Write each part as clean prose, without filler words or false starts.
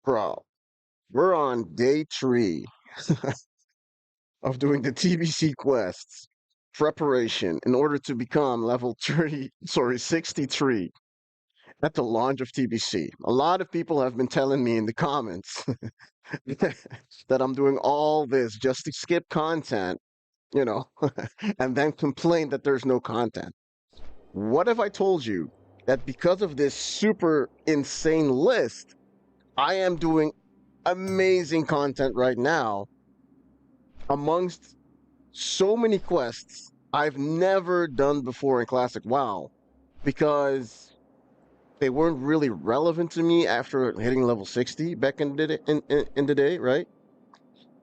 Bro, we're on day 3 of doing the TBC quests preparation in order to become level 63 at the launch of TBC. A lot of people have been telling me in the comments that I'm doing all this just to skip content, you know, and then complain that there's no content. What if I told you that because of this super insane list, I am doing amazing content right now amongst so many quests I've never done before in Classic WoW because they weren't really relevant to me after hitting level 60 back in the day, right?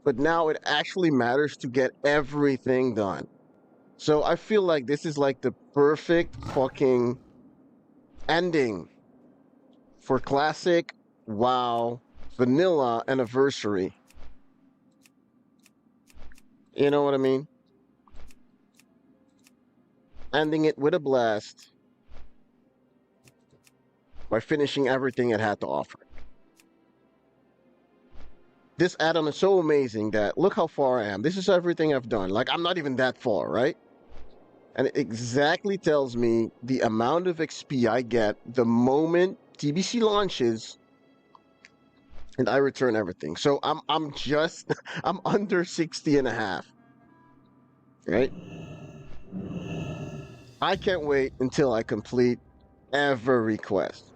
But now it actually matters to get everything done. So I feel like this is like the perfect fucking ending for Classic WoW Vanilla Anniversary. You know what I mean? Ending it with a blast by finishing everything it had to offer. This add-on is so amazing that look how far I am. This is everything I've done. Like, I'm not even that far, right? And it exactly tells me the amount of XP I get the moment TBC launches and I return everything. So I'm just I'm under 60 and a half, right? I can't wait until I complete every quest.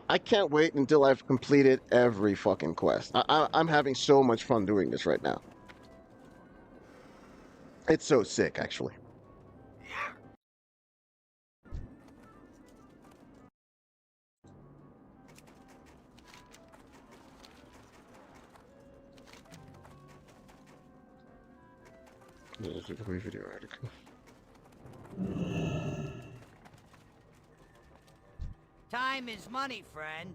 I can't wait until I've completed every fucking quest. I'm having so much fun doing this right now. It's so sick, actually. This is a video article. Time is money, friend.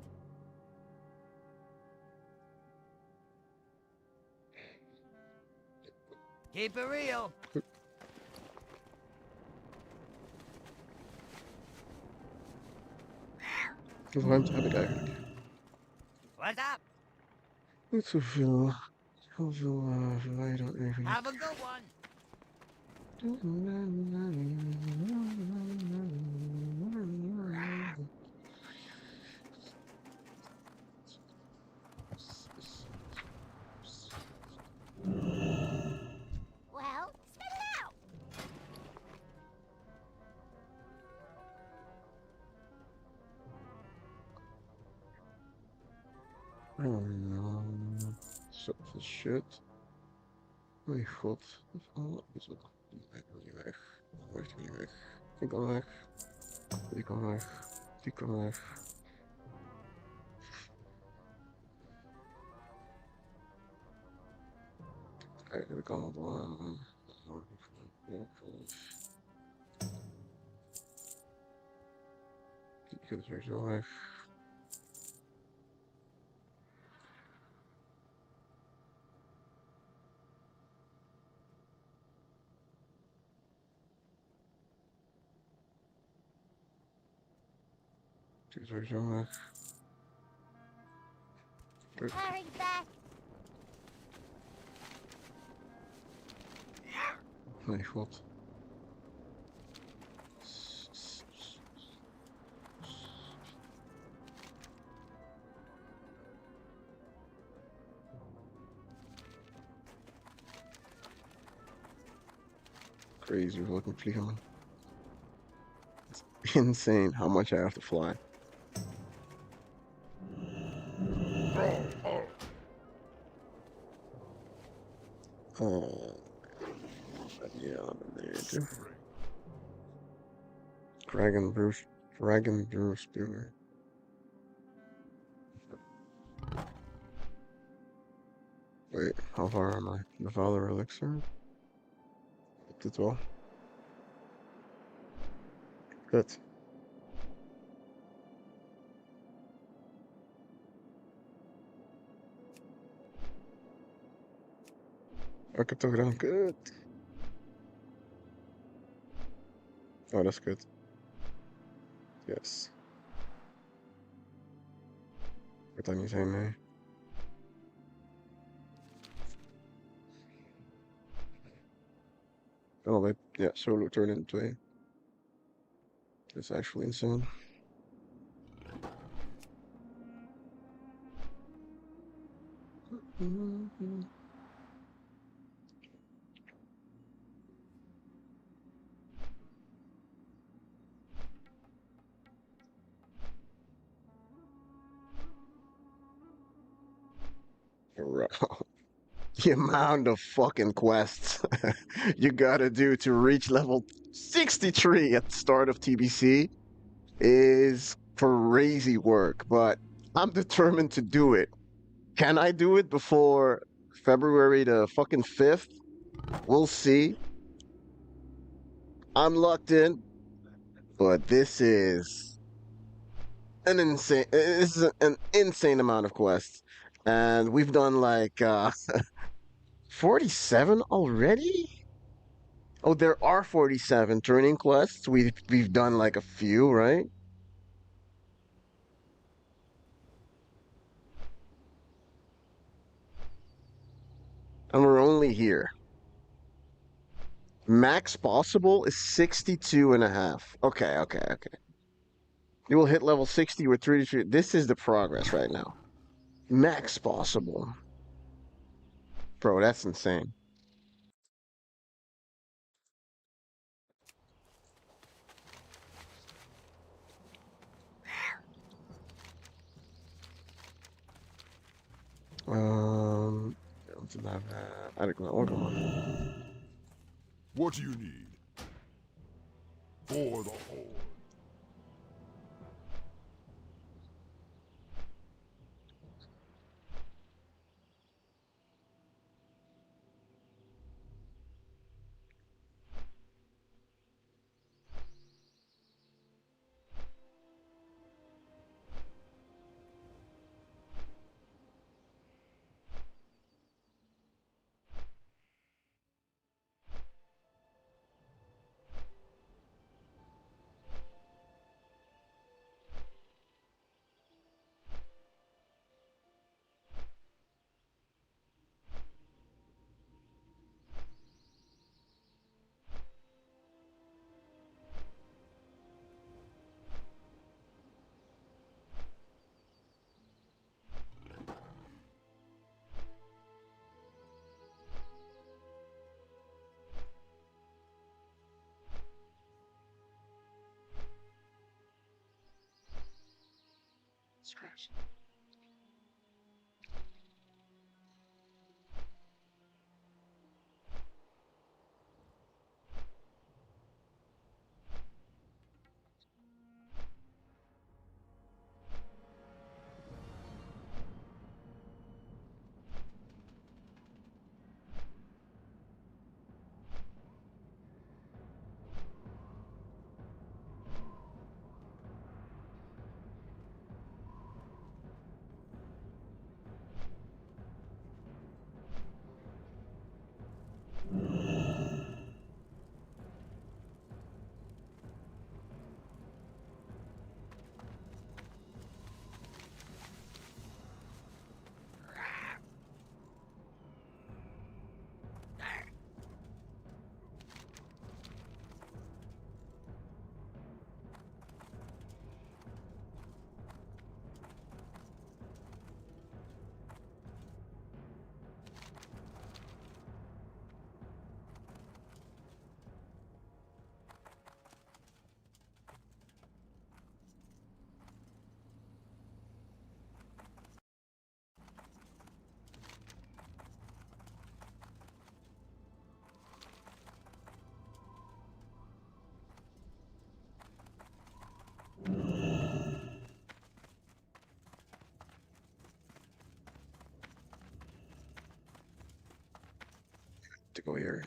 Keep it real. Ruimt heb ik eigenlijk. What's up? Niet zoveel. Heel veel verwijderen even. Have a good one. Well, spit it out. Zoveel shit. Mijn god. Dat is allemaal iets wat. Ik wil niet weg. Ik wil niet weg. Ik kan weg. Die kan weg. Die kan weg. Eigenlijk allemaal. Die gaat sowieso weg. Die is sowieso weg. Hurry back. Mijn god. Crazy hoeveel ik moet vliegen, man. It's insane how much I have to fly. Yeah, beneden. Dragon Bruce Spear. Wait, how far am I? The Father Elixir? Dit wel. Kut. Oh, ik heb toch gedaan. Kut. Oh, dat is kut. Yes. What time you saying, man? Oh, that, yeah, solo turn into a. It's actually insane. Bro, the amount of fucking quests you gotta do to reach level 63 at the start of TBC is crazy work, but I'm determined to do it. Can I do it before February the fucking 5th? We'll see. I'm locked in, but this is an insane amount of quests. And we've done like 47 already? Oh, there are 47 turning quests. We've done like a few, right? And we're only here. Max possible is 62 and a half. Okay, okay, okay. You will hit level 60 with 33. This is the progress right now. Max possible. Bro, that's insane. Um, adequate. Come on. What do you need? For the Horde. To go here.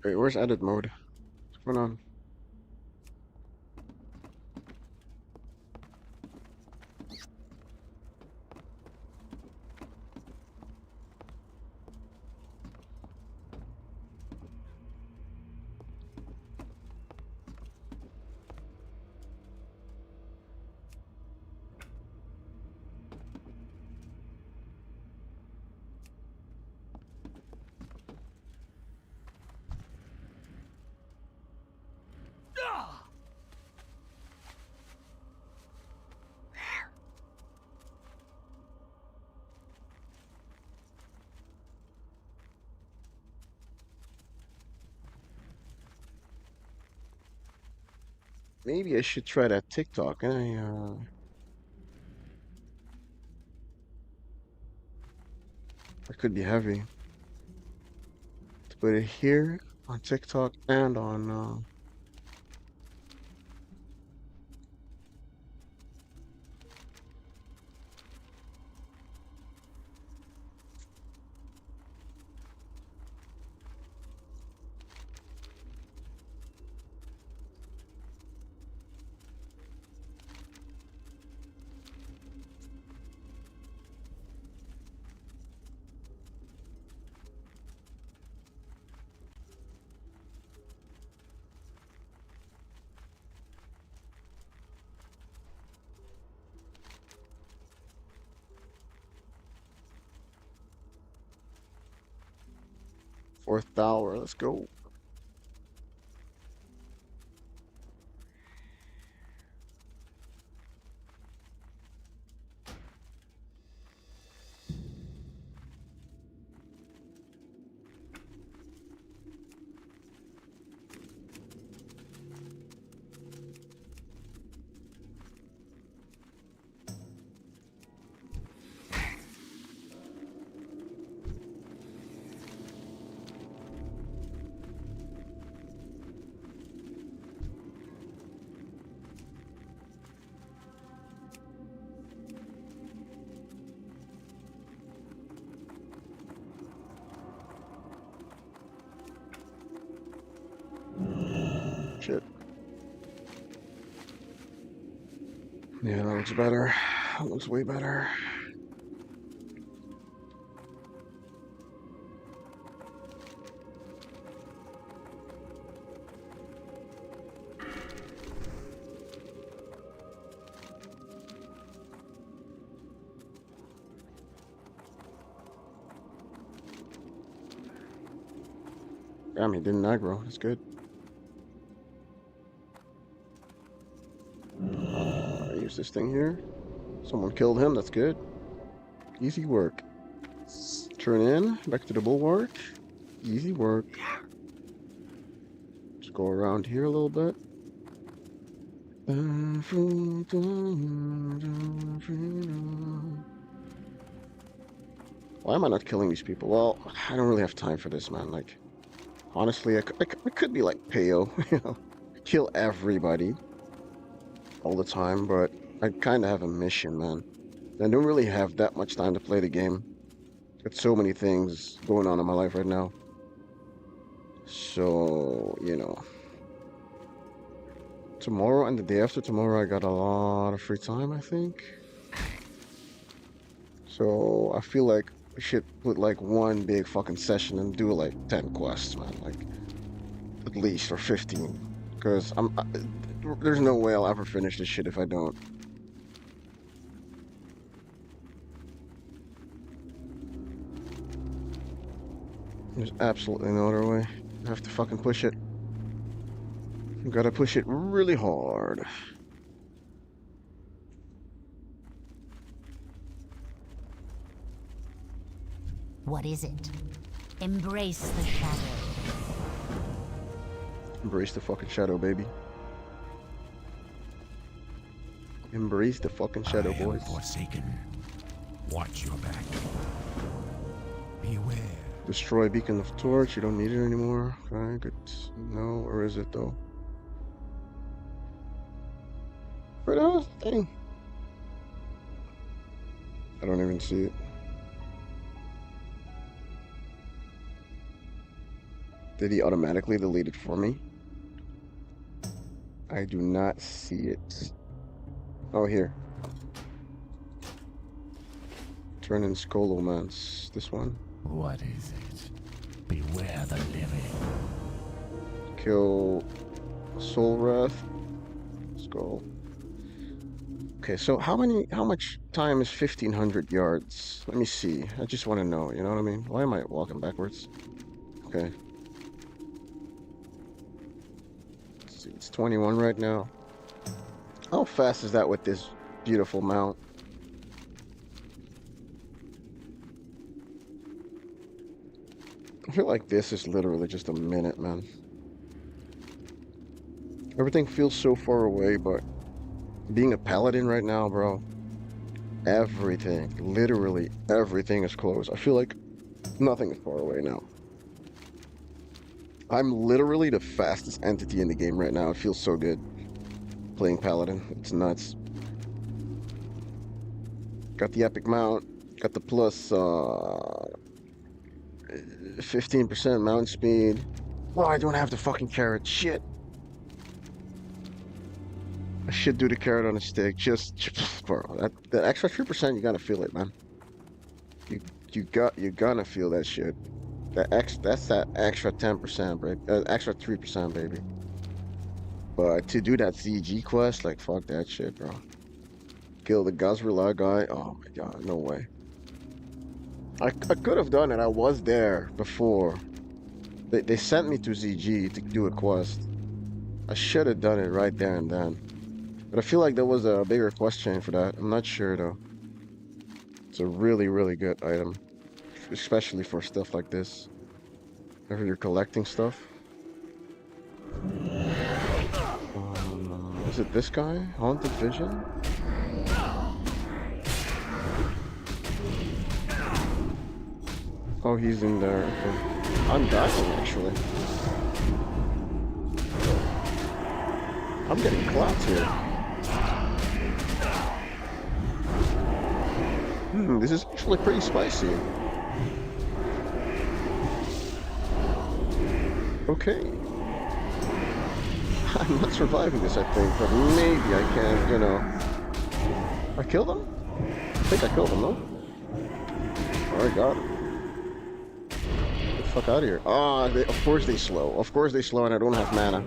Wait, where's edit mode? What's going on? Maybe I should try that TikTok. It could be heavy to put it here on TikTok and on. 4th hour. Let's go. Shit. Yeah, that looks better. That looks way better. Damn, he didn't aggro. That's good. Use this thing here. Someone killed him. That's good. Easy work. Turn in. Back to the bulwark. Easy work. Just go around here a little bit. Why am I not killing these people? Well, I don't really have time for this, man. Like, honestly, I could be like Peo, you know, kill everybody all the time, but I kind of have a mission, man. I don't really have that much time to play the game. Got so many things going on in my life right now. So, you know, tomorrow and the day after tomorrow, I got a lot of free time, I think. So I feel like we should put like one big fucking session and do like 10 quests, man. Like, at least, or 15. Because there's no way I'll ever finish this shit if I don't. There's absolutely no other way. I have to fucking push it. You gotta push it really hard. What is it? Embrace the shadow. Embrace the fucking shadow, baby. Embrace the fucking shadow, boys. Forsaken. Watch your back. Beware. Destroy beacon of torch. You don't need it anymore. Okay, good. No, or is it though? Where the hell is the thing? I don't even see it. Did he automatically delete it for me? I do not see it. Oh, here. Turn in Skolomance. This one. What is it? Beware the living. Kill Soul Wrath. Skull. Okay, so how much time is 1500 yards? Let me see. I just want to know, you know what I mean? Why am I walking backwards? Okay. Let's see, it's 21 right now. How fast is that with this beautiful mount? I feel like this is literally just a minute, man. Everything feels so far away, but being a paladin right now, bro, everything, literally everything is close. I feel like nothing is far away now. I'm literally the fastest entity in the game right now. It feels so good playing paladin. It's nuts. Got the epic mount. Got the plus 15% mount speed. Oh, I don't have the fucking carrot. Shit. I should do the carrot on a stick. Just bro, that extra 3%, you gotta feel it, man. You're gonna feel that shit. That's that extra 10%, baby. Extra 3%, baby. But to do that ZG quest, like fuck that shit, bro. Kill the Gazrila guy. Oh my god, no way. I could have done it. I was there before. They sent me to ZG to do a quest. I should have done it right there and then. But I feel like there was a bigger quest chain for that. I'm not sure though. It's a really, really good item. Especially for stuff like this. Whenever you're collecting stuff. Is it this guy? Haunted Vision? Oh, he's in there. Okay. I'm dying, actually. I'm getting clapped here. This is actually pretty spicy. Okay. I'm not surviving this, I think, but maybe I can, you know. I killed him? I think I killed him, no? Oh, I got him. Get the fuck out of here. Ah, of course they slow. Of course they slow and I don't have mana.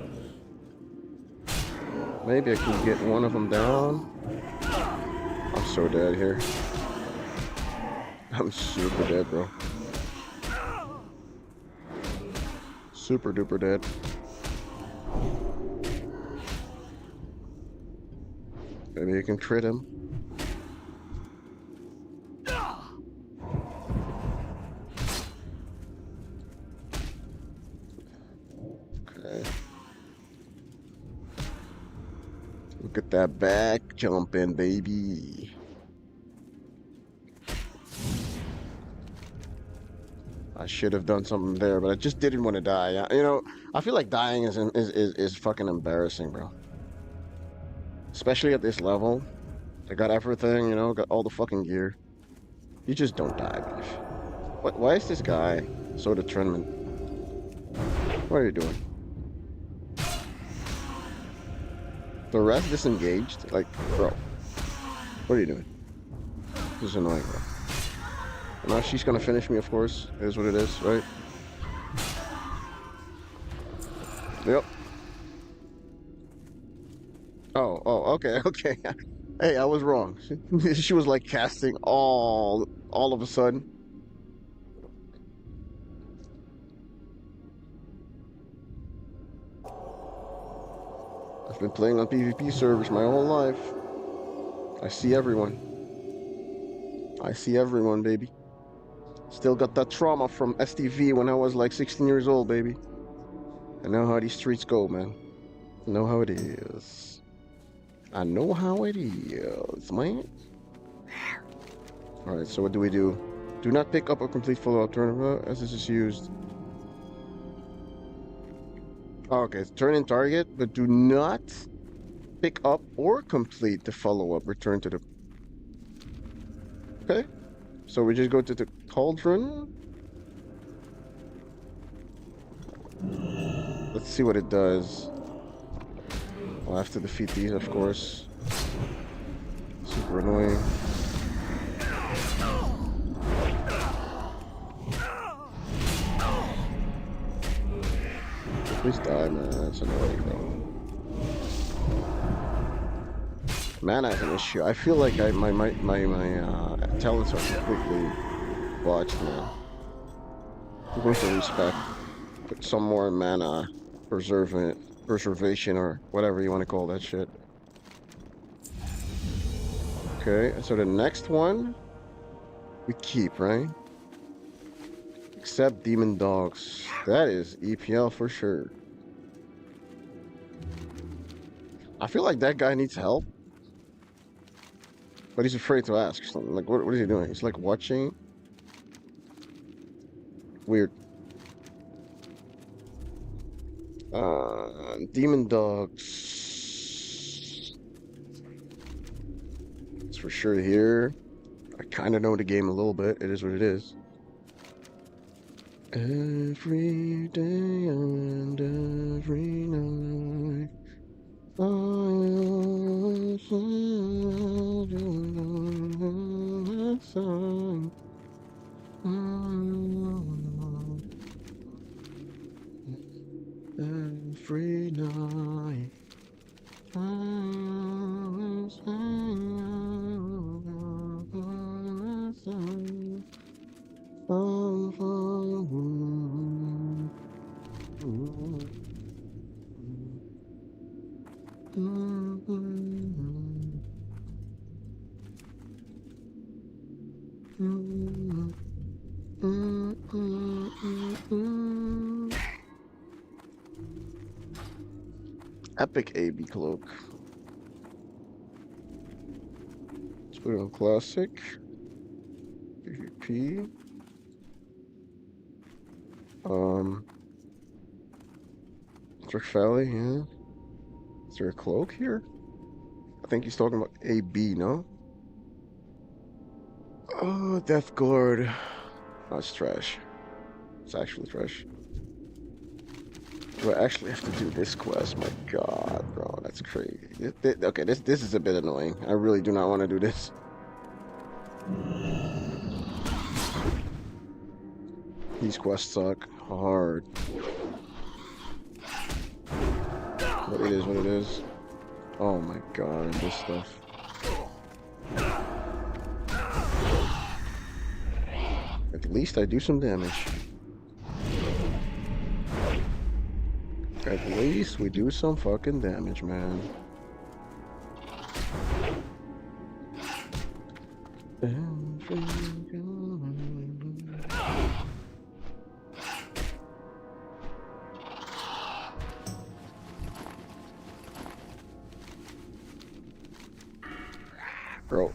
Maybe I can get one of them down. I'm so dead here. I'm super dead, bro. Super duper dead. Maybe you can crit him. Okay. Look at that back jumping, baby. I should have done something there, but I just didn't want to die. You know, I feel like dying is fucking embarrassing, bro. Especially at this level. I got everything, you know, got all the fucking gear. You just don't die, man. Why is this guy so determined? What are you doing? The rest disengaged? Like, bro. What are you doing? This is annoying, bro. Now she's gonna finish me, of course. It is what it is, right? Yep. Oh, okay, okay. Hey, I was wrong. She was like casting all of a sudden. I've been playing on PvP servers my whole life. I see everyone. I see everyone, baby. Still got that trauma from STV when I was like 16 years old, baby. I know how these streets go, man. I know how it is. I know how it is, man. Alright, so what do we do? Do not pick up or complete follow-up turn as this is used. Oh, okay, turn in target, but do not pick up or complete the follow-up. Return to the... Okay. So we just go to the cauldron. Let's see what it does. I'll have to defeat these, of course. Super annoying. Please die, man. That's annoying, bro. Mana is an issue. I feel like my talents are completely botched now. I'm going to respect. Put some more mana preservation or whatever you want to call that shit. Okay, so the next one we keep, right? Except demon dogs. That is EPL for sure. I feel like that guy needs help. But he's afraid to ask something. Like, what is he doing? He's like watching. Weird. Demon dogs. It's for sure here. I kind of know the game a little bit. It is what it is. Every day and every night. Every night. Epic AB cloak. Let's put it on classic. PvP. Trick Valley, yeah. Is there a cloak here? I think he's talking about AB, no? Oh, Death Guard. That's trash. It's actually trash. Do I actually have to do this quest? My god, bro, that's crazy. Okay, this is a bit annoying. I really do not want to do this. These quests suck hard. But it is what it is. Oh my god, this stuff. At least I do some damage. At least we do some fucking damage, man. Bro,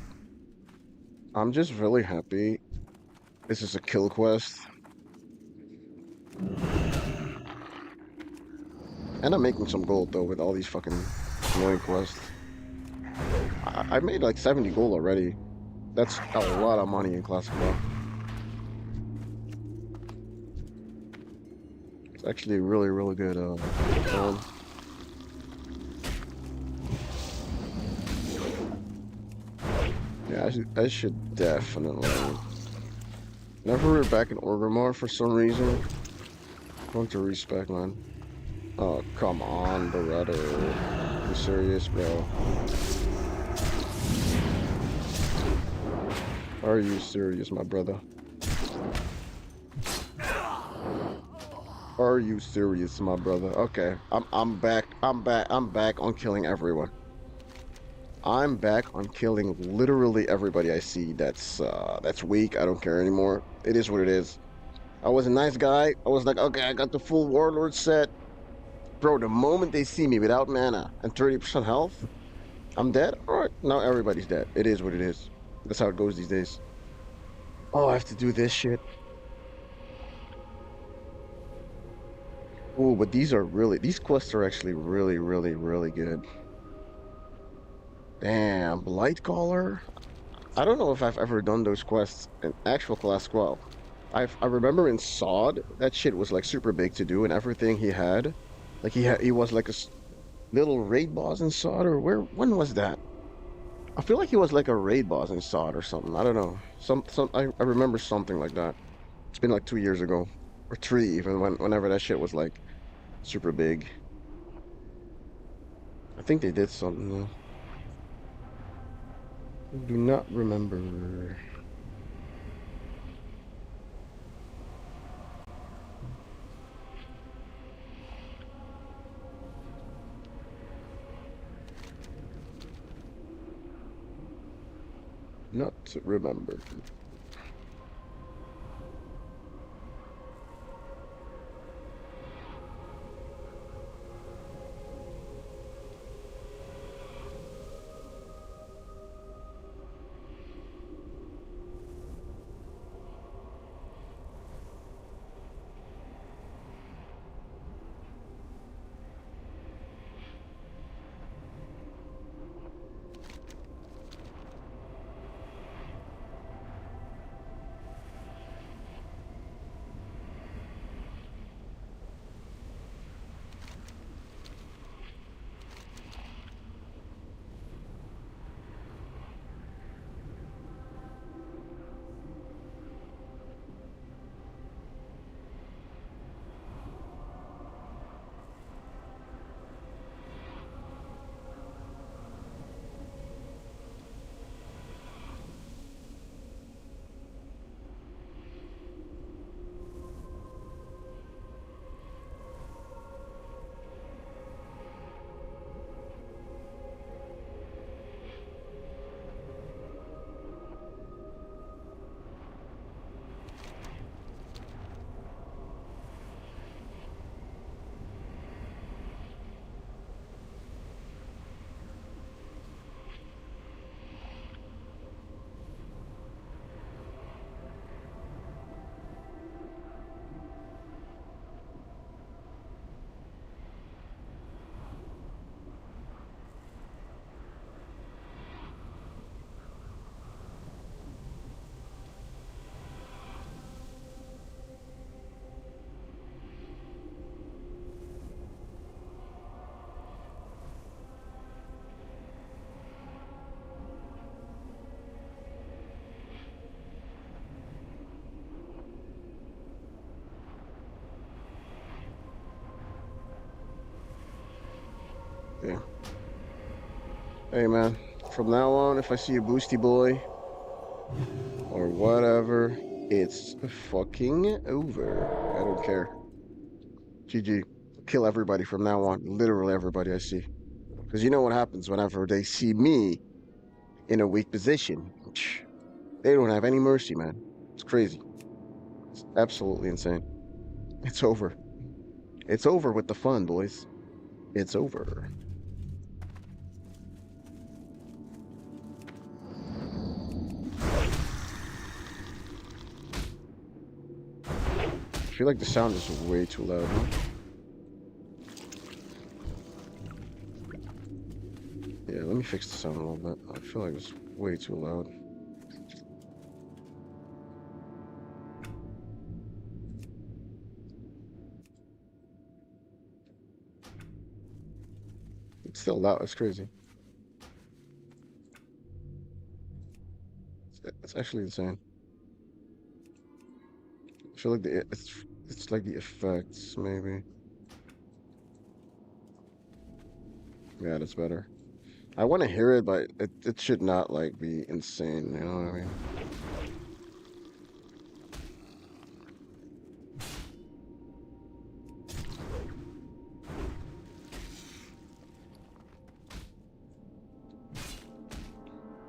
I'm just really happy this is a kill quest. And I'm making some gold though with all these fucking annoying quests. I made like 70 gold already. That's a lot of money in Classic WoW. It's actually really, really good gold. Yeah, I should definitely. Never we're back in Orgrimmar for some reason. Going to respec, man. Oh, come on, Beretta. You serious, bro? Are you serious, my brother? Are you serious, my brother? Okay, I'm back on killing everyone. I'm back on killing literally everybody I see that's weak. I don't care anymore. It is what it is. I was a nice guy. I was like, okay, I got the full Warlord set. Bro, the moment they see me without mana and 30% health, I'm dead. Alright, now everybody's dead. It is what it is. That's how it goes these days. Oh, I have to do this shit. Oh, but these quests are actually really, really, really good. Damn, Blightcaller? I don't know if I've ever done those quests in actual Class 12. I remember in Sod that shit was like super big to do, and everything he had, like he was like a little raid boss in Sod, or where when was that? I feel like he was like a raid boss in Sod or something. I don't know. I remember something like that. It's been like 2 years ago or three even whenever that shit was like super big. I think they did something though. I do not remember. Not remember. Yeah. Hey man, from now on, if I see a boosty boy or whatever, it's fucking over. I don't care. GG. Kill everybody from now on. Literally everybody I see. Because you know what happens whenever they see me in a weak position. They don't have any mercy, man. It's crazy. It's absolutely insane. It's over. It's over with the fun, boys. It's over. I feel like the sound is way too loud, huh? Yeah, let me fix the sound a little bit. I feel like it's way too loud. It's still loud. It's crazy. It's actually insane. I feel like it's like the effects, maybe. Yeah, that's better. I want to hear it, but it should not like be insane. You know what I mean?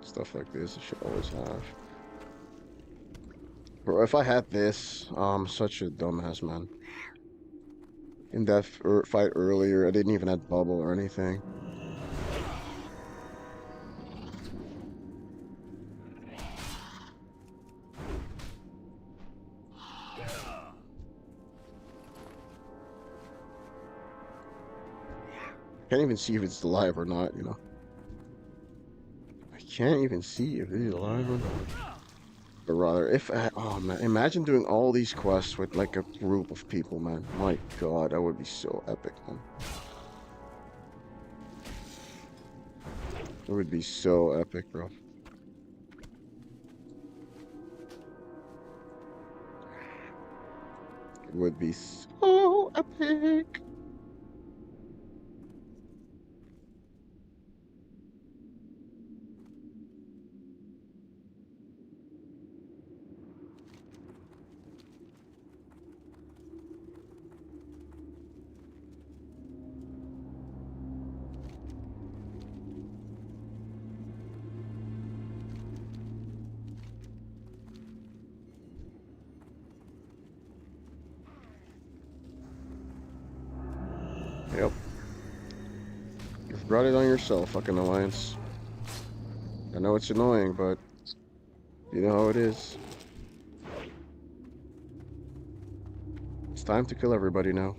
Stuff like this, it should always have. Bro, if I had this, such a dumbass, man. In that fight earlier, I didn't even have bubble or anything. Can't even see if it's alive or not, I can't even see if it's alive or not. But rather, if I, oh man, imagine doing all these quests with like a group of people, man. My God, that would be so epic, man. It would be so epic, bro. It would be so epic. Yep. You've brought it on yourself, fucking Alliance. I know it's annoying, but you know how it is. It's time to kill everybody now.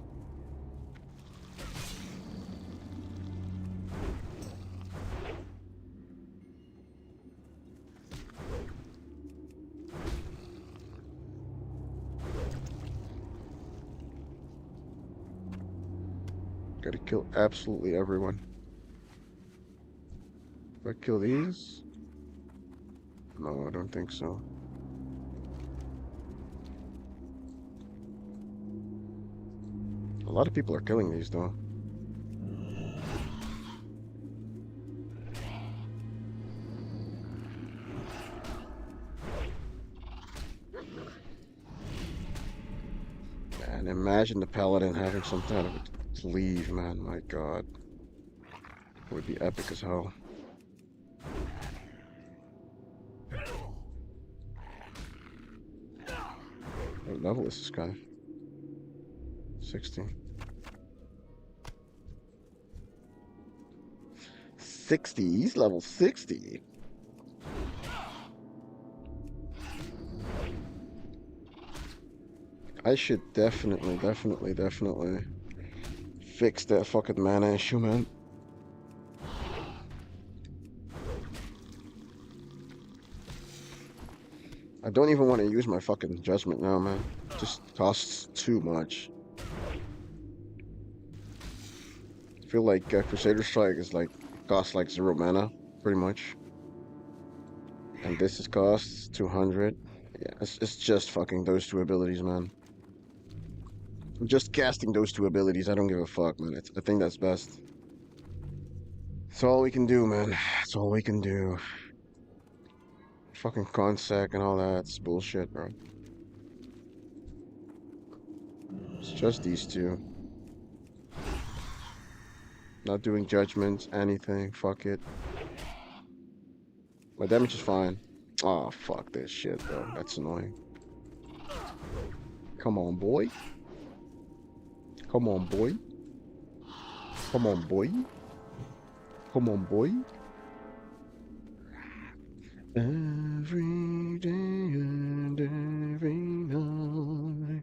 Gotta kill absolutely everyone. Do I kill these? No, I don't think so. A lot of people are killing these, though. Man, imagine the paladin having some kind of a cleave, man. My God. It would be epic as hell. What level is this guy? 16. 60? He's level 60. I should definitely fix that fucking mana issue, man. I don't even want to use my fucking judgment now, man. It just costs too much. I feel like Crusader Strike is like costs like 0 mana, pretty much. And this is costs 200. Yeah, it's just fucking those two abilities, man. Just casting those two abilities, I don't give a fuck, man. I think that's best. That's all we can do, man. That's all we can do. Fucking Consec and all that's bullshit, bro. It's just these two. Not doing judgments, anything. Fuck it. My damage is fine. Oh, fuck this shit, bro. That's annoying. Come on, boy. Come on, boy. Come on, boy. Come on, boy. Every day and every night.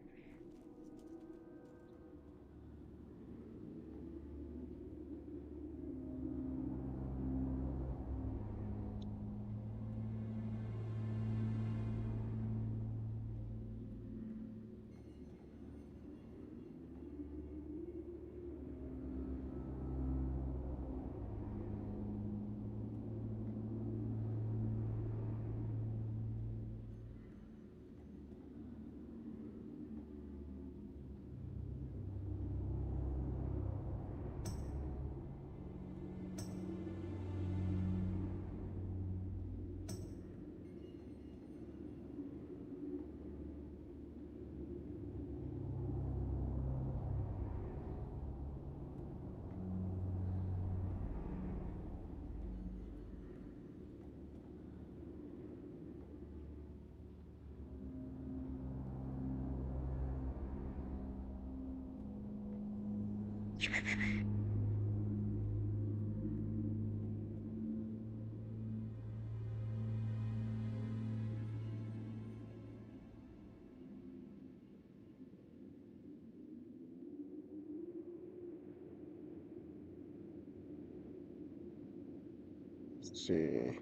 Let's see.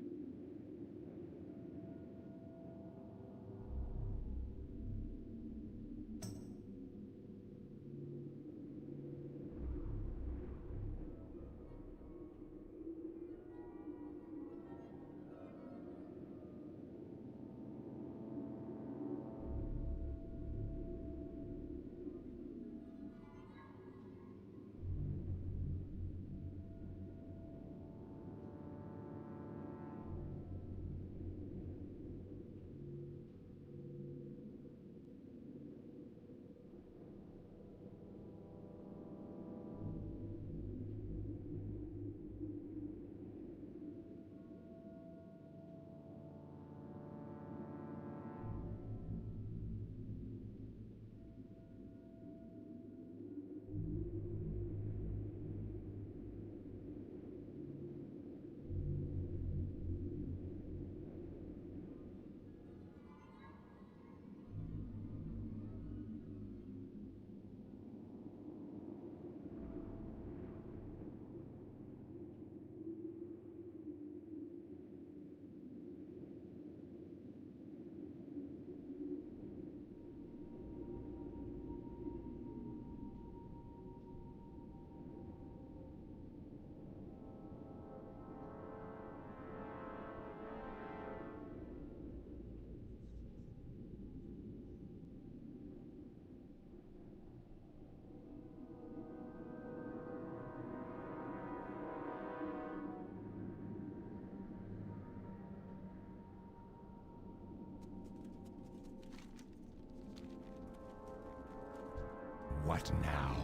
What now?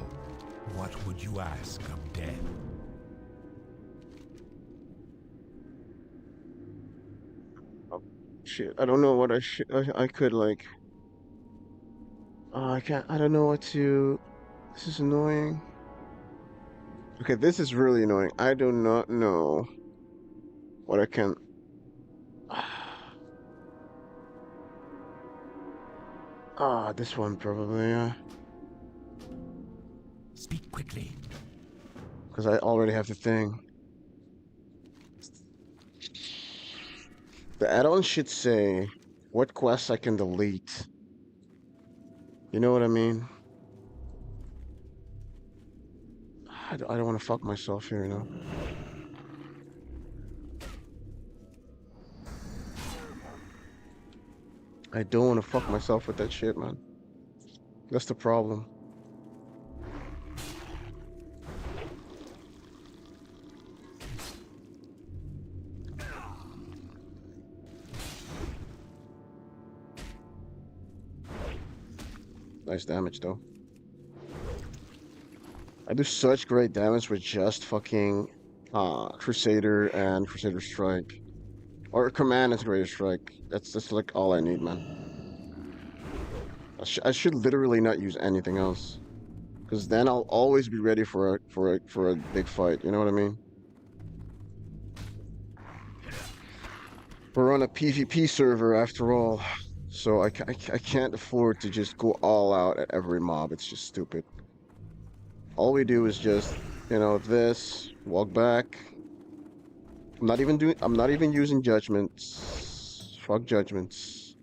What would you ask of death? Oh, shit, I don't know what I could like. I can't. I don't know what to. This is annoying. Okay, this is really annoying. I do not know what I can. Ah, this one probably, yeah. Speak quickly. Because I already have the thing. The add-on should say what quests I can delete. You know what I mean? I don't want to fuck myself here, you know? I don't want to fuck myself with that shit, man. That's the problem. Nice damage, though. I do such great damage with just fucking Crusader and Crusader Strike. Or Command and Crusader Strike. That's like all I need, man. I should literally not use anything else. Because then I'll always be ready for a big fight, you know what I mean? We're on a PvP server after all, so I can't afford to just go all out at every mob. It's just stupid. All we do is just, you know, this, walk back. I'm not even using judgments. Fuck judgments.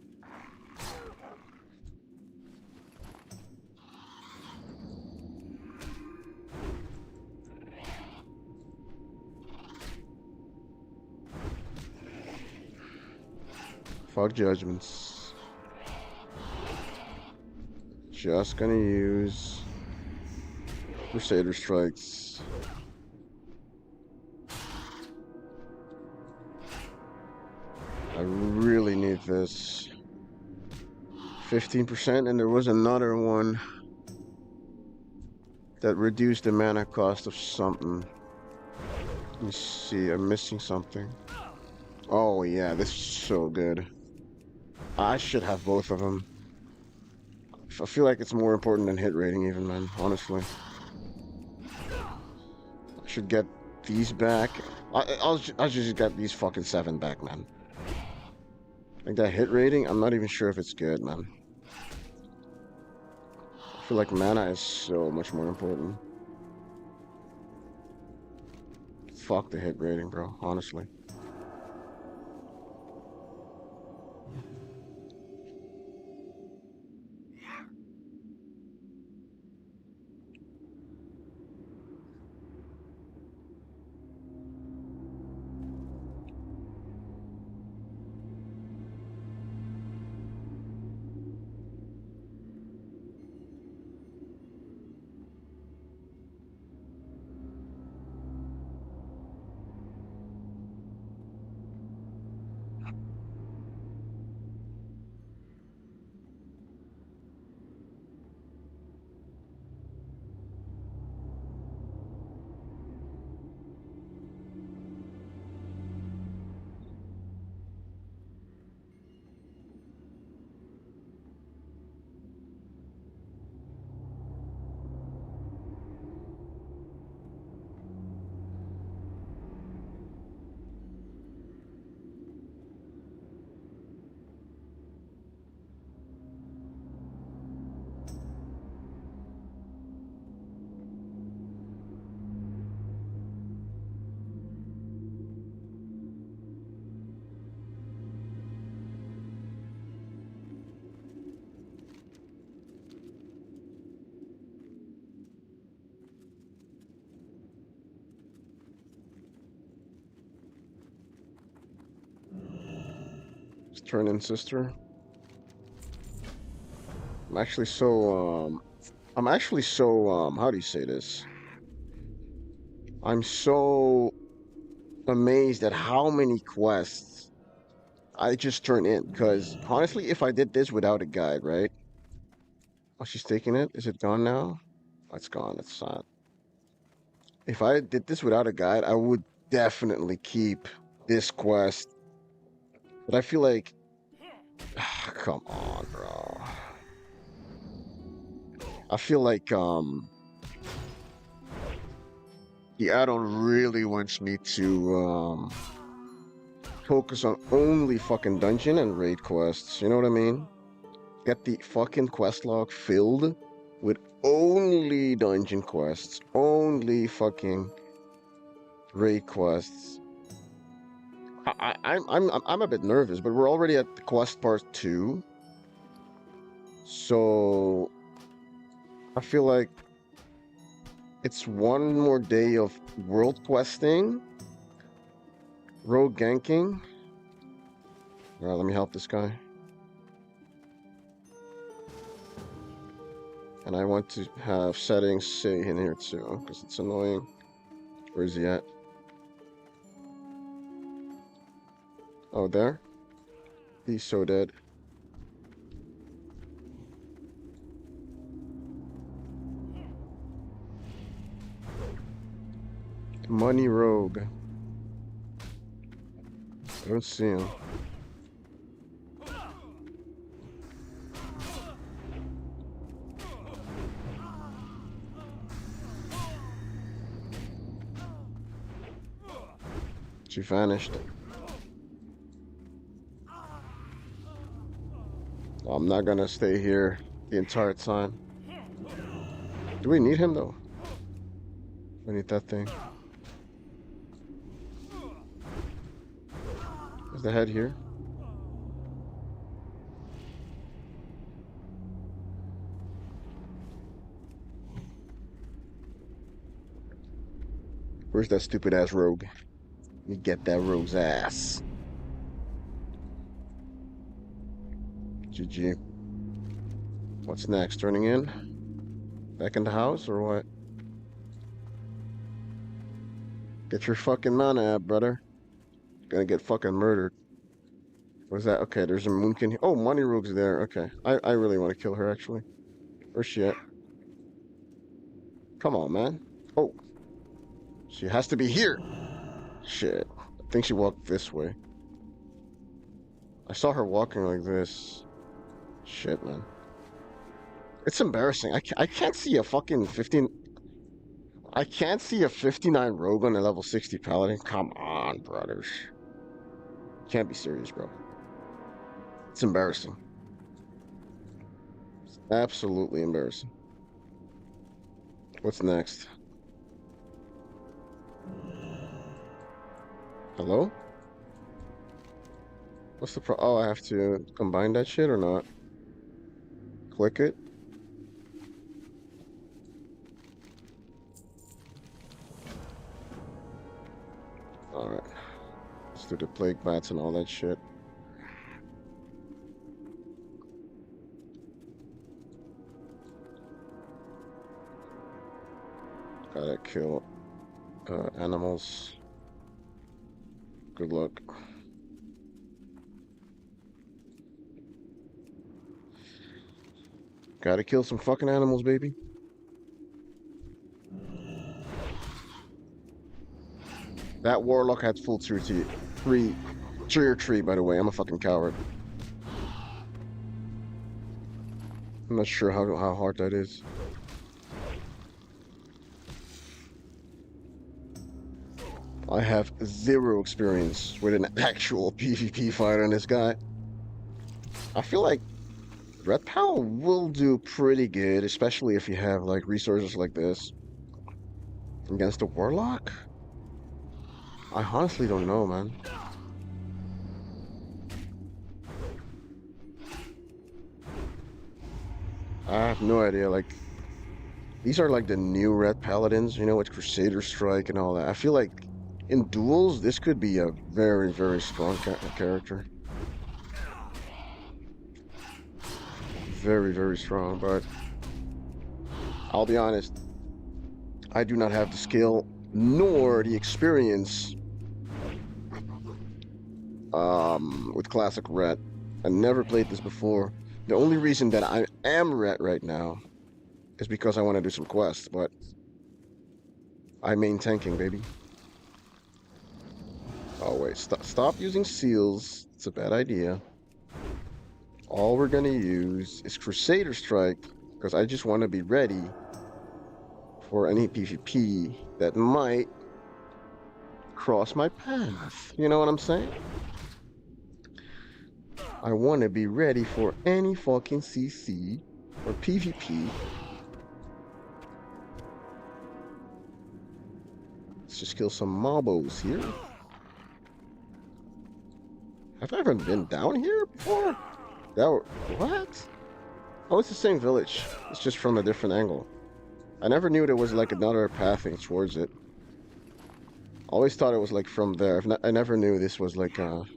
Fuck judgments. Just gonna use Crusader Strikes. I really need this. 15%, and there was another one that reduced the mana cost of something. Let me see, I'm missing something. Oh yeah, this is so good. I should have both of them. I feel like it's more important than hit rating even, man, honestly. I should get these back. I'll just get these fucking 7 back, man. Like that hit rating, I'm not even sure if it's good, man. I feel like mana is so much more important. Fuck the hit rating, bro, honestly. Turn in, sister. I'm actually so, how do you say this? I'm so amazed at how many quests I just turned in. Because honestly, if I did this without a guide, right? Oh, she's taking it? Is it gone now? It's gone. It's sad. If I did this without a guide, I would definitely keep this quest. But I feel like, come on, bro. I feel like the add-on really wants me to focus on only fucking dungeon and raid quests. You know what I mean? Get the fucking quest log filled with only dungeon quests, only fucking raid quests. I'm a bit nervous, but we're already at the quest part 2, so I feel like it's one more day of world questing, rogue ganking. All right, let me help this guy. And I want to have settings say in here too, because it's annoying. Where is he at? Oh, there? He's so dead. Money rogue. I don't see him. She vanished. I'm not gonna stay here the entire time. Do we need him though? We need that thing. Is the head here? Where's that stupid ass rogue? Let me get that rogue's ass. GG. What's next? Turning in? Back in the house or what? Get your fucking mana up, brother. Gonna get fucking murdered. What is that? Okay, there's a moonkin here. Oh, Money Rogue's there. Okay. I really want to kill her, actually. Where's she at? Come on, man. Oh. She has to be here. Shit. I think she walked this way. I saw her walking like this. Shit, man. It's embarrassing. I can't see a fucking 15... I can't see a 59 rogue on a level 60 paladin. Come on, brothers. Can't be serious, bro. It's embarrassing. It's absolutely embarrassing. What's next? Hello? What's the oh, I have to combine that shit or not? Click it. Alright. Let's do the plague bats and all that shit. Gotta kill animals. Good luck. Gotta kill some fucking animals, baby. That warlock had full tier 3, by the way. I'm a fucking coward. I'm not sure how hard that is. I have 0 experience with an actual PvP fight on this guy. I feel like Red Pal will do pretty good, especially if you have like resources like this. Against a warlock? I honestly don't know, man. I have no idea, like, these are like the new Red Paladins, you know, with Crusader Strike and all that. I feel like in duels, this could be a very, very strong character. Very, very strong, but I'll be honest, I do not have the skill nor the experience with Classic Ret. I never played this before. The only reason that I am Ret right now is because I want to do some quests, but I main tanking, baby. Oh wait, stop using seals. It's a bad idea. All we're gonna use is Crusader Strike because I just want to be ready for any PvP that might cross my path. You know what I'm saying? I want to be ready for any fucking CC or PvP. Let's just kill some mobos here. Have I ever been down here before? What? Oh, it's the same village. It's just from a different angle. I never knew there was like another pathing towards it. Always thought it was like from there. I never knew this was like some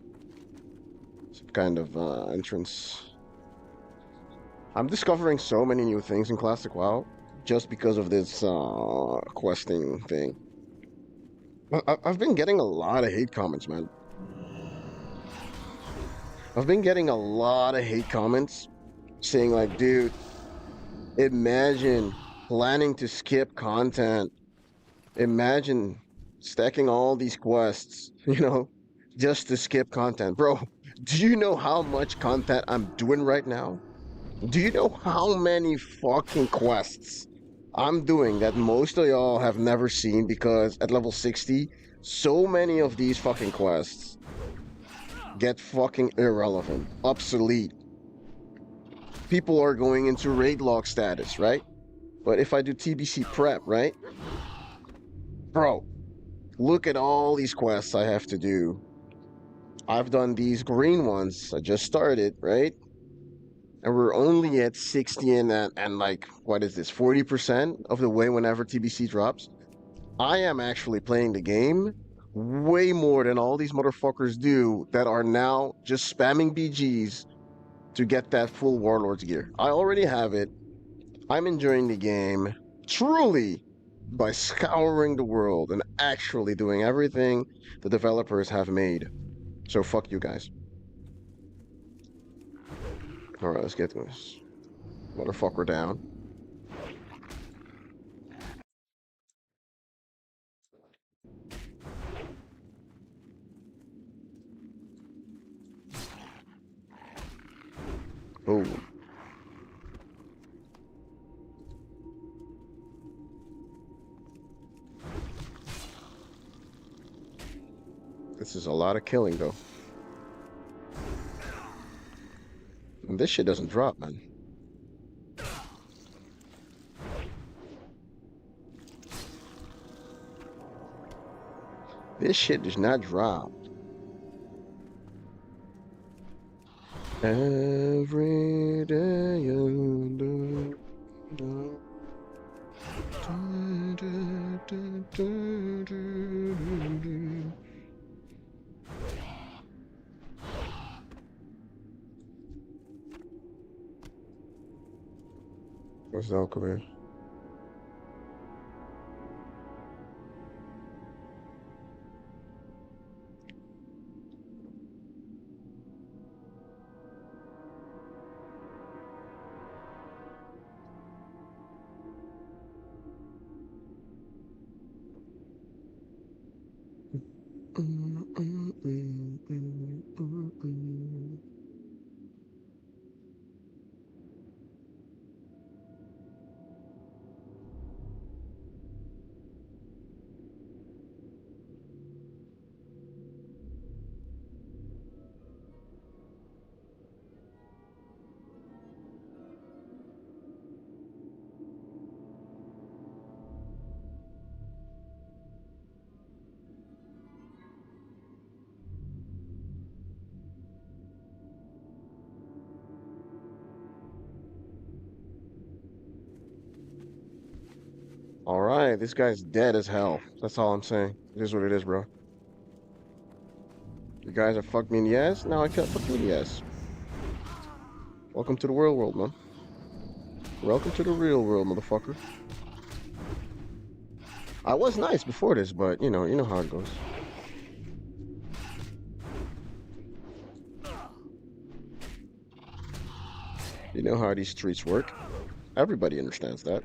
kind of entrance. I'm discovering so many new things in Classic WoW just because of this questing thing. I've been getting a lot of hate comments, man. I've been getting a lot of hate comments saying like, dude, imagine planning to skip content. Imagine stacking all these quests, just to skip content. Bro, do you know how much content I'm doing right now? Do you know how many fucking quests I'm doing that most of y'all have never seen because at level 60, so many of these fucking quests get fucking irrelevant, obsolete. People are going into raid log status, right? But if I do TBC prep, right? Bro, look at all these quests I have to do. I've done these green ones. I just started, right? And we're only at 60 and like, what is this, 40% of the way whenever TBC drops? I am actually playing the game way more than all these motherfuckers do that are now just spamming BGs to get that full Warlord's gear. I already have it. I'm enjoying the game truly by scouring the world and actually doing everything the developers have made. So fuck you guys. Alright, let's get this motherfucker down. Oh. This is a lot of killing, though. And this shit doesn't drop, man. This shit does not drop. Every day you do. What's the alchemy? All right, this guy's dead as hell. That's all I'm saying. It is what it is, bro. You guys have fucked me in the ass. Now I can't fuck you in the ass. Welcome to the real world, man. Welcome to the real world, motherfucker. I was nice before this, but you know how it goes. You know how these streets work. Everybody understands that.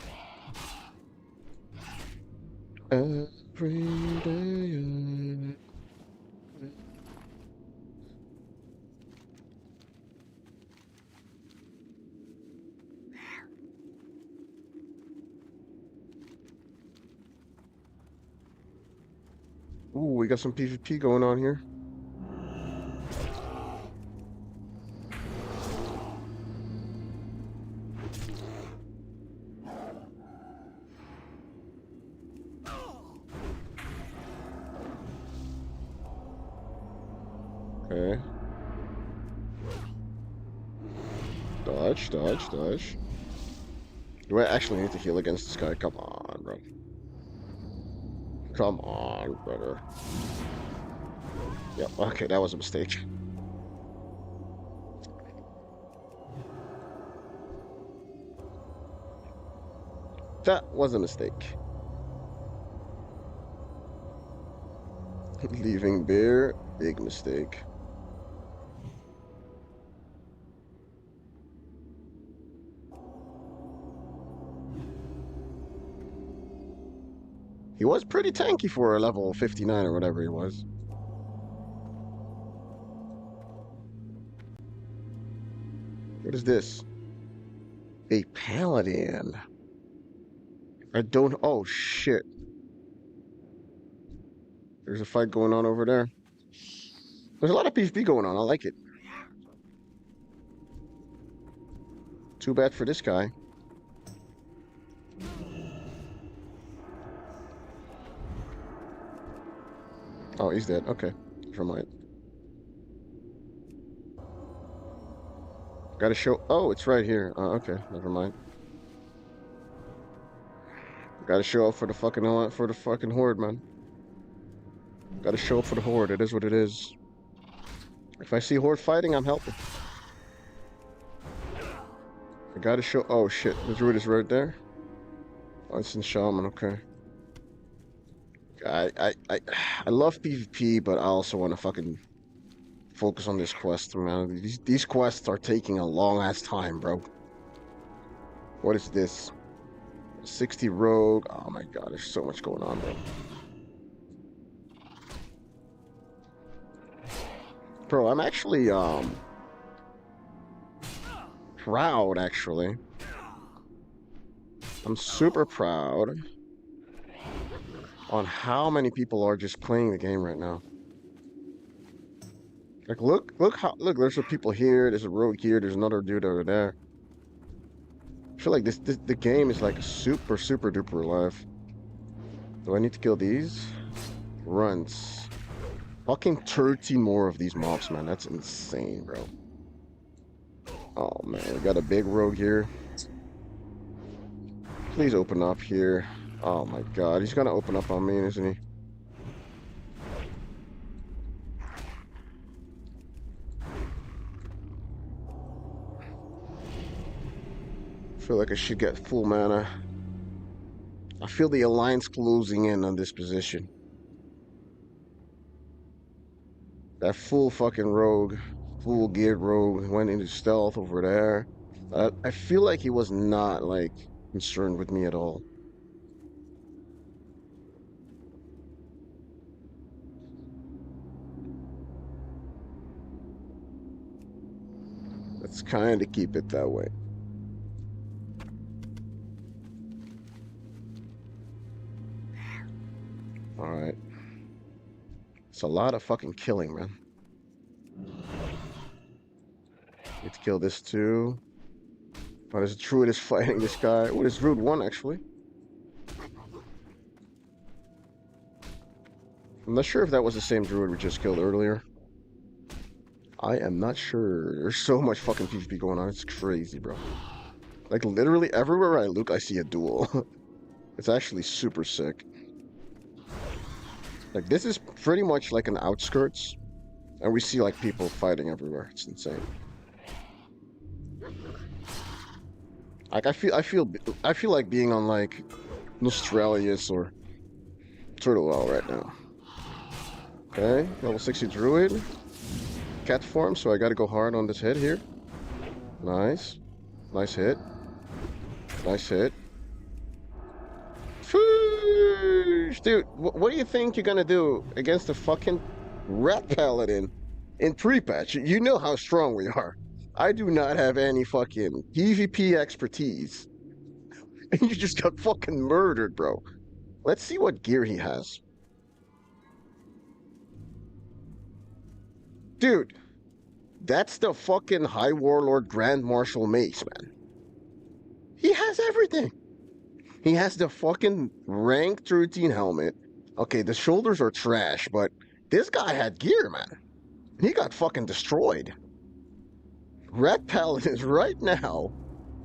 Every day. Ooh, we got some PvP going on here. Okay. Dodge, dodge, dodge. Do I actually need to heal against this guy? Come on, bro. Come on, brother. Yep, okay, that was a mistake. That was a mistake. Leaving bear, big mistake. He was pretty tanky for a level 59 or whatever he was. What is this? A paladin. I don't... Oh, shit. There's a fight going on over there. There's a lot of PvP going on. I like it. Too bad for this guy. Oh, he's dead. Okay. Never mind. Gotta show... Oh, it's right here. Okay. Never mind. Gotta show up for the fucking horde, man. Gotta show up for the horde. It is what it is. If I see horde fighting, I'm helping. I gotta show... Oh, shit. The druid is right there. Oh, it's in shaman. Okay. I love PvP, but I also want to fucking focus on this quest, man. These quests are taking a long ass time, bro. What is this? 60 rogue. Oh my god, there's so much going on, bro. Bro, I'm actually proud, actually. I'm super proud on how many people are just playing the game right now. Like, look, there's some people here, there's a rogue here, there's another dude over there. I feel like the game is like super duper alive. Do I need to kill these? Runs. Fucking 30 more of these mobs, man. That's insane, bro. Oh, man. We got a big rogue here. Please open up here. Oh, my God. He's gonna open up on me, isn't he? I feel like I should get full mana. I feel the alliance closing in on this position. That full fucking rogue, full geared rogue went into stealth over there. I feel like he was not, like, concerned with me at all. Let's kind of keep it that way. Alright. It's a lot of fucking killing, man. Need to kill this too. Oh, there's a druid is fighting this guy. Oh, there's druid 1 actually. I'm not sure if that was the same druid we just killed earlier. I am not sure. There's so much fucking PvP going on. It's crazy, bro. Like, literally everywhere I look, I see a duel. It's actually super sick. Like, this is pretty much like an outskirts, and we see like people fighting everywhere. It's insane. Like, I feel like being on like Nostralis or Turtle Isle right now. Okay, level 60 druid, cat form. So I got to go hard on this hit here. Nice, nice hit. Nice hit. Sheesh, dude, what do you think you're gonna do against the fucking Rat Paladin in pre-patch? You know how strong we are. I do not have any fucking PvP expertise. And you just got fucking murdered, bro. Let's see what gear he has. Dude, that's the fucking High Warlord Grand Marshal Mace, man. He has everything. He has the fucking ranked routine helmet. Okay, the shoulders are trash, but this guy had gear, man. He got fucking destroyed. Red Paladins right now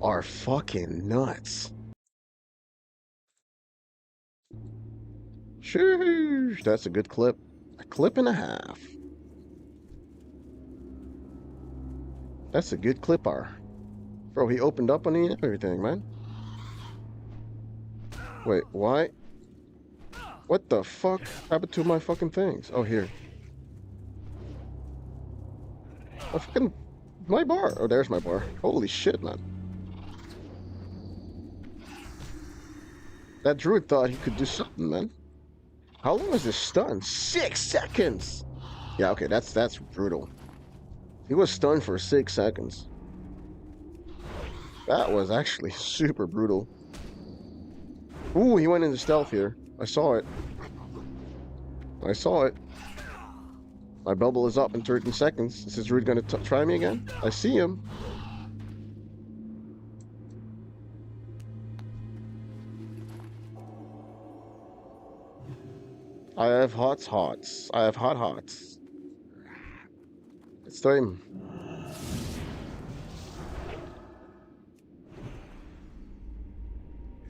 are fucking nuts. Sheesh, that's a good clip. A clip and a half. That's a good clipper. Bro, he opened up on everything, man. Wait, why? What the fuck happened to my fucking things? Oh, here. My bar. Oh, there's my bar. Holy shit, man. That druid thought he could do something, man. How long is this stun? 6 seconds! Yeah, okay, that's brutal. He was stunned for 6 seconds. That was actually super brutal. Ooh, he went into stealth here. I saw it. I saw it. My bubble is up in 13 seconds. Is this druid gonna try me again? I see him. I have hots. I have hots. It's time.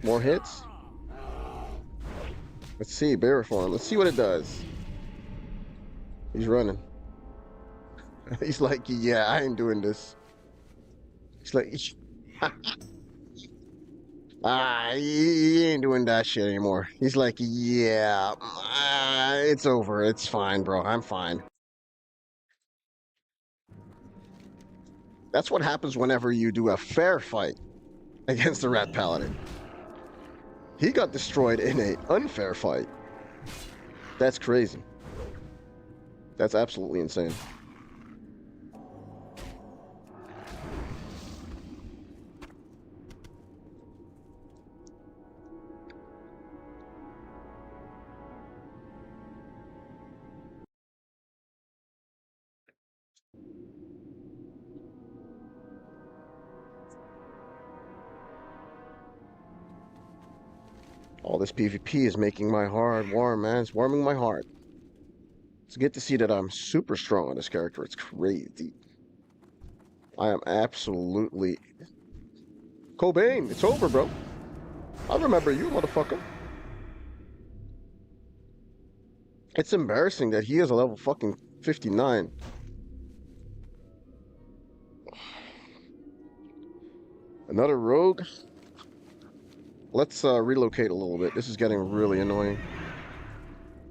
More hits? Let's see, bear form. Let's see what it does. He's running. He's like, yeah, I ain't doing this. He's like, he ain't doing that shit anymore. He's like, yeah, it's over. It's fine, bro. I'm fine. That's what happens whenever you do a fair fight against the Rat Paladin. He got destroyed in an unfair fight. That's crazy. That's absolutely insane. All this PvP is making my heart warm, man. It's warming my heart. It's good to see that I'm super strong on this character. It's crazy. I am absolutely... Cobain, it's over, bro. I remember you, motherfucker. It's embarrassing that he is a level fucking 59. Another rogue? Let's relocate a little bit. This is getting really annoying.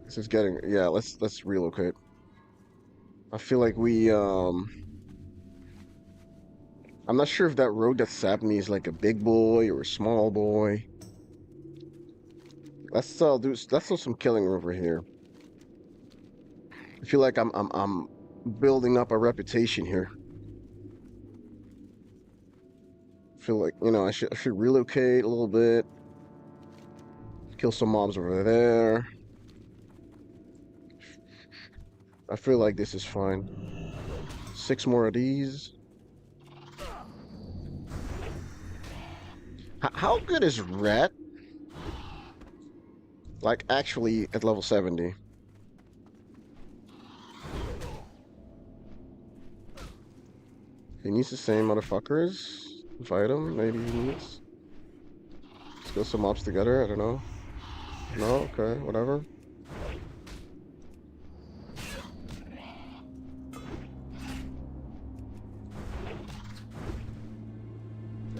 This is getting... Yeah, let's relocate. I feel like we, I'm not sure if that rogue that stabbed me is like a big boy or a small boy. Let's do some killing over here. I feel like I'm building up a reputation here. I feel like, you know, I should relocate a little bit. Kill some mobs over there. I feel like this is fine. 6 more of these. How good is Rat? Like, actually, at level 70. He needs the same motherfuckers. Fight him, maybe he needs. Let's kill some mobs together, I don't know. No? Okay, whatever.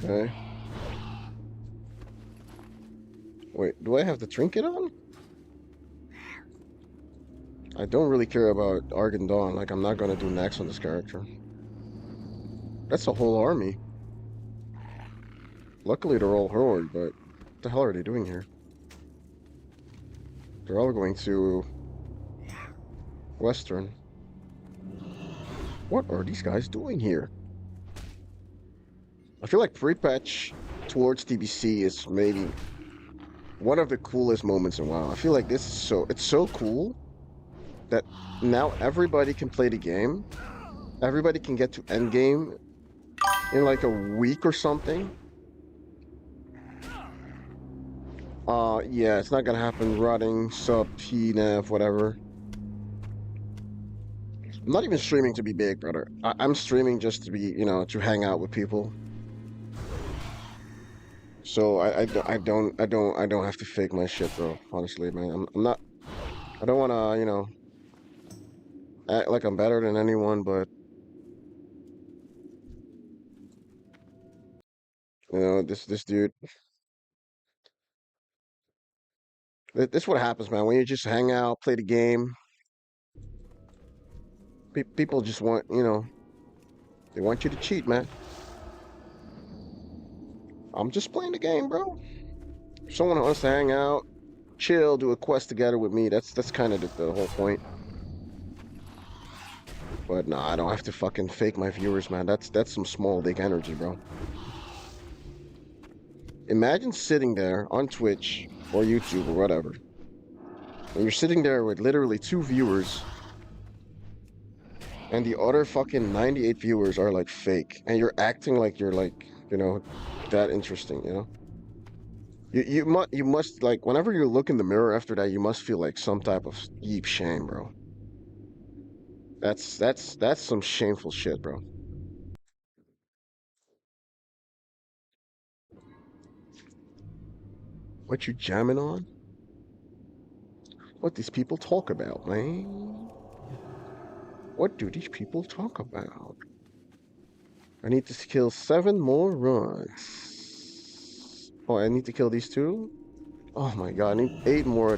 Okay. Wait, do I have the trinket on? I don't really care about Argon Dawn. Like, I'm not gonna do next on this character. That's a whole army. Luckily, they're all horde, but what the hell are they doing here? They're all going to Western. What are these guys doing here? I feel like pre-patch towards TBC is maybe one of the coolest moments in WoW. I feel like this is it's so cool that now everybody can play the game. Everybody can get to endgame in like a week or something. Yeah, it's not gonna happen. Rotting, sub, TNAV, whatever. I'm not even streaming to be big, brother. I'm streaming just to be, to hang out with people. So I don't have to fake my shit, bro. Honestly, man, I'm not. I don't want to, act like I'm better than anyone, but this dude. This is what happens, man. When you just hang out, play the game, people just want, they want you to cheat, man. I'm just playing the game, bro. If someone wants to hang out, chill, do a quest together with me, that's kind of the whole point. But nah, I don't have to fucking fake my viewers, man. That's some small dick energy, bro. Imagine sitting there on Twitch or YouTube or whatever, and you're sitting there with literally 2 viewers, and the other fucking 98 viewers are like fake, and you're acting like you're like, that interesting, You must like whenever you look in the mirror after that, you must feel like some type of deep shame, bro. That's some shameful shit, bro. What you jamming on? What these people talk about, man? What do these people talk about? I need to kill 7 more runs. Oh, I need to kill these 2? Oh my god, I need 8 more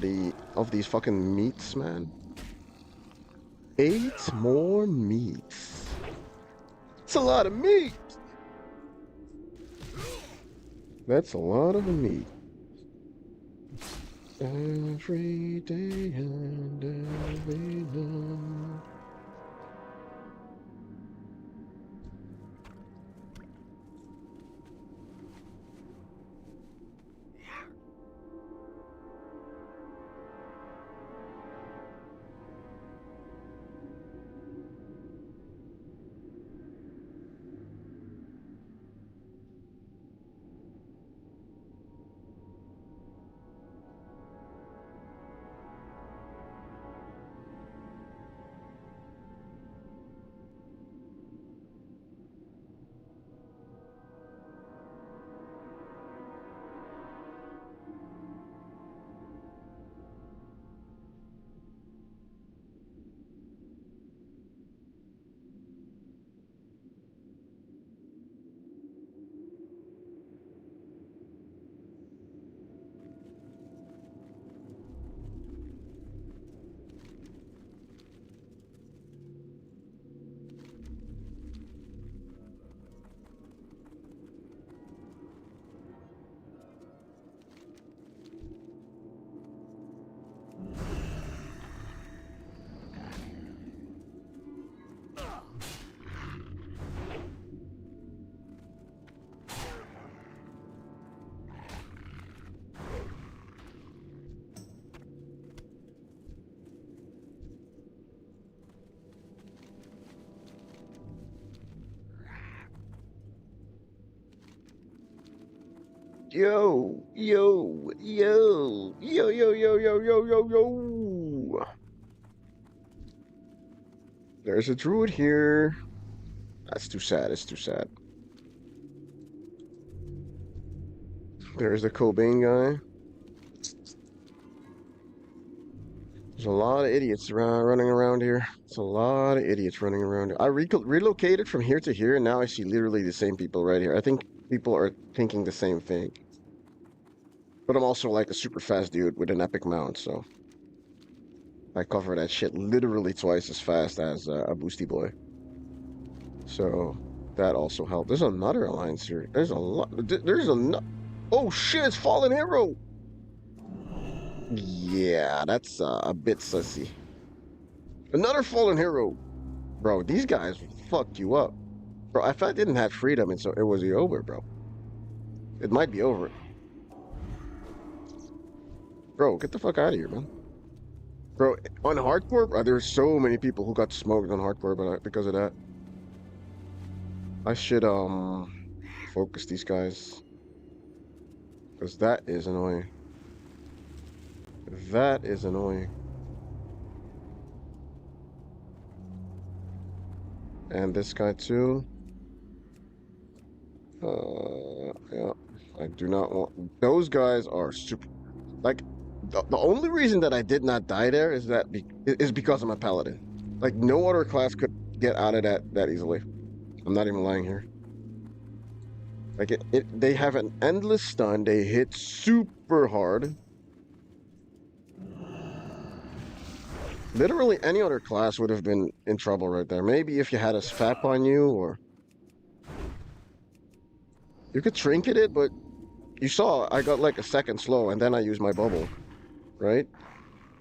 of these fucking meats, man. 8 more meats. It's a lot of meat. That's a lot of meat. Every day and every night. Yo, yo, yo, yo, yo, yo, yo, yo, yo, yo. There's a druid here. That's too sad. It's too sad. There's the Cobain guy. There's a lot of idiots running around here. It's a lot of idiots running around here. I relocated from here to here, and now I see literally the same people right here. I think people are thinking the same thing. But I'm also like a super fast dude with an epic mount, so I cover that shit literally twice as fast as a boosty boy. So That also helped. There's another alliance here. There's a lot. There's a. Oh shit! It's Fallen Hero. Yeah, that's a bit sussy. Another Fallen Hero, bro. These guys fucked you up, bro. If I didn't have freedom, and so it was over, bro. It might be over, bro. Get the fuck out of here, man. Bro, on hardcore, bro, there's so many people who got smoked on hardcore, but because of that, I should focus these guys, because that is annoying. That is annoying. And this guy too. Yeah, I do not want. Those guys are super. Like, the only reason that I did not die there is is because I'm a paladin. Like, no other class could get out of that easily. I'm not even lying here. Like, they have an endless stun. They hit super hard. Literally any other class would have been in trouble right there. Maybe if you had a SFAP on you, or you could trinket it, but you saw I got like a second slow, and then I used my bubble, right?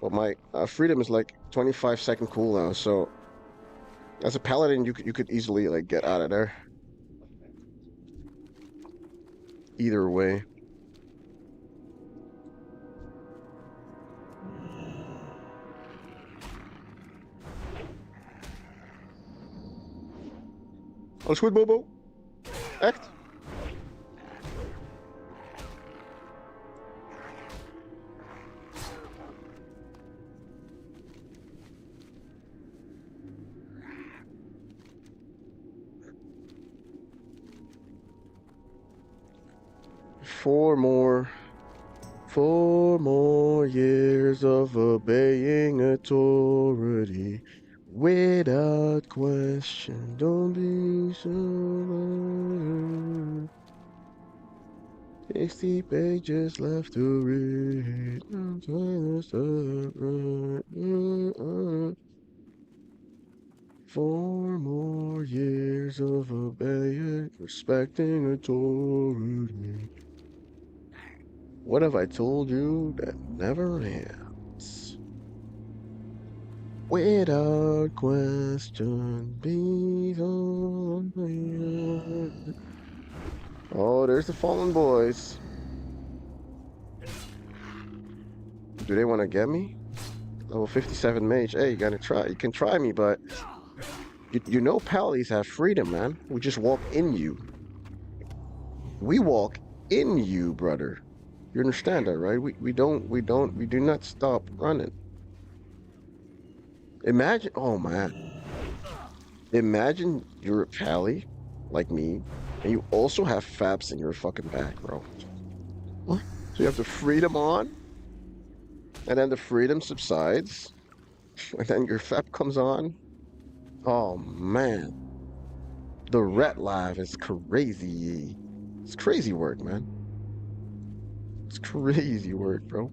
But my freedom is like 25-second cooldown, so as a paladin, you could easily like get out of there. Either way. Alles goed, Bobo? Echt? Four more years of obeying authority without question. Don't be so. 60 pages left to read. I'm trying to start right. 4 more years of obeying, respecting authority. What have I told you that never ends? Without question, be on the earth. Oh, there's the fallen boys. Do they want to get me? Level 57 mage. Hey, you gotta try. You can try me, but you know pallies have freedom, man. We just walk in you. We walk in you, brother. You understand that, right? We do not stop running. Imagine, oh man. Imagine you're a pally, like me, and you also have faps in your fucking back, bro. What? So you have the freedom on, and then the freedom subsides, and then your fap comes on. Oh man. The ret live is crazy. It's crazy work, man. It's crazy work, bro.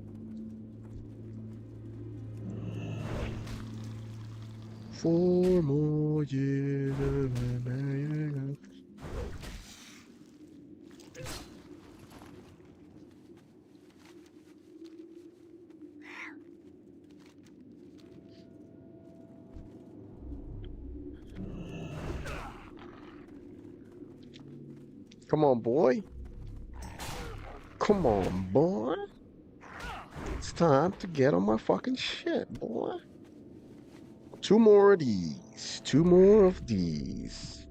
4 more years of America. Come on, boy. Come on, boy. It's time to get on my fucking shit, boy. 2 more of these. 2 more of these.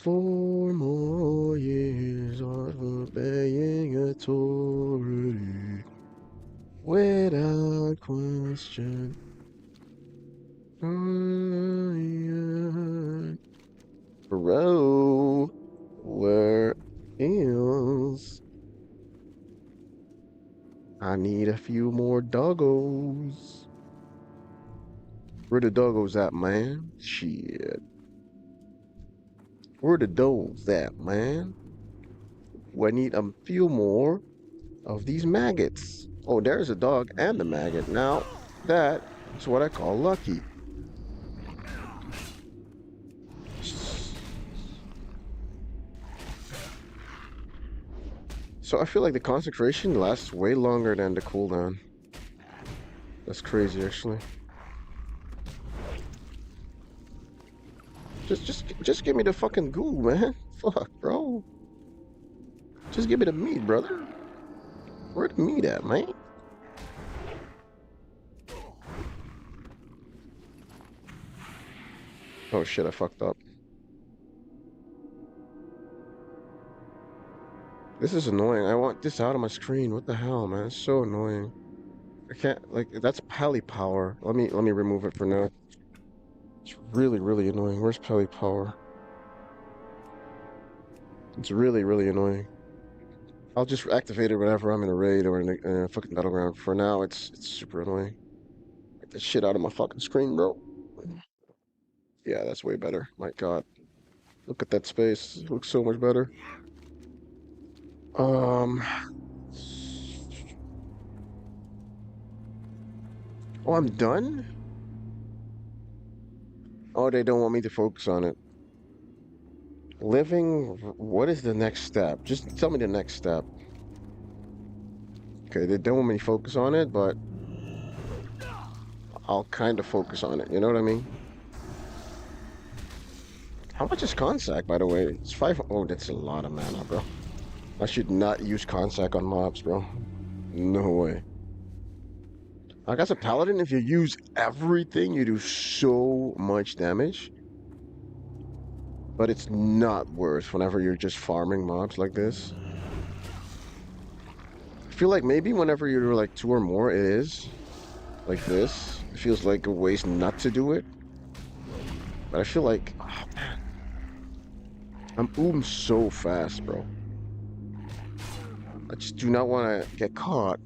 4 more years of obeying authority without question. Bro, where is? I need a few more doggos. Where the doggos at, man? Shit. Where the dogs at, man? We need a few more of these maggots. Oh, there's a dog and a maggot. Now, that is what I call lucky. So I feel like the concentration lasts way longer than the cooldown. That's crazy, actually. Just give me the fucking goo, man. Fuck, bro. Just give me the meat, brother. Where the meat at, man? Oh shit, I fucked up. This is annoying. I want this out of my screen. What the hell, man? It's so annoying. I can't, like, that's Pally power. Let me remove it for now. It's really, really annoying. Where's Pally power? It's really, really annoying. I'll just activate it whenever I'm in a raid or in a fucking battleground. For now, it's super annoying. Get the shit out of my fucking screen, bro. Yeah, that's way better. My God. Look at that space. It looks so much better. Um. Oh, I'm done? Oh, they don't want me to focus on it. Living, what is the next step? Just tell me the next step. Okay, they don't want me to focus on it, but I'll kind of focus on it. You know what I mean? How much is Consac, by the way? It's 5. Oh, that's a lot of mana, bro. I should not use Consac on mobs, bro. No way. I guess a Paladin, if you use everything, you do so much damage. But it's not worth whenever you're just farming mobs like this. I feel like maybe whenever you're like 2 or more, it is. Like this. It feels like a waste not to do it. But I feel like, oh man. I'm so fast, bro. I just do not want to get caught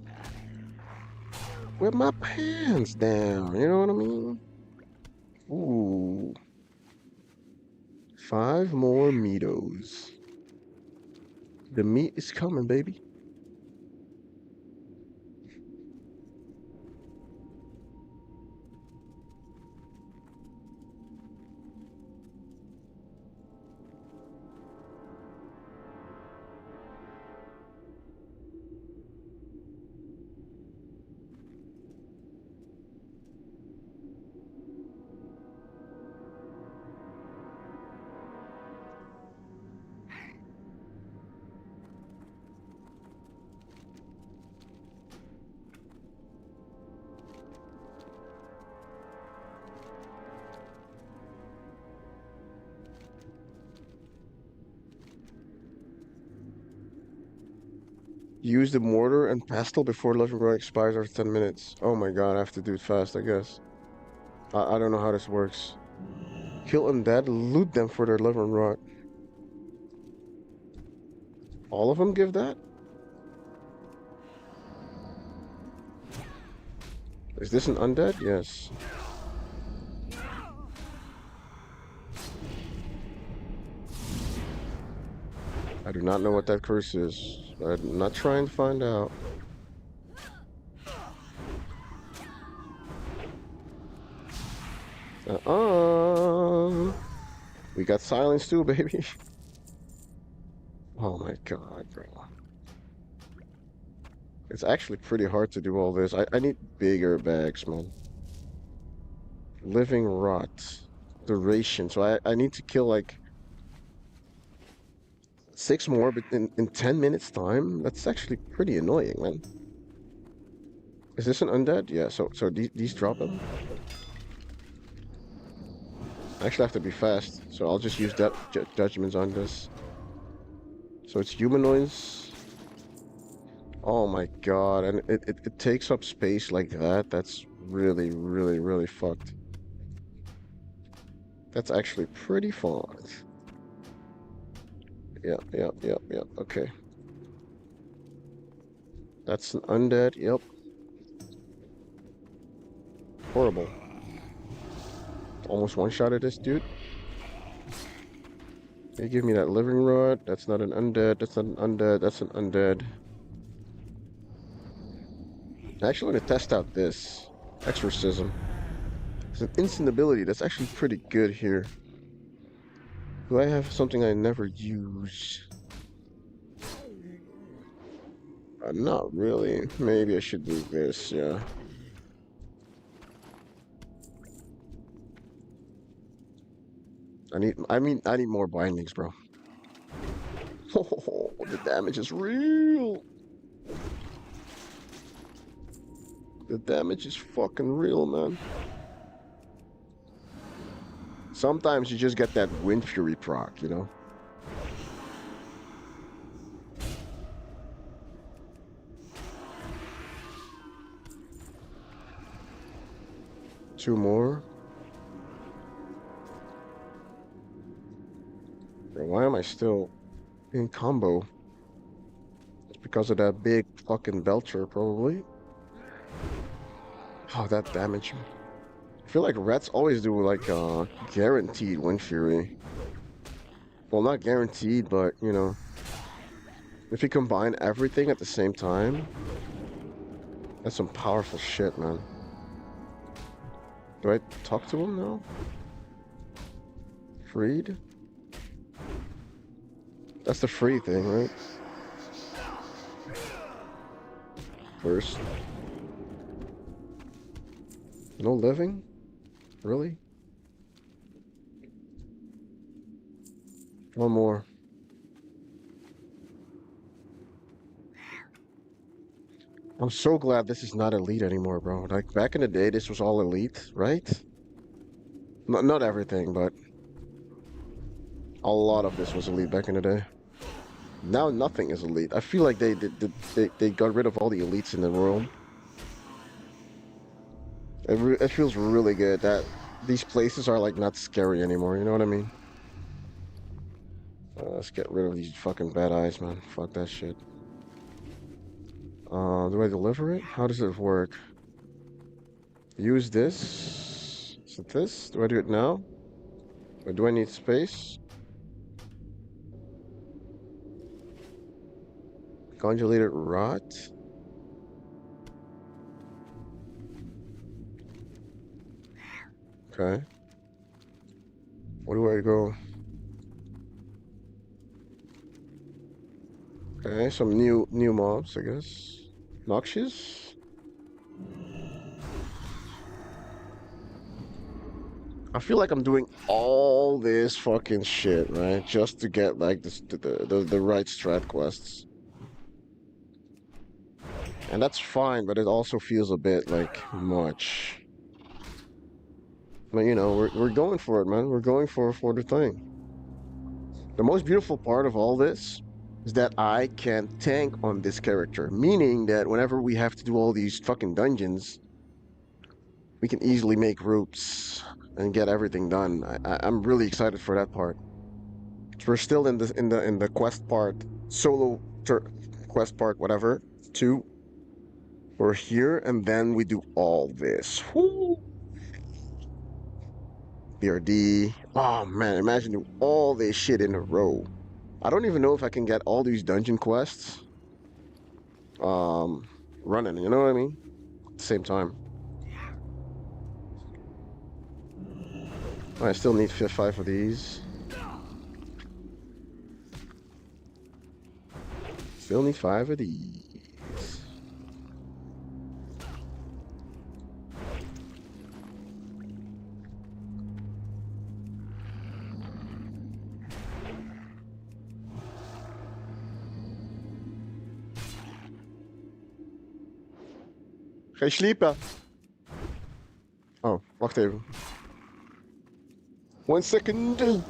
with my pants down. You know what I mean? Ooh. 5 more meatos. The meat is coming, baby. Use the mortar and pestle before legendary expires after 10 minutes. Oh my god, I have to do it fast, I guess. I don't know how this works. Kill undead, loot them for their liver and rot. All of them give that? Is this an undead? Yes. I do not know what that curse is. I'm not trying to find out. We got silence too, baby. Oh my god, bro. It's actually pretty hard to do all this. I need bigger bags, man. Living rot. Duration. So I need to kill like 6 more, but in 10 minutes time? That's actually pretty annoying, man. Is this an undead? Yeah, so these drop them. I actually have to be fast, so I'll just use that judgments on this. So it's humanoids. Oh my god, and it takes up space like that. That's really, really, really fucked. That's actually pretty fun. Yep. Okay. That's an undead. Yep. Horrible. Almost one-shotted this dude. They give me that living rod. That's not an undead. That's not an undead. That's an undead. I actually want to test out this exorcism. It's an instant ability. That's actually pretty good here. Do I have something I never use? Not really. Maybe I should do this, yeah. I need more bindings, bro. Oh, the damage is real. The damage is fucking real, man. Sometimes you just get that Wind Fury proc, you know? Two more. Bro, why am I still in combo? It's because of that big fucking Belcher, probably. Oh, that damage. I feel like Reds always do like guaranteed Wind Fury. Well, not guaranteed, but you know, if you combine everything at the same time, that's some powerful shit, man. Do I talk to him now? Freed? That's the free thing, right? First. No living? Really? One more. I'm so glad this is not elite anymore, bro. Like back in the day, this was all elite, right? Not everything, but a lot of this was elite back in the day. Now nothing is elite. I feel like they got rid of all the elites in the world. It feels really good that these places are like not scary anymore. You know what I mean? Let's get rid of these fucking bad eyes, man. Fuck that shit. Do I deliver it? How does it work? Use this. Is it this? Do I do it now? Or do I need space? Congealated rot. Okay. Where do I go? Okay, some new mobs, I guess. Noxious? I feel like I'm doing all this fucking shit, right? Just to get like the right strat quests. And that's fine, but it also feels a bit like much. But you know, we're going for it, man. We're going for the thing. The most beautiful part of all this is that I can tank on this character, meaning that whenever we have to do all these fucking dungeons, we can easily make routes and get everything done. I'm really excited for that part. We're still in the quest part, quest part, whatever. 2. We're here, and then we do all this. Woo! BRD. Oh man, imagine doing all this shit in a row. I don't even know if I can get all these dungeon quests um running, you know what I mean? At the same time. I still need 5 of these. Still need 5 of these. Ga je sliepen? Oh, wacht even. 1 second.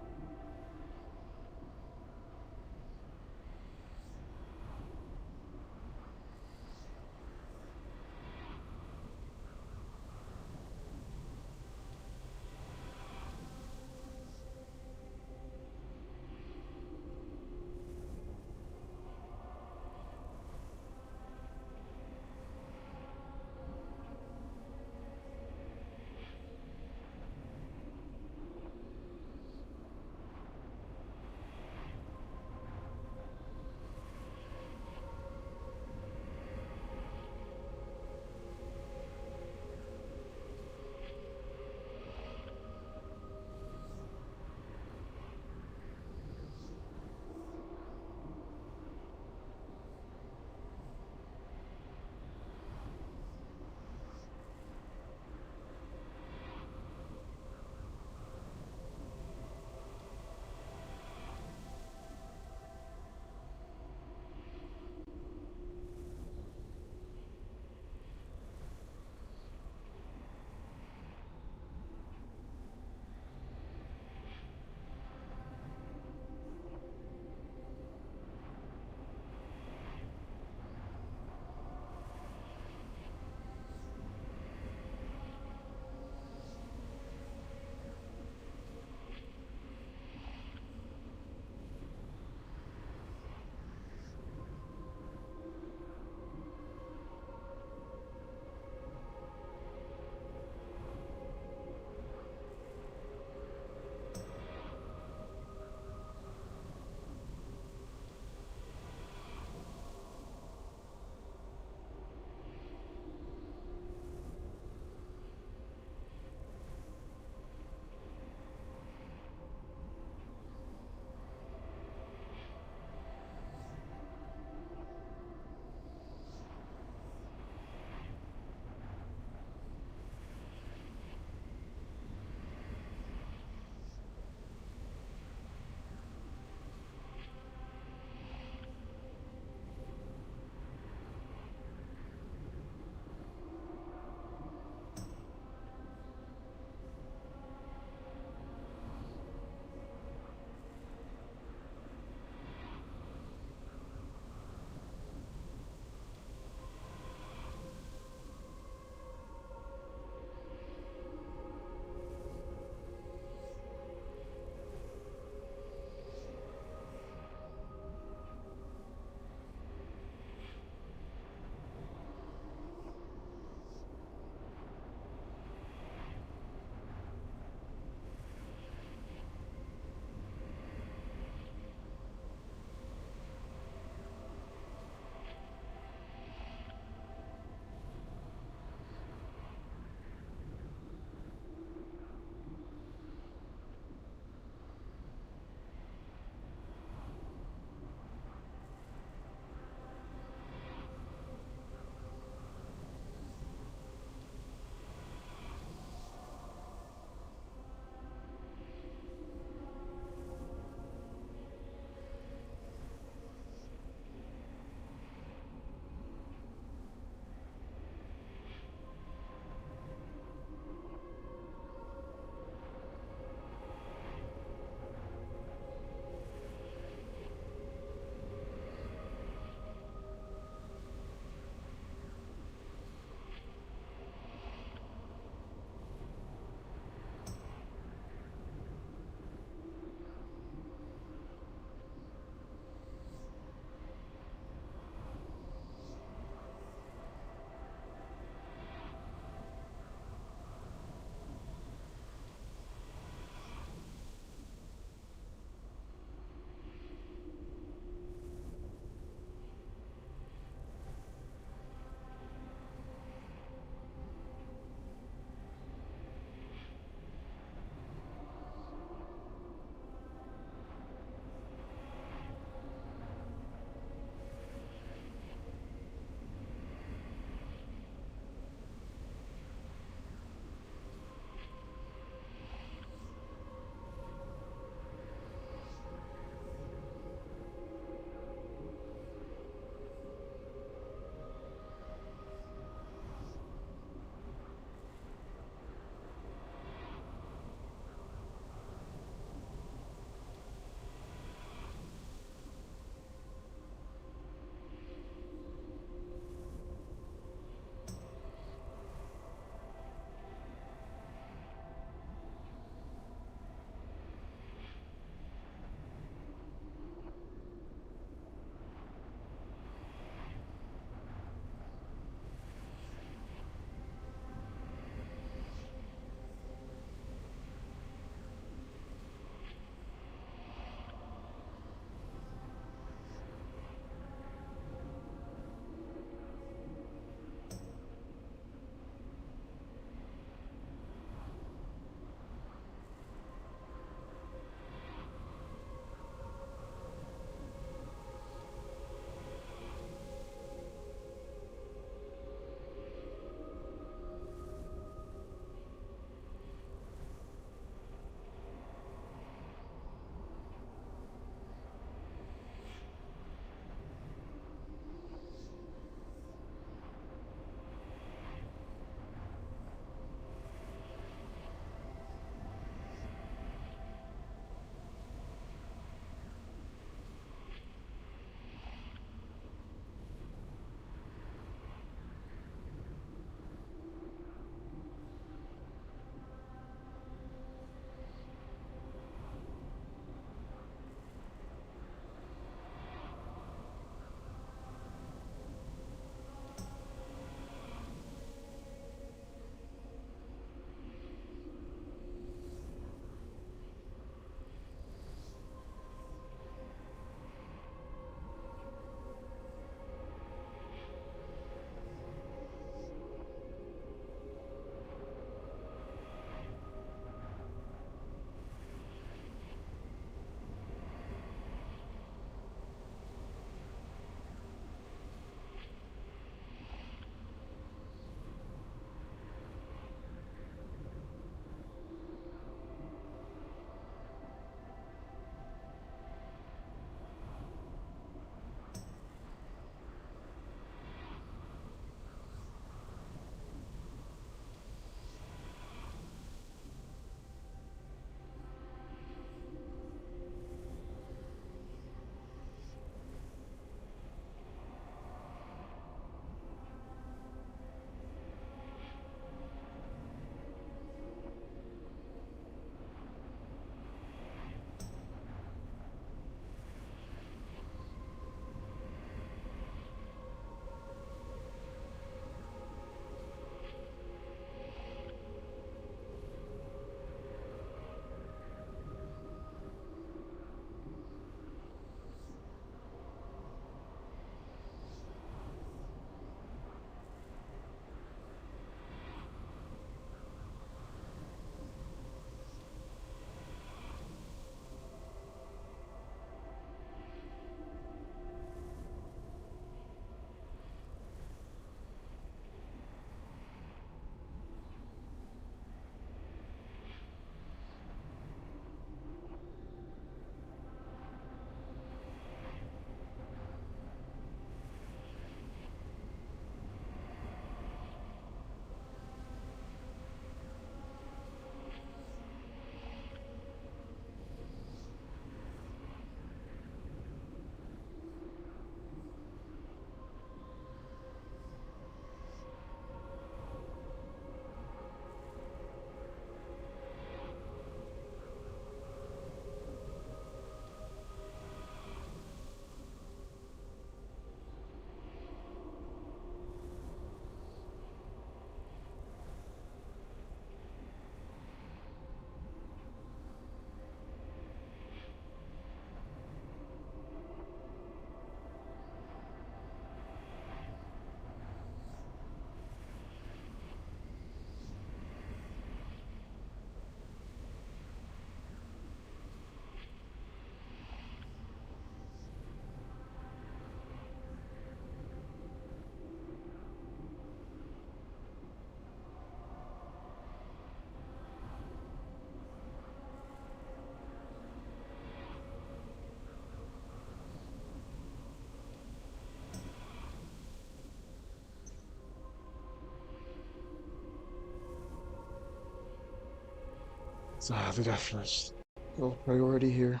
Do that first. Low priority here.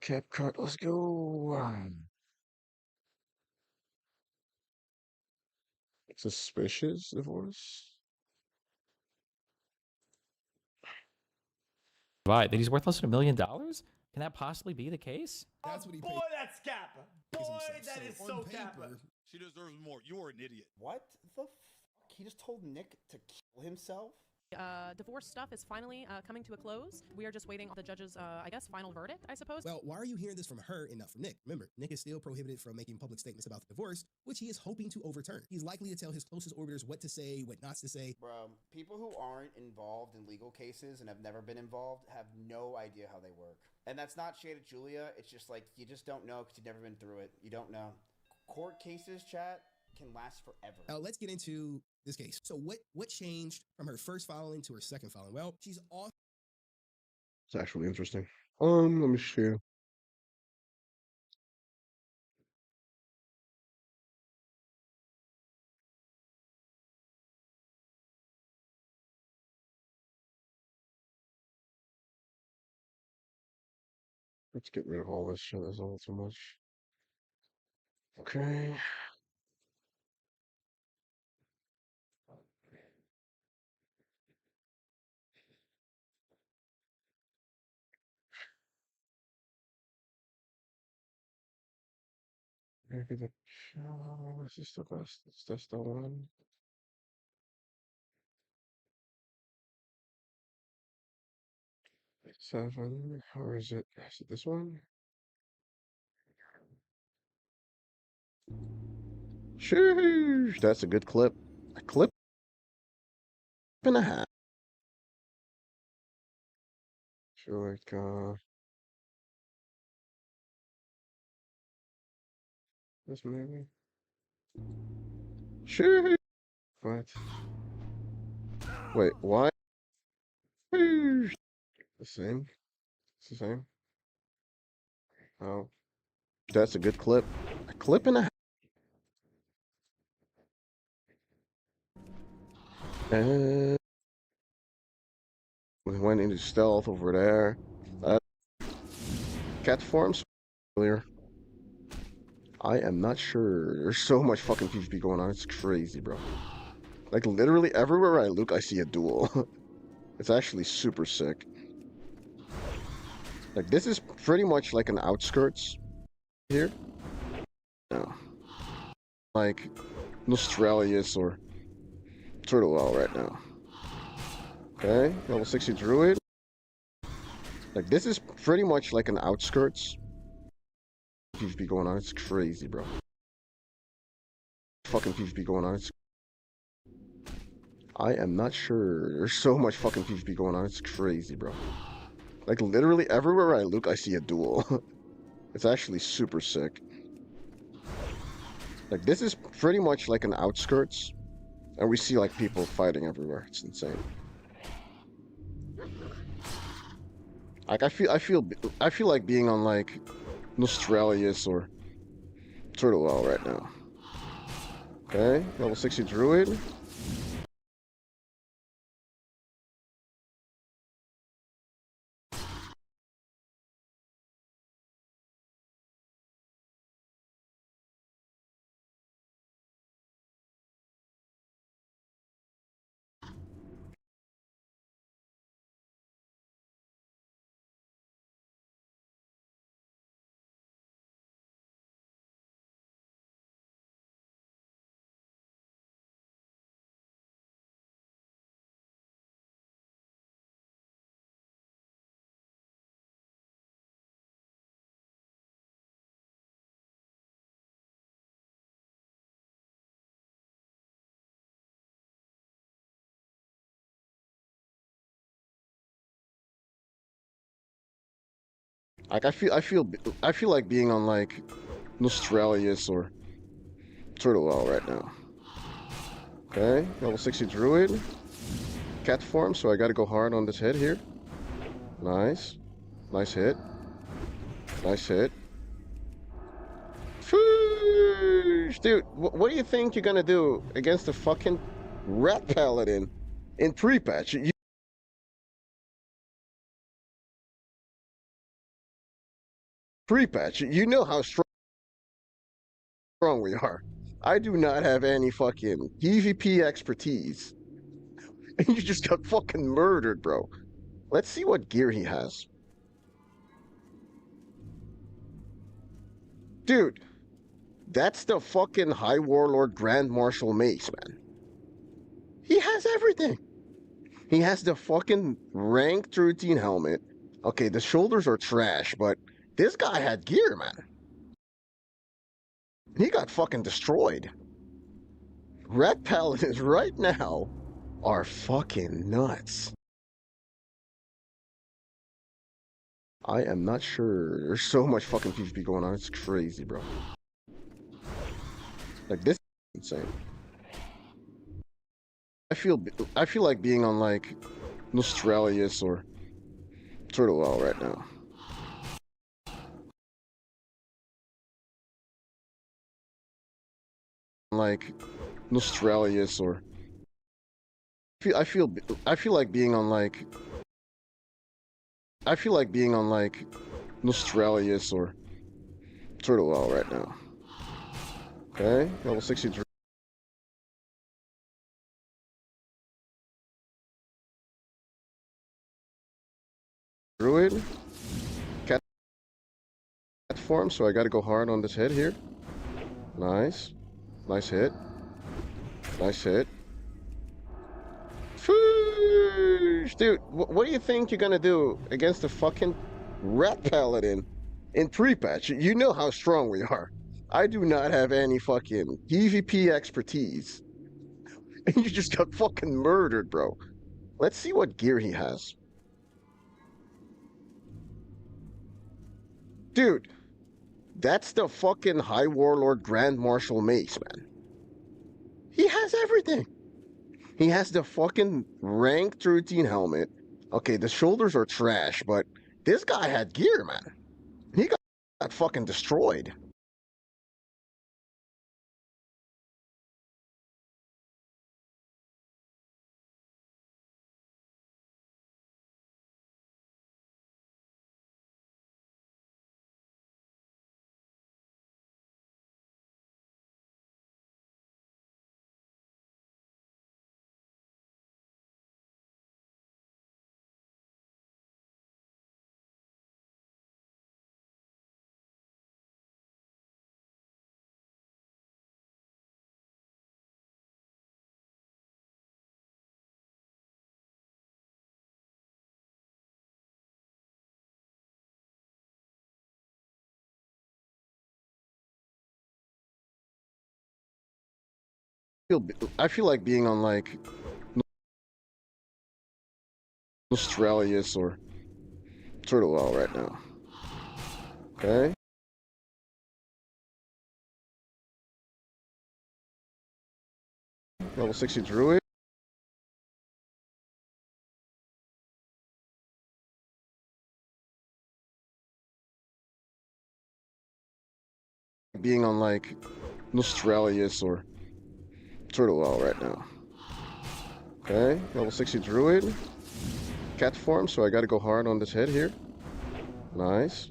Cap cut. Let's go. Suspicious divorce. Right, that he's worth less than $1 million? Can that possibly be the case? That's what he boy, paid. that's Kappa. Boy, that is so Kappa. She deserves more. You're an idiot. What the fuck? He just told Nick to kill himself? Divorce stuff is finally coming to a close. We are just waiting on the judge's, I guess, final verdict, I suppose. Well, why are you hearing this from her and not from Nick? Remember, Nick is still prohibited from making public statements about the divorce, which he is hoping to overturn. He's likely to tell his closest orbiters what to say, what not to say. Bro, people who aren't involved in legal cases and have never been involved have no idea how they work. And that's not shade at Julia. It's just like, you just don't know because you've never been through it. You don't know. Court cases, chat, can last forever. Let's get into this case. So what changed from her first filing to her second filing? Well, she's off. It's actually interesting. Let me see. Let's get rid of all this shit. That's all too much. Okay. Maybe the this is the best. Is this the one? Seven, or is it this one? Sheesh, that's a good clip. A clip and a half. Feel like this maybe. Sheesh. What? Wait, why? Sheesh. The same? It's the same? Oh. That's a good clip. A clip and a half. And we went into stealth over there. Cat forms earlier. I am not sure. There's so much fucking PvP going on. It's crazy, bro. Like, literally everywhere I look, I see a duel. It's actually super sick. Like, this is pretty much like an outskirts here. No. Like, Nostralius or Turtlewell right now. Okay, level 60 Druid. Like, this is pretty much like an outskirts PvP going on. It's crazy, bro. Fucking PvP going on. I am not sure. There's so much fucking PvP going on. It's crazy, bro. Like, literally everywhere I look, I see a duel. It's actually super sick. Like, this is pretty much like an outskirts. And we see, like, people fighting everywhere. It's insane. Like, I feel like being on, like, Nostralius or Turtlewell right now. Okay, level 60 Druid. Like, I feel like being on, like, Nostralius or Turtlewell right now. Okay, level 60 Druid. Cat form, so I gotta go hard on this hit here. Nice. Nice hit. Nice hit. Sheesh. Dude, what do you think you're gonna do against the fucking Rat Paladin in pre-patch? Pre-patch, you know how strong we are. I do not have any fucking PvP expertise. And you just got fucking murdered, bro. Let's see what gear he has. Dude, that's the fucking High Warlord Grand Marshal Mace, man. He has everything. He has the fucking ranked routine helmet. Okay, the shoulders are trash, but this guy had gear, man. He got fucking destroyed. Red Paladins right now are fucking nuts. I am not sure. There's so much fucking PvP going on. It's crazy, bro. Like, this is insane. I feel like being on like Nostralius or Turtle right now. Like Nostralius or I feel like being on like Nostralius or Turtle right now. Okay, level 63. Druid. Cat form, so I gotta go hard on this head here. Nice. Nice hit. Nice hit. Foosh! Dude, what do you think you're gonna do against the fucking Rat Paladin in pre-patch? You know how strong we are. I do not have any fucking PvP expertise. And you just got fucking murdered, bro. Let's see what gear he has. Dude, that's the fucking High Warlord Grand Marshal Mace, man. He has everything. He has the fucking ranked routine helmet. Okay, the shoulders are trash, but this guy had gear, man. He got fucking destroyed. I feel like being on like Nostralius or Turtle right now. Okay. Level 60 Druid. Being on like Nostralius or Turtle right now. Okay. Level 60 Druid. Cat form, so I gotta go hard on this head here. Nice.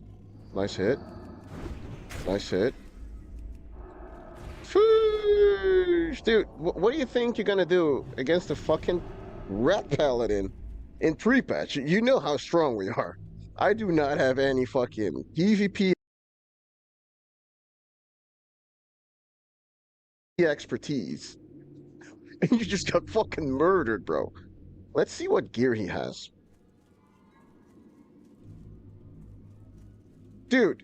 Nice hit. Nice hit. Foosh! Dude, what do you think you're gonna do against the fucking Rat Paladin in pre-patch? You know how strong we are. I do not have any fucking PvP expertise. And you just got fucking murdered, bro. Let's see what gear he has. Dude,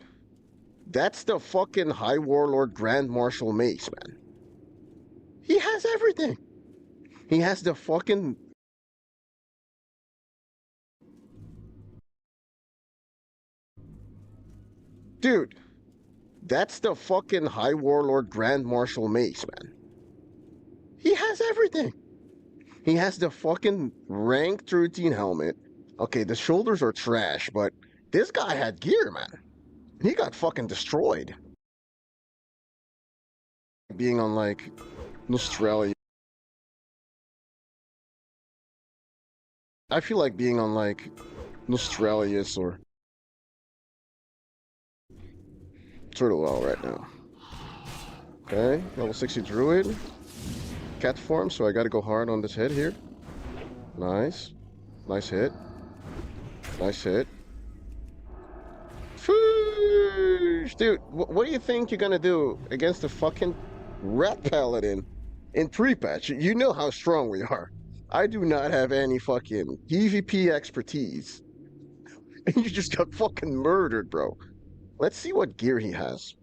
that's the fucking High Warlord Grand Marshal Mace, man. He has everything. He has the fucking Dude, that's the fucking High Warlord Grand Marshal Mace, man. He has everything. He has the fucking ranked routine helmet. Okay, the shoulders are trash, but this guy had gear, man. He got fucking destroyed. Being on like Nostralia. I feel like being on like Nostralius or Turtle well right now. Okay, level 60 druid. Cat form, so I gotta go hard on this hit here. Nice. Nice hit. Nice hit. Sheesh. Dude, what do you think you're gonna do against the fucking rat paladin in pre-patch? You know how strong we are. I do not have any fucking PvP expertise. And you just got fucking murdered, bro. Let's see what gear he has.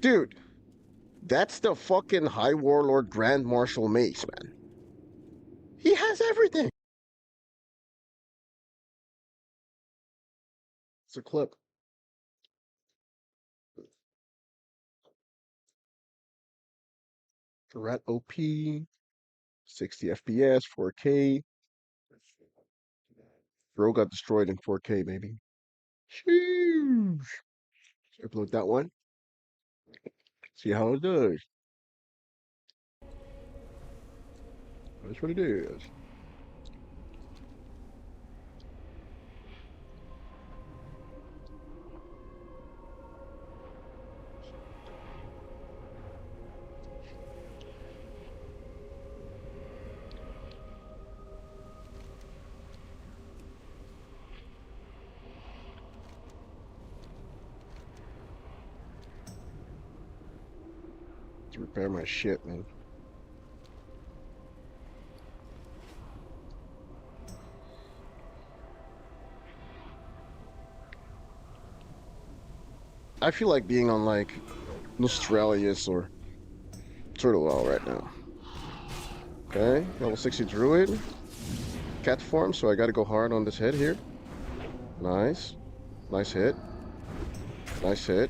Dude, that's the fucking High Warlord Grand Marshal Mace, man. He has everything. It's a clip. Rat OP, 60 FPS, 4K. Bro got destroyed in 4K, baby. Sheesh. Upload that one. See how it does. That's what it is. To repair my shit, man. I feel like being on like Nostralius or Turtle Well right now. Okay, level 60 druid. Cat form, so I gotta go hard on this hit here. Nice. Nice hit. Nice hit.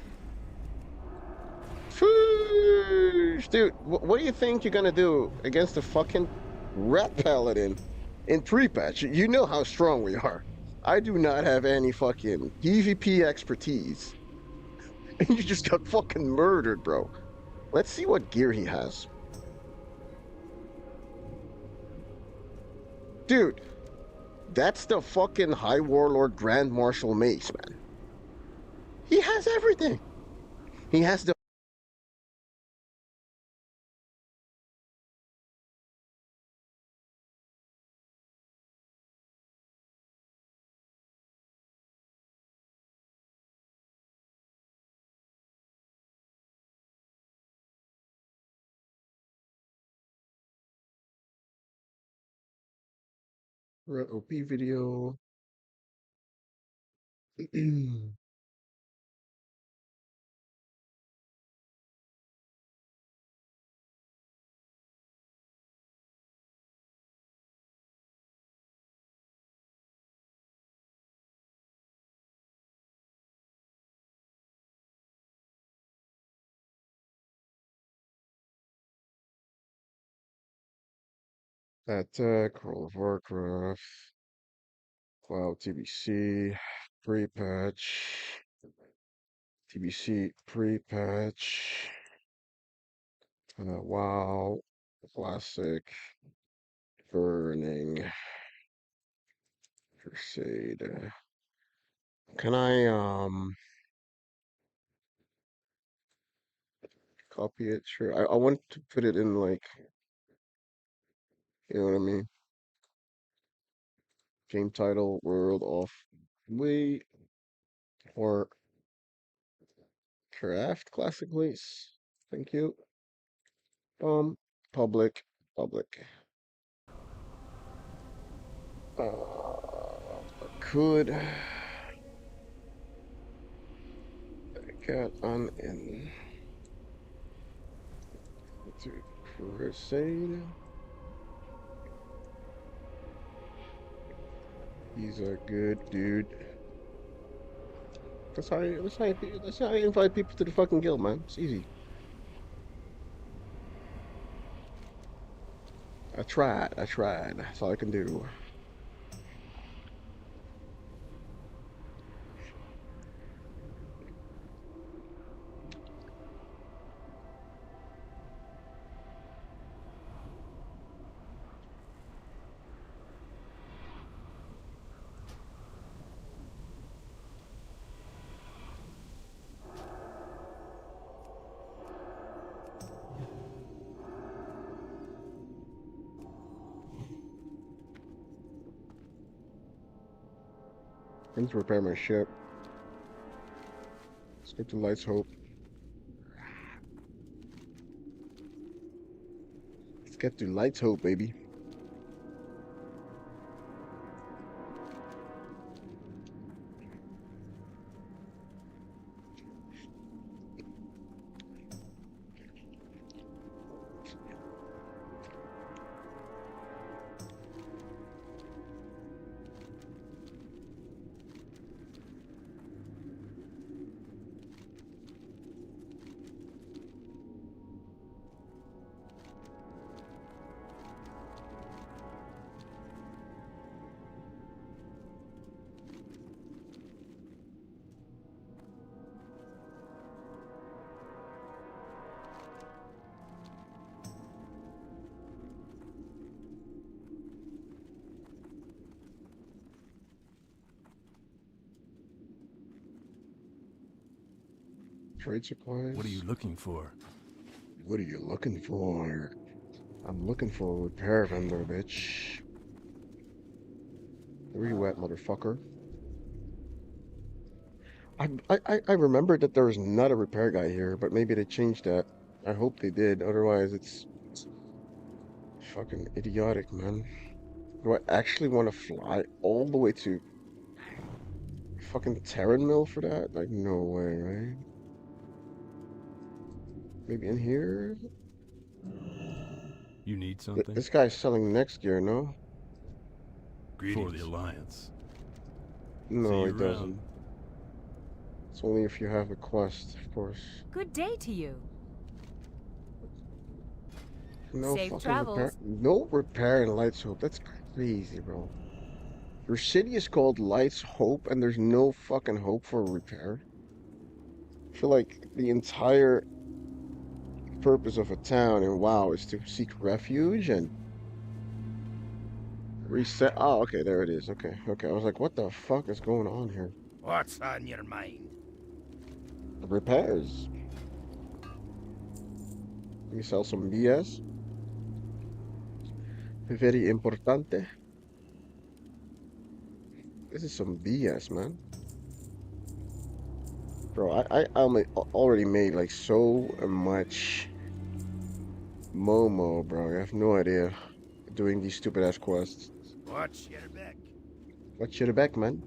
Sheesh. Dude, what do you think you're gonna do against the fucking rat paladin in pre-patch? You know how strong we are. I do not have any fucking PvP expertise. And you just got fucking murdered, bro. Let's see what gear he has. Dude, that's the fucking High Warlord Grand Marshal Mace, man. He has everything. He has the OP video. Attack, World of Warcraft, Cloud TBC, pre-patch, TBC pre-patch, WoW, Classic, Burning, Crusade. Can I copy it? Sure. I want to put it in like, you know what I mean? Game title, World of Wait, or Craft Classic Lace. Thank you. Public, public. Could get on in to Crusade. He's a good dude. That's how you invite people to the fucking guild, man. It's easy. I tried. That's all I can do. I need to repair my ship. Let's go to Light's Hope. Let's get to Light's Hope, baby. Trade supplies. What are you looking for? What are you looking for? I'm looking for a repair vendor, bitch. Where you at, motherfucker? I remembered that there was not a repair guy here, but maybe they changed that. I hope they did. Otherwise, it's fucking idiotic, man. Do I actually want to fly all the way to fucking Terran Mill for that? Like, no way, right? Maybe in here? You need something? This guy's selling next gear, no? For the Alliance. No, See he you around. doesn't. It's only if you have a quest, of course. Good day to you. No Safe fucking travels. repair. No repair in Light's Hope. That's crazy, bro. Your city is called Light's Hope, and there's no fucking hope for a repair. I feel like the entire purpose of a town in WoW is to seek refuge and reset. Oh, okay, there it is. Okay, okay. I was like, what the fuck is going on here? What's on your mind? Repairs. You sell some BS. Very importante. This is some BS, man. Bro, I already made like so much Momo, bro. You have no idea. Doing these stupid ass quests. Watch your back. Watch your back, man.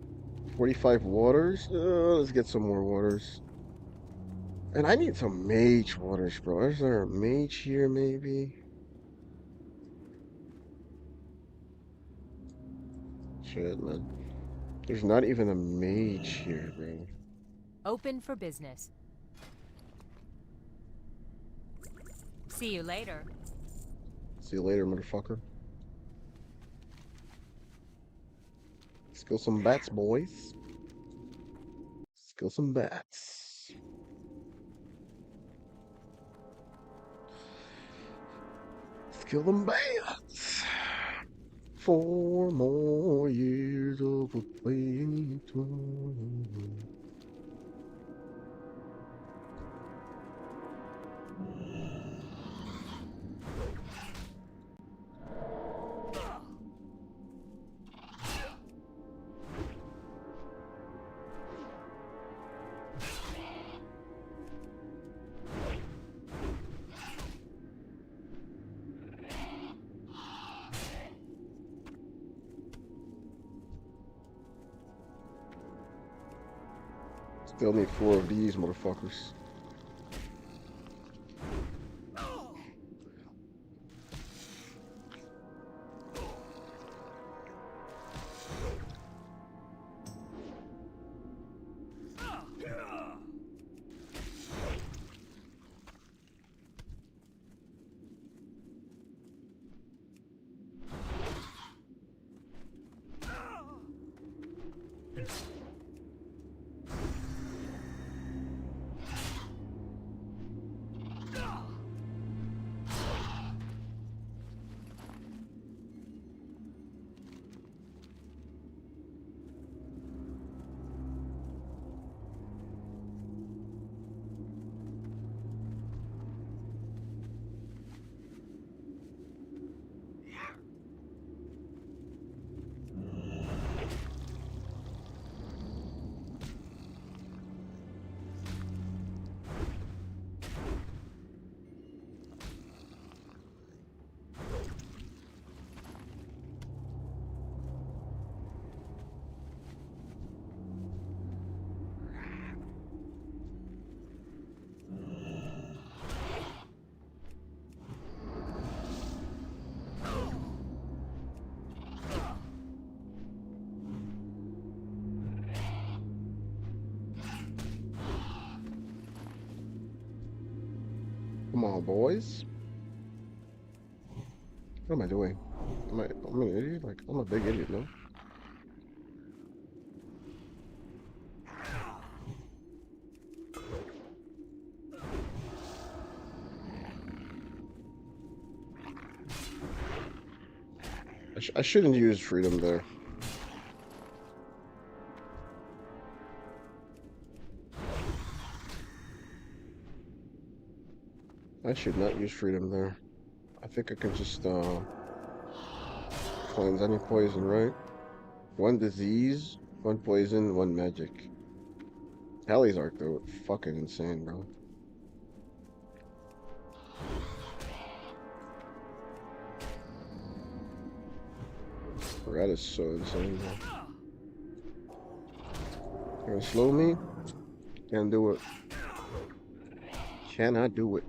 45 waters? Let's get some more waters. And I need some mage waters, bro. Is there a mage here, maybe? Shit, man. There's not even a mage here, bro. Open for business. See you later. See you later, motherfucker. Let's kill some bats, boys. Let's kill some bats. Let's kill them bats. 4 more years of a waiting. Still need 4 of these motherfuckers. on, boys. What am I doing? I'm an idiot? Like, I'm a big idiot, no? I shouldn't use freedom there. I should not use freedom there. I think I can just cleanse any poison, right? One disease, one poison, one magic. Tally's arc though, fucking insane, bro. That is so insane, bro. You're gonna slow me? Can't do it. Cannot do it.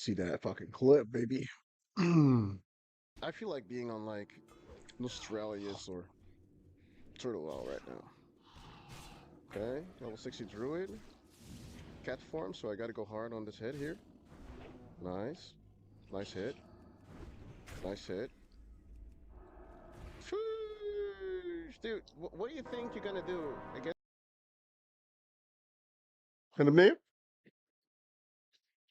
See that fucking clip, baby. I feel like being on like Nostralius or Turtle Isle right now. Okay, level 60 druid. Cat form, so I gotta go hard on this hit here. Nice. Nice hit. Nice hit. Sheesh, dude, what do you think you're gonna do against me?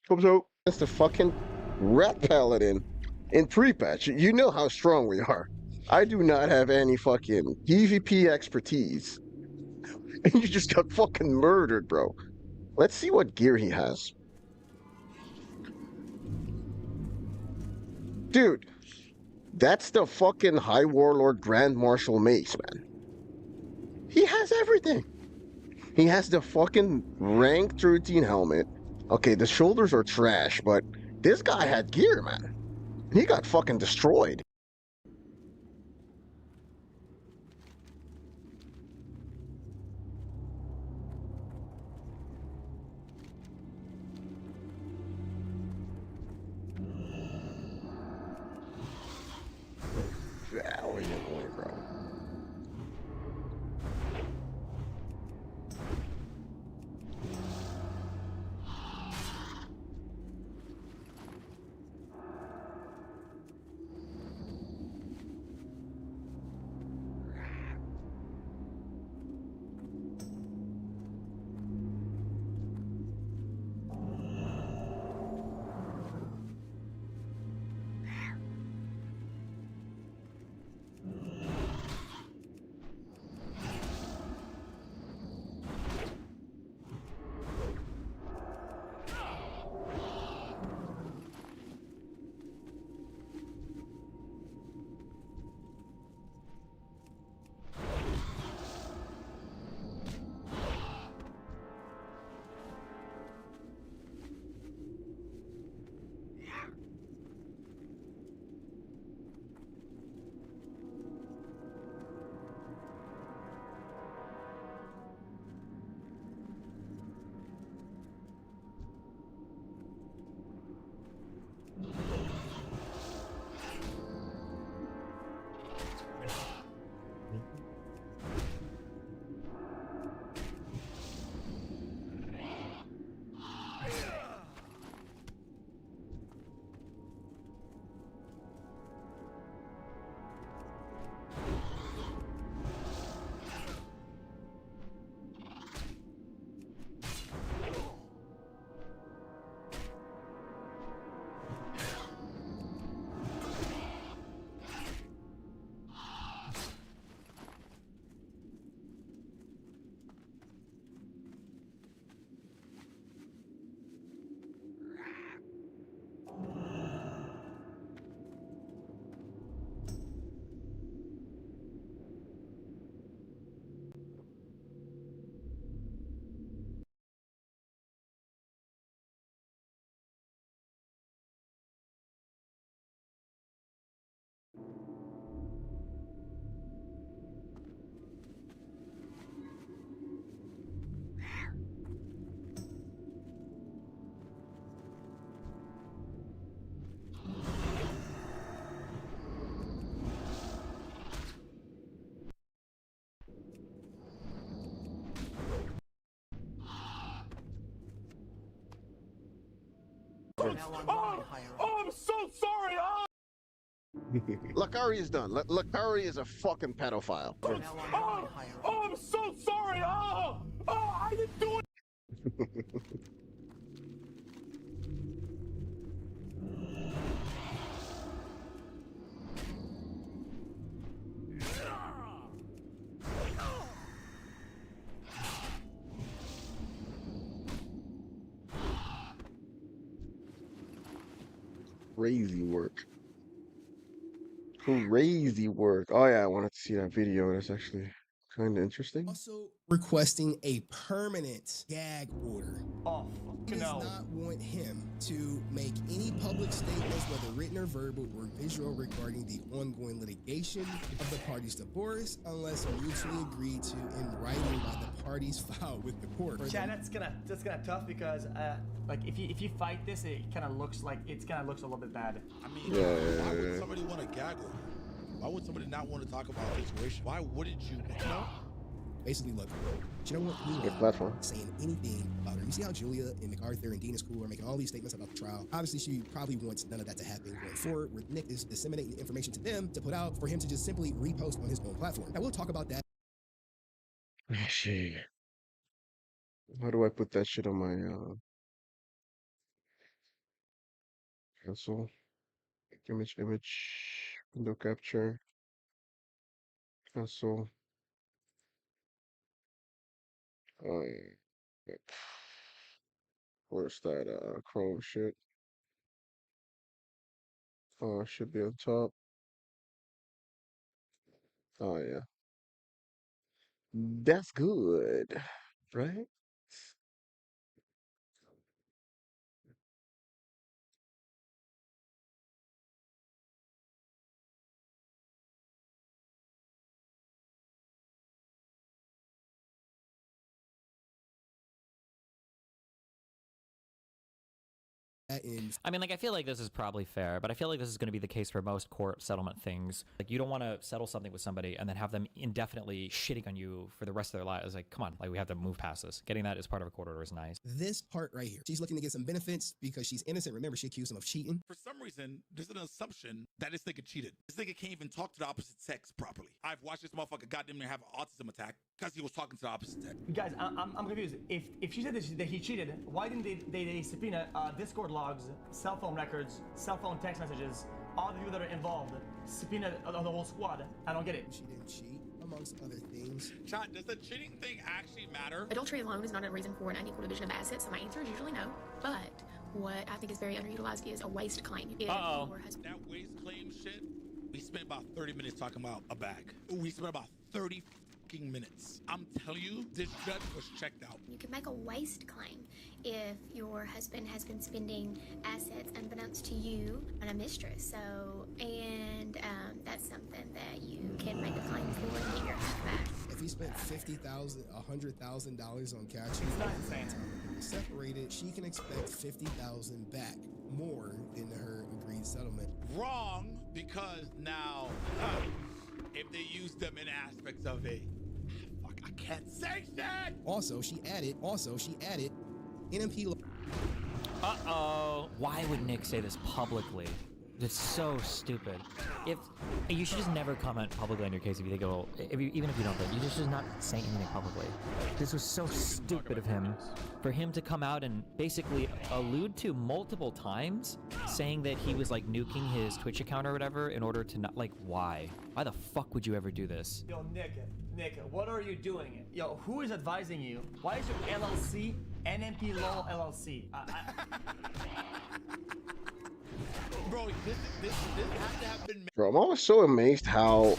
Hope so. Against the fucking rat paladin in pre-patch. You know how strong we are. I do not have any fucking PvP expertise. And you just got fucking murdered, bro. Let's see what gear he has. Dude, that's the fucking High Warlord Grand Marshal Mace, man. He has everything. He has the fucking rank 13 helmet. Okay, the shoulders are trash, but this guy had gear, man. He got fucking destroyed. Valiantly, bro. I'm so sorry. Lakari is done. Lakari is a fucking pedophile. I'm so sorry. I didn't do it. Crazy work. Crazy work. Oh yeah, I wanted to see that video. That's actually Kind of interesting. Also requesting a permanent gag order. Oh, He does not want him to make any public statements, whether written or verbal or visual, regarding the ongoing litigation of the parties' divorce, unless mutually agreed to in writing by the parties filed with the court. Chad, that's gonna tough because like if you fight this, it kind of looks like a little bit bad. I mean, Yeah. why would somebody want to gaggle? Why would somebody not want to talk about the situation? Why wouldn't you? You know? Basically, look, you know what? We're Good not platform. saying anything about her. You see how Julia and MacArthur and Dean is cool are making all these statements about the trial. Obviously, she probably wants none of that to happen going forward, where Nick is disseminating the information to them to put out for him to just simply repost on his own platform. Now, we'll talk about that. Let's see. How do I put that shit on my cancel? Image, window capture, cancel. Uh, where's that Chrome shit? Should be on top. Oh yeah. That's good, right? I mean, like, I feel like this is probably fair, but I feel like this is going to be the case for most court settlement things. Like, you don't want to settle something with somebody and then have them indefinitely shitting on you for the rest of their lives. Like, come on, like, we have to move past this. Getting that as part of a court order is nice. This part right here. She's looking to get some benefits because she's innocent. Remember, she accused him of cheating. For some reason, there's an assumption that this nigga cheated. This nigga can't even talk to the opposite sex properly. I've watched this motherfucker goddamn near have an autism attack because he was talking to the opposite sex. Guys, I'm confused. If she said that he cheated, why didn't they subpoena Discord logs, cell phone records, cell phone text messages, all the people that are involved, subpoena the whole squad? I don't get it. She didn't cheat, amongst other things. Chat, does the cheating thing actually matter? Adultery alone is not a reason for an unequal division of assets, so my answer is usually no. But what I think is very underutilized is a waste claim. If your husband... That waste claim shit, we spent about 30 minutes talking about a bag. We spent about 30 fucking minutes. I'm telling you, this judge was checked out. You could make a waste claim if your husband has been spending assets unbeknownst to you on a mistress. So, and that's something that you can make a claim for and get your half back. If he spent $50,000, $100,000 on cash, It's not insane. separated, she can expect $50,000 back, more than her agreed settlement. Wrong, because now, if they use them in aspects of a, fuck, I can't say shit. Also, she added, NMP. Why would Nick say this publicly? It's so stupid. If you should just never comment publicly on your case if you think it'll, even if you don't think, you just should not say anything publicly. This was so stupid of him, for him to come out and basically allude to multiple times saying that he was like nuking his Twitch account or whatever in order to not, like, why? Why the fuck would you ever do this? Yo, Nick, what are you doing? Yo, who is advising you? Why is your LLC NMP Law LLC? Bro, this has to have been. Bro, I'm always so amazed how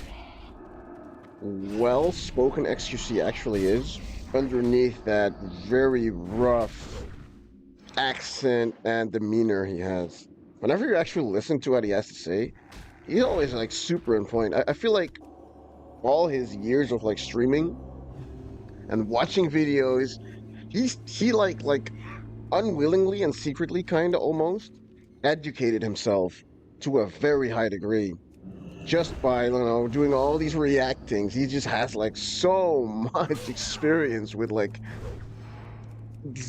well-spoken XQC actually is underneath that very rough accent and demeanor he has. Whenever you actually listen to what he has to say, he's always like super on point. I feel like all his years of like streaming and watching videos, he like unwillingly and secretly kind of almost educated himself to a very high degree just by, you know, doing all these reactings. He just has like so much experience with like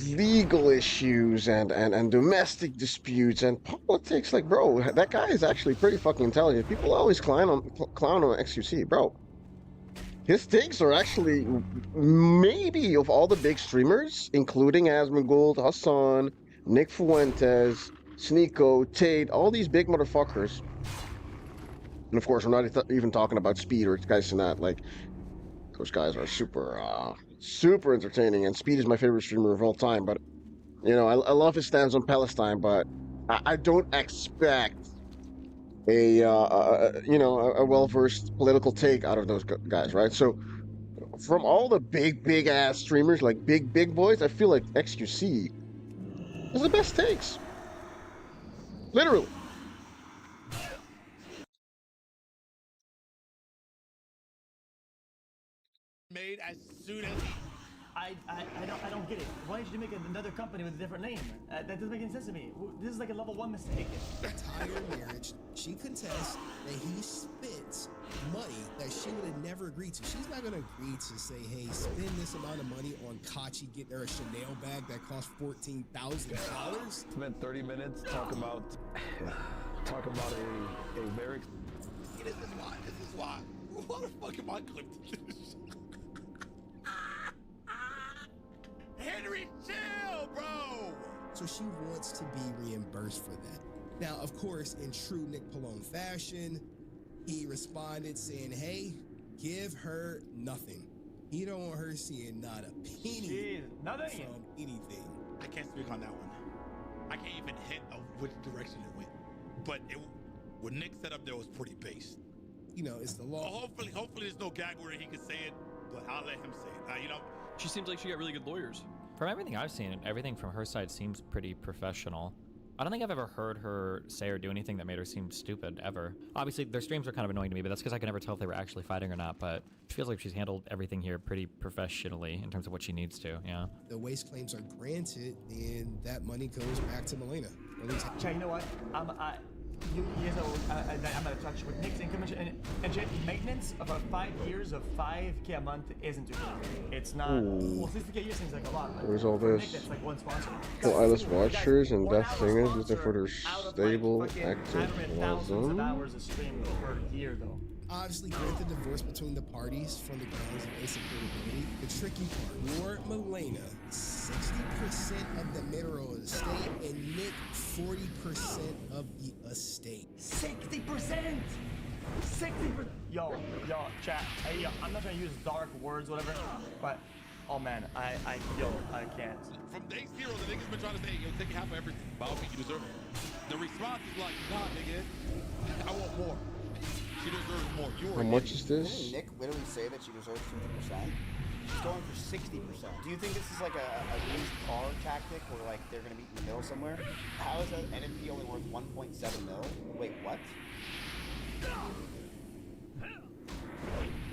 legal issues and domestic disputes and politics. Like, bro, that guy is actually pretty fucking intelligent. People always clown on XQC, bro. His takes are actually, maybe of all the big streamers, including Asmongold, Hassan, Nick Fuentes, Sneeko, Tate, all these big motherfuckers. And of course, we're not even talking about Speed or guys in that. Like, those guys are super entertaining. And Speed is my favorite streamer of all time. But, you know, I love his stance on Palestine, but I don't expect a well-versed political take out of those guys, right? So from all the big ass streamers, like big boys, I feel like XQC is the best takes. Literally. Made as soon as I don't get it. Why did you make another company with a different name? That doesn't make any sense to me. This is like a level 1 mistake. Entire marriage, she contests that he spent money that she would have never agreed to. She's not gonna agree to say, hey, spend this amount of money on Kachi getting her a Chanel bag that cost $14,000. Spent 30 minutes talking about a very. This is why. Why the fuck am I clipped this? Henry, chill, bro! So she wants to be reimbursed for that. Now, of course, in true Nick Pallone fashion, he responded saying, hey, give her nothing. He don't want her seeing not a penny from anything. I can't speak on that one. I can't even hint of which direction it went. But what Nick set up there was pretty based. You know, it's the law. Hopefully there's no gag where he can say it, but I'll let him say it. She seems like she got really good lawyers. From everything I've seen, everything from her side seems pretty professional. I don't think I've ever heard her say or do anything that made her seem stupid, ever. Obviously, their streams are kind of annoying to me, but that's because I can never tell if they were actually fighting or not, but it feels like she's handled everything here pretty professionally in terms of what she needs to, yeah. The waste claims are granted, and that money goes back to Milena. Chad, you know what? You guys know, I'm gonna touch with Nick's income and maintenance of 5 years of $5K a month isn't too good. It's not. Well, 60K years seems like a lot. There's all this. Nick, that's like one sponsor. Well, eyeless watchers and death singers using for their stable, active thousands of hours of stream per year, though. Obviously, grant the divorce between the parties from the grounds of insecurity. The tricky part, for Milena, 60% of the mineral estate, and Nick, 40% of the estate. 60%! 60%! Yo, chat. Hey, I'm not trying to use dark words, whatever, but oh man, I can't. From day zero, the nigga's been trying to say, yo, take half of everything. But I don't think you deserve it. The response is like, nah, nigga, I want more. She deserves more. How much is this? Didn't Nick literally say that she deserves 50%? She's going for 60%. Do you think this is like a used car tactic where like they're gonna meet in the middle somewhere? How is that NFP only worth 1.7 mil? Wait, what?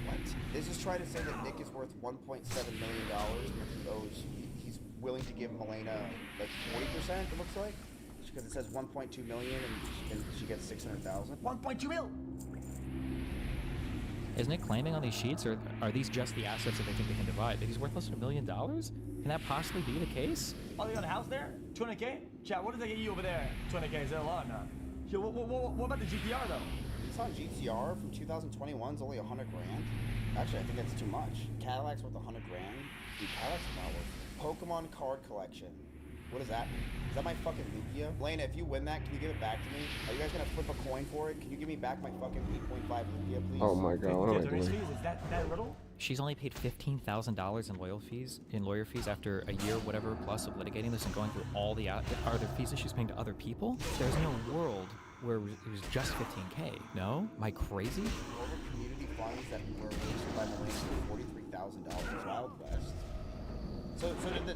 What? This is trying to say that Nick is worth $1.7 million and he's willing to give Milena like 40%, it looks like? Because it says 1.2 million and she gets 600,000. 1.2 mil! Isn't it claiming on these sheets, or are these just the assets that they think they can divide? That he's worth less than $1 million? Can that possibly be the case? Oh, they got a house there? 200K? Chat, what did they get you over there? 200K, is that a lot or not? Yo, what about the GTR though? It's on GTR from 2021 is only 100 grand. Actually, I think that's too much. Cadillac's worth 100 grand. Dude, Cadillac's not worth. Pokemon card collection. What does that mean? Is that my fucking Lugia? Lena, if you win that, can you give it back to me? Are you guys gonna flip a coin for it? Can you give me back my fucking 8.5 Lugia, please? Oh my god, what am I doing? Is that little? She's only paid $15,000 in lawyer fees after a year, whatever, plus of litigating this and going through all the are there fees that she's paying to other people? There's no world where it was just 15K. No? Am I crazy? Over community funds that were released by Milena for $43,000 Wild West. So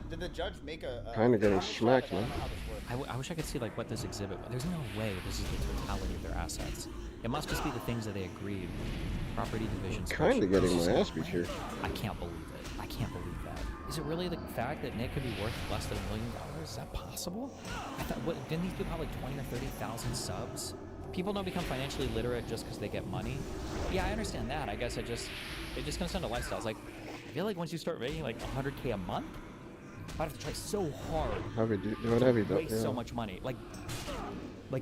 did the judge make a kind of getting smacked, man. I wish I could see like what this exhibit was. There's no way this is the totality of their assets. It must just be the things that they agreed. Property divisions. Kind of getting my ass beat here. I can't believe it. I can't believe that. Is it really the fact that Nick could be worth less than $1 million? Is that possible? I thought, didn't these people have like 20 or 30,000 subs? People don't become financially literate just because they get money. Yeah, I understand that. I guess it just comes down to lifestyles. Like, I feel like once you start making like 100K a month, I'd have to try so hard to waste so much money. Like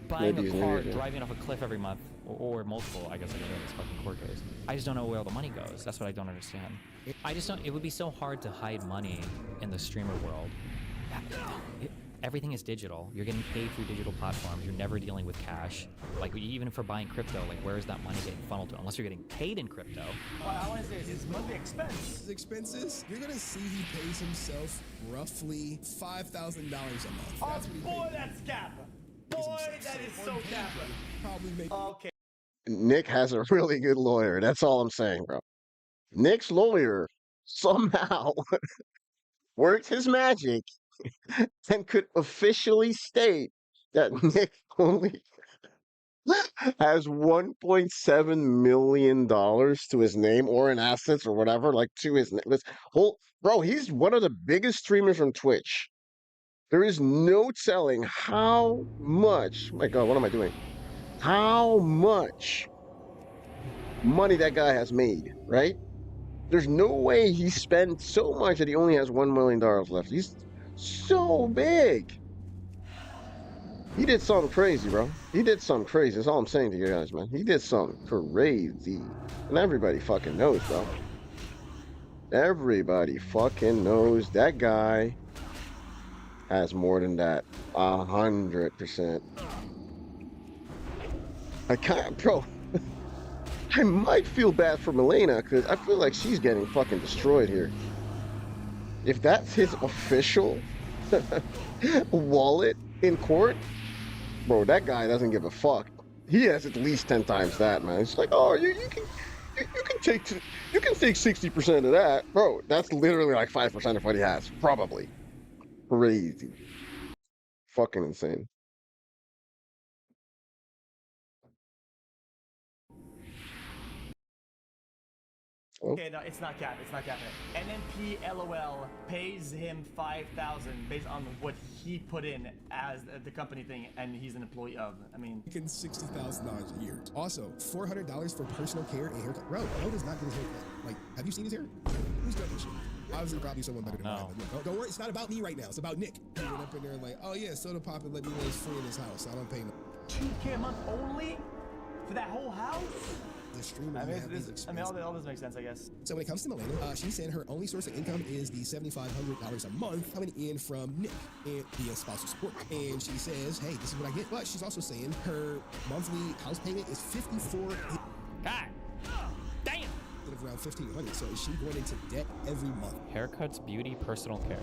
buying a car, driving off a cliff every month, or multiple, I guess I can do in this fucking court case. I just don't know where all the money goes. That's what I don't understand. It would be so hard to hide money in the streamer world. Everything is digital. You're getting paid through digital platforms. You're never dealing with cash. Like, even for buying crypto, like, where is that money getting funneled to? Unless you're getting paid in crypto. Well, I want to say his monthly expense. His expenses, you're going to see he pays himself roughly $5,000 a month. Oh, boy, that's cap. Boy, that is so cap. Probably make. Okay. Nick has a really good lawyer. That's all I'm saying, bro. Nick's lawyer somehow worked his magic and could officially state that Nick only has $1.7 million to his name or in assets or whatever, like to his name. Whole bro, he's one of the biggest streamers from Twitch. There is no telling how much. My God, what am I doing? How much money that guy has made, right? There's no way he spent so much that he only has $1 million left. He's so big. He did something crazy, bro. He did something crazy. That's all I'm saying to you guys, man. He did something crazy. And everybody fucking knows, bro. Everybody fucking knows that guy has more than that. 100%. I can't, bro. I might feel bad for Milena because I feel like she's getting fucking destroyed here. If that's his official wallet in court, bro, that guy doesn't give a fuck. He has at least 10 times that, man. It's like, oh, you can take 60% of that, bro. That's literally like 5% of what he has, probably. Crazy, fucking insane. Oh. Okay, no, it's not cap. It's not cap. NMP LOL pays him $5,000 based on what he put in as the company thing, and he's an employee of. I mean, making $60,000 a year. Also, $400 for personal care and haircut. Bro does not get his haircut. Like, have you seen his hair? Who's done this shit? Obviously, probably someone better than mine. Don't worry, it's not about me right now. It's about Nick. He went up in there and like, oh yeah, soda pop and let me know it's free in his house. I don't pay no. $2K a month only for that whole house? The streamer, all this makes sense, I guess. So when it comes to Milena, she said her only source of income is the $7,500 a month coming in from Nick and via spousal support. And she says, hey, this is what I get. But she's also saying her monthly house payment is $54,000. God damn. Of around $1,500. So is she going into debt every month? Haircuts, beauty, personal care.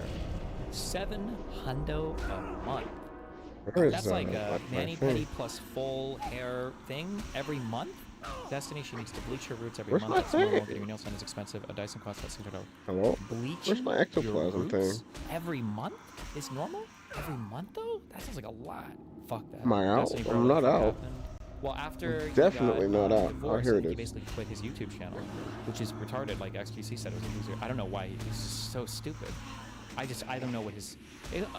$700 a month. That's like a mani-pedi plus full hair thing every month. Destiny, she needs to bleach her roots every month. That's normal. Getting your nails done is expensive. A Dyson costs about $600. Hello? Bleaching Where's my ectoplasm thing? Every month is normal? Every month though? That sounds like a lot. Fuck that. Am I out? Destiny, I'm not out. Well, after I'm definitely not out. Divorced, Here it he is. basically quit his YouTube channel, which is retarded. Like XQC said, it was a loser. I don't know why he's so stupid. I don't know what his.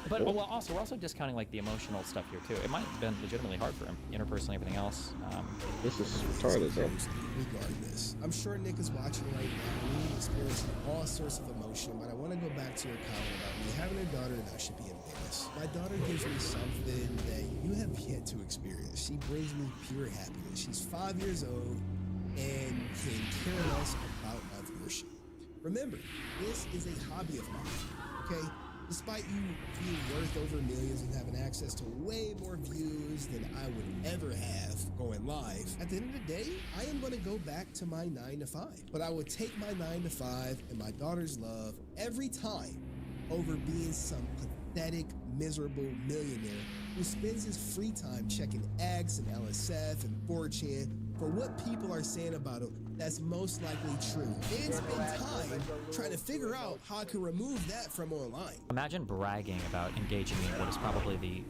But well, also we're also discounting like the emotional stuff here too. It might have been legitimately hard for him, interpersonally, everything else. This is retarded, though. Regardless, I'm sure Nick is watching right now. We experiencing all sorts of emotion, but I want to go back to your comment about me having a daughter that should be embarrassed. My daughter gives me something that you have yet to experience. She brings me pure happiness. She's 5 years old and can care less about my viewership. Remember, this is a hobby of mine. Okay, despite you being worth over millions and having access to way more views than I would ever have going live, at the end of the day, I am going to go back to my 9 to 5. But I would take my 9 to 5 and my daughter's love every time over being some pathetic, miserable millionaire who spends his free time checking X and LSF and 4chan for what people are saying about him that's most likely true. And spend time trying to figure out how I can remove that from online. Imagine bragging about engaging in what is probably the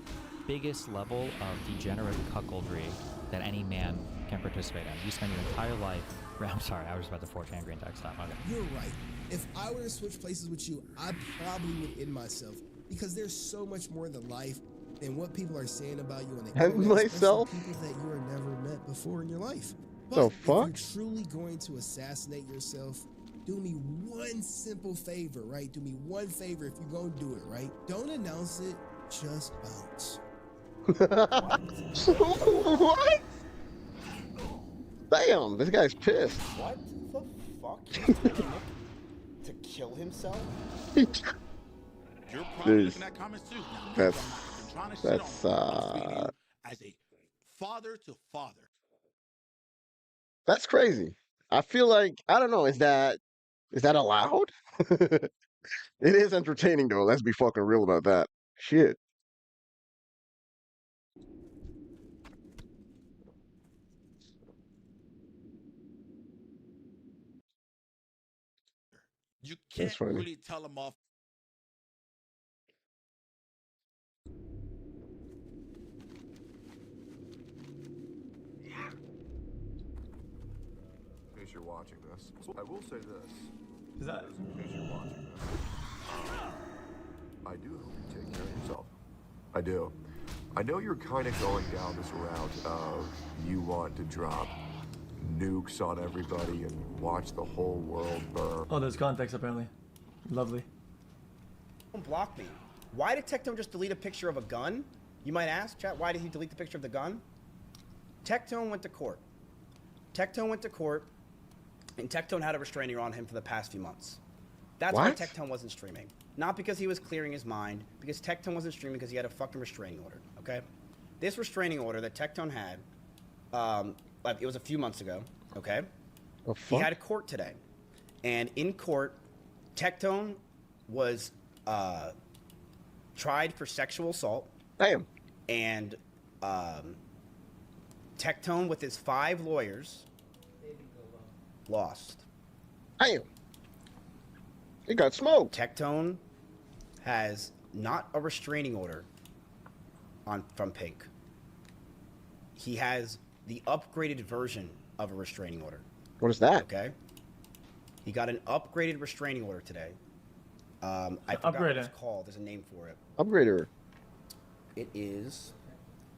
biggest level of degenerate cuckoldry that any man can participate in. You spend your entire life. I'm sorry, I was about to 4chan green tech stop. Okay. You're right. If I were to switch places with you, I probably would end myself because there's so much more in the life than what people are saying about you on the internet. Myself? People that you are never met before in your life. But the fuck? If you're truly going to assassinate yourself, do me one simple favor, right? Do me one favor if you're going to do it, right? Don't announce it, just bounce. What? Damn, this guy's pissed. What the fuck? To kill himself? You're probably looking at comments too. Now, that's as a father to father. That's crazy. I feel like I don't know. Is that allowed? It is entertaining though. Let's be fucking real about that. Shit. can't funny. really tell them off. In case you're watching this, I will say this. Is that? In case you're watching this, I do hope you take care of yourself. I do. I know you're kind of going down this route of you want to drop nukes on everybody and watch the whole world burn. Oh, there's context apparently. Lovely. Don't block me. Why did Tectone just delete a picture of a gun? You might ask, chat, why did he delete the picture of the gun? Tectone went to court. Tectone went to court, and Tectone had a restraining order on him for the past few months. That's why Tectone wasn't streaming. Not because he was clearing his mind, because Tectone wasn't streaming because he had a fucking restraining order, okay? This restraining order that Tectone had, it was a few months ago, okay? Oh, he had a court today. And in court, Tectone was tried for sexual assault. Damn. And Tectone, with his 5 lawyers, lost. Damn. He got smoked. Tectone has not a restraining order from Pink. He has the upgraded version of a restraining order. What is that? Okay. He got an upgraded restraining order today. I forgot what it's called. There's a name for it. Upgrader. It is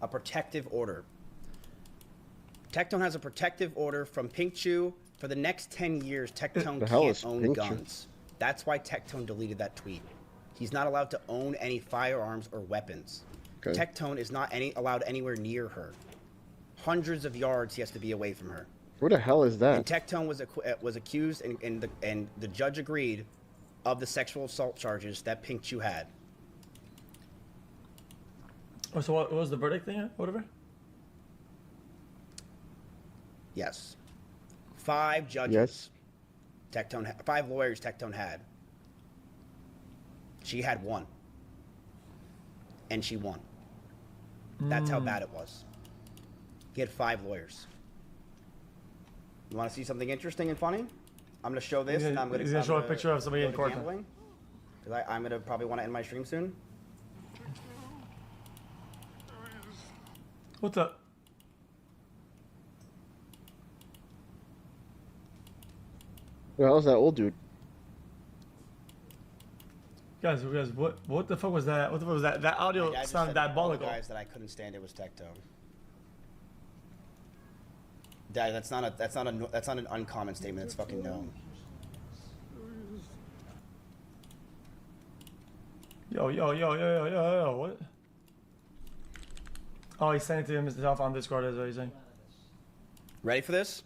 a protective order. Tectone has a protective order from Pink Chew. For the next 10 years, Tectone can't own guns. That's why Tectone deleted that tweet. He's not allowed to own any firearms or weapons. Okay. Tectone is not allowed anywhere near her. Hundreds of yards he has to be away from her. What the hell is that? And Tectone was accused, and the judge agreed, of the sexual assault charges that Pink Chew had. Oh, so what was the verdict thing? Whatever. Yes. 5 judges. Yes. Tectone, 5 lawyers Tectone had. She had 1. And she won. That's how bad it was. He had 5 lawyers. You want to see something interesting and funny? I'm going to show this, and I'm going to show a picture of somebody in court. Because I'm going to probably want to end my stream soon. What's up? Who the hell is that old dude? Guys, what the fuck was that? What the fuck was that? That audio sounded diabolical. Guys that I couldn't stand, it was Tectone. Dad, that's not an uncommon statement. It's fucking known. Yo, what? Oh, he sent it to himself on Discord, is what he's saying. Ready for this?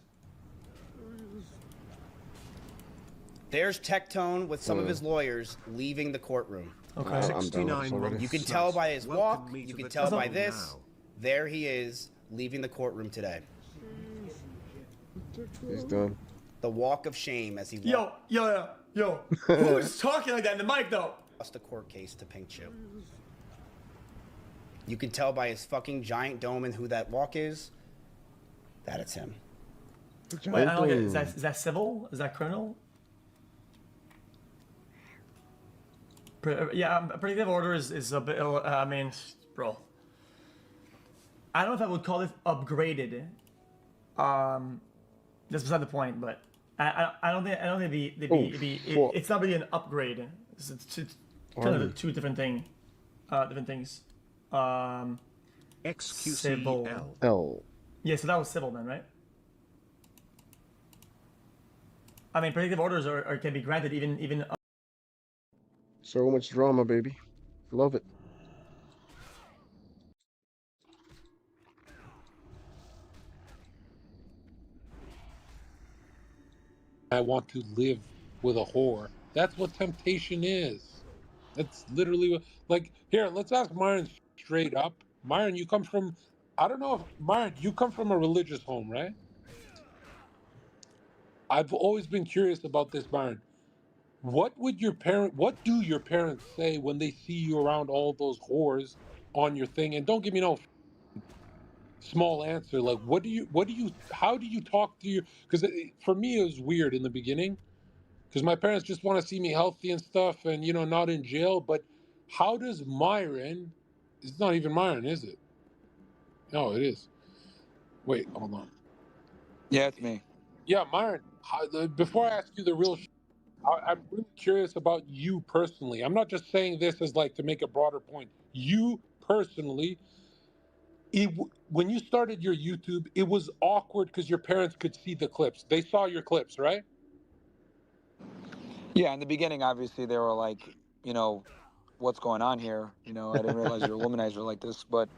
There's Tectone with some of his lawyers leaving the courtroom. Okay. 69 minutes. You can tell by his walk. You can tell by this. There he is, leaving the courtroom today. He's done. The walk of shame as he walked. Yo. Who's talking like that in the mic, though? Lost the court case to Pink Chew. You can tell by his fucking giant dome and who that walk is. That it's him. Wait, I don't get it. Is that civil? Is that criminal? Yeah, predictive order is a bit. I mean, bro. I don't know if I would call it upgraded. That's beside the point, but I don't think it's not really an upgrade. It's kind of 2 different things. Civil. L. Yeah, so that was civil then, right? I mean, predictive orders can be granted even. So much drama, baby. Love it. I want to live with a whore. That's what temptation is. That's literally what, like, here, let's ask Myron straight up. Myron, you come from, I don't know if, Myron, you come from a religious home, right? I've always been curious about this, Myron. What do your parents say when they see you around all those whores on your thing? And don't give me no small answer. Like, how do you talk to your, because for me it was weird in the beginning, because my parents just want to see me healthy and stuff, and not in jail. But how does Myron? It's not even Myron, is it? No, it is. Wait, hold on. Yeah, it's me. Yeah, Myron. Before I ask you the real, I'm really curious about you personally. I'm not just saying this as like to make a broader point. You personally, when you started your YouTube, it was awkward because your parents could see the clips. They saw your clips, right? Yeah, in the beginning, obviously, they were like, what's going on here? I didn't realize you're a womanizer like this, but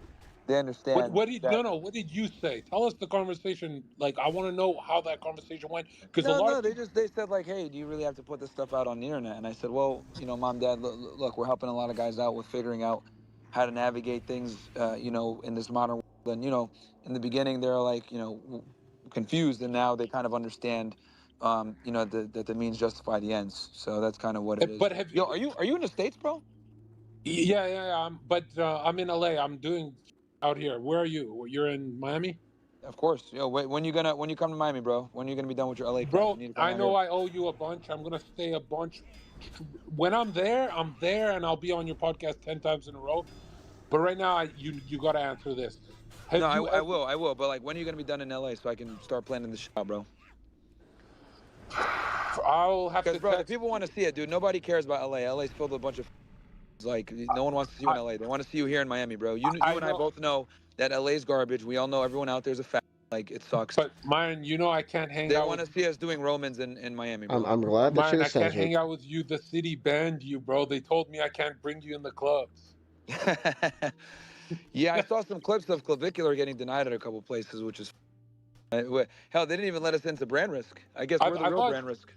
they understand What did that. what did you say? Tell us the conversation. Like, I want to know how that conversation went because a No, lot no, of people. they said like, hey, do you really have to put this stuff out on the internet? And I said, well, mom, dad, look, we're helping a lot of guys out with figuring out how to navigate things, in this modern world. And in the beginning, they're like, confused, and now they kind of understand, that the means justify the ends. So that's kind of what it is. But have Yo, are you in the States, bro? Yeah. But I'm in LA. I'm doing out here. Where are you? You're in Miami? Of course. Yo, when you come to Miami, bro? When are you gonna be done with your LA crap? Bro, You need to come I out know here. I owe you a bunch. I'm gonna stay a bunch. When I'm there, and I'll be on your podcast 10 times in a row. But right now, you got to answer this. No, Have you I ever? will. But like, when are you gonna be done in LA so I can start planning this shit out, bro? I'll have Because, to bro, the text. people want to see it, dude. Nobody cares about LA. LA's filled with a bunch of like, no one wants to see you in LA. They want to see you here in Miami, bro. You I and I know, both know that LA's garbage. We all know everyone out there's a fat. Like, it sucks. but Myron, I can't hang They out want with to see us doing Romans in Miami, I'm bro. I'm glad that Myron. you're I can't hang centered. out with you. The city banned you, bro. They told me I can't bring you in the clubs. Yeah, I saw some clips of Clavicular getting denied at a couple places, which is hell. They didn't even let us into brand risk. I guess we're the I real thought brand risk.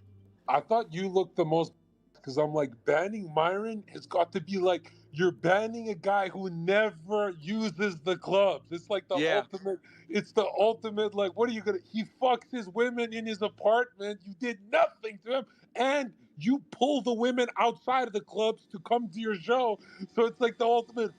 I thought you looked the most because I'm like banning Myron has got to be like you're banning a guy who never uses the clubs. It's like the Yeah. ultimate. It's the ultimate. Like, what are you gonna? He fucks his women in his apartment. You did nothing to him, and you pull the women outside of the clubs to come to your show. So it's like the ultimate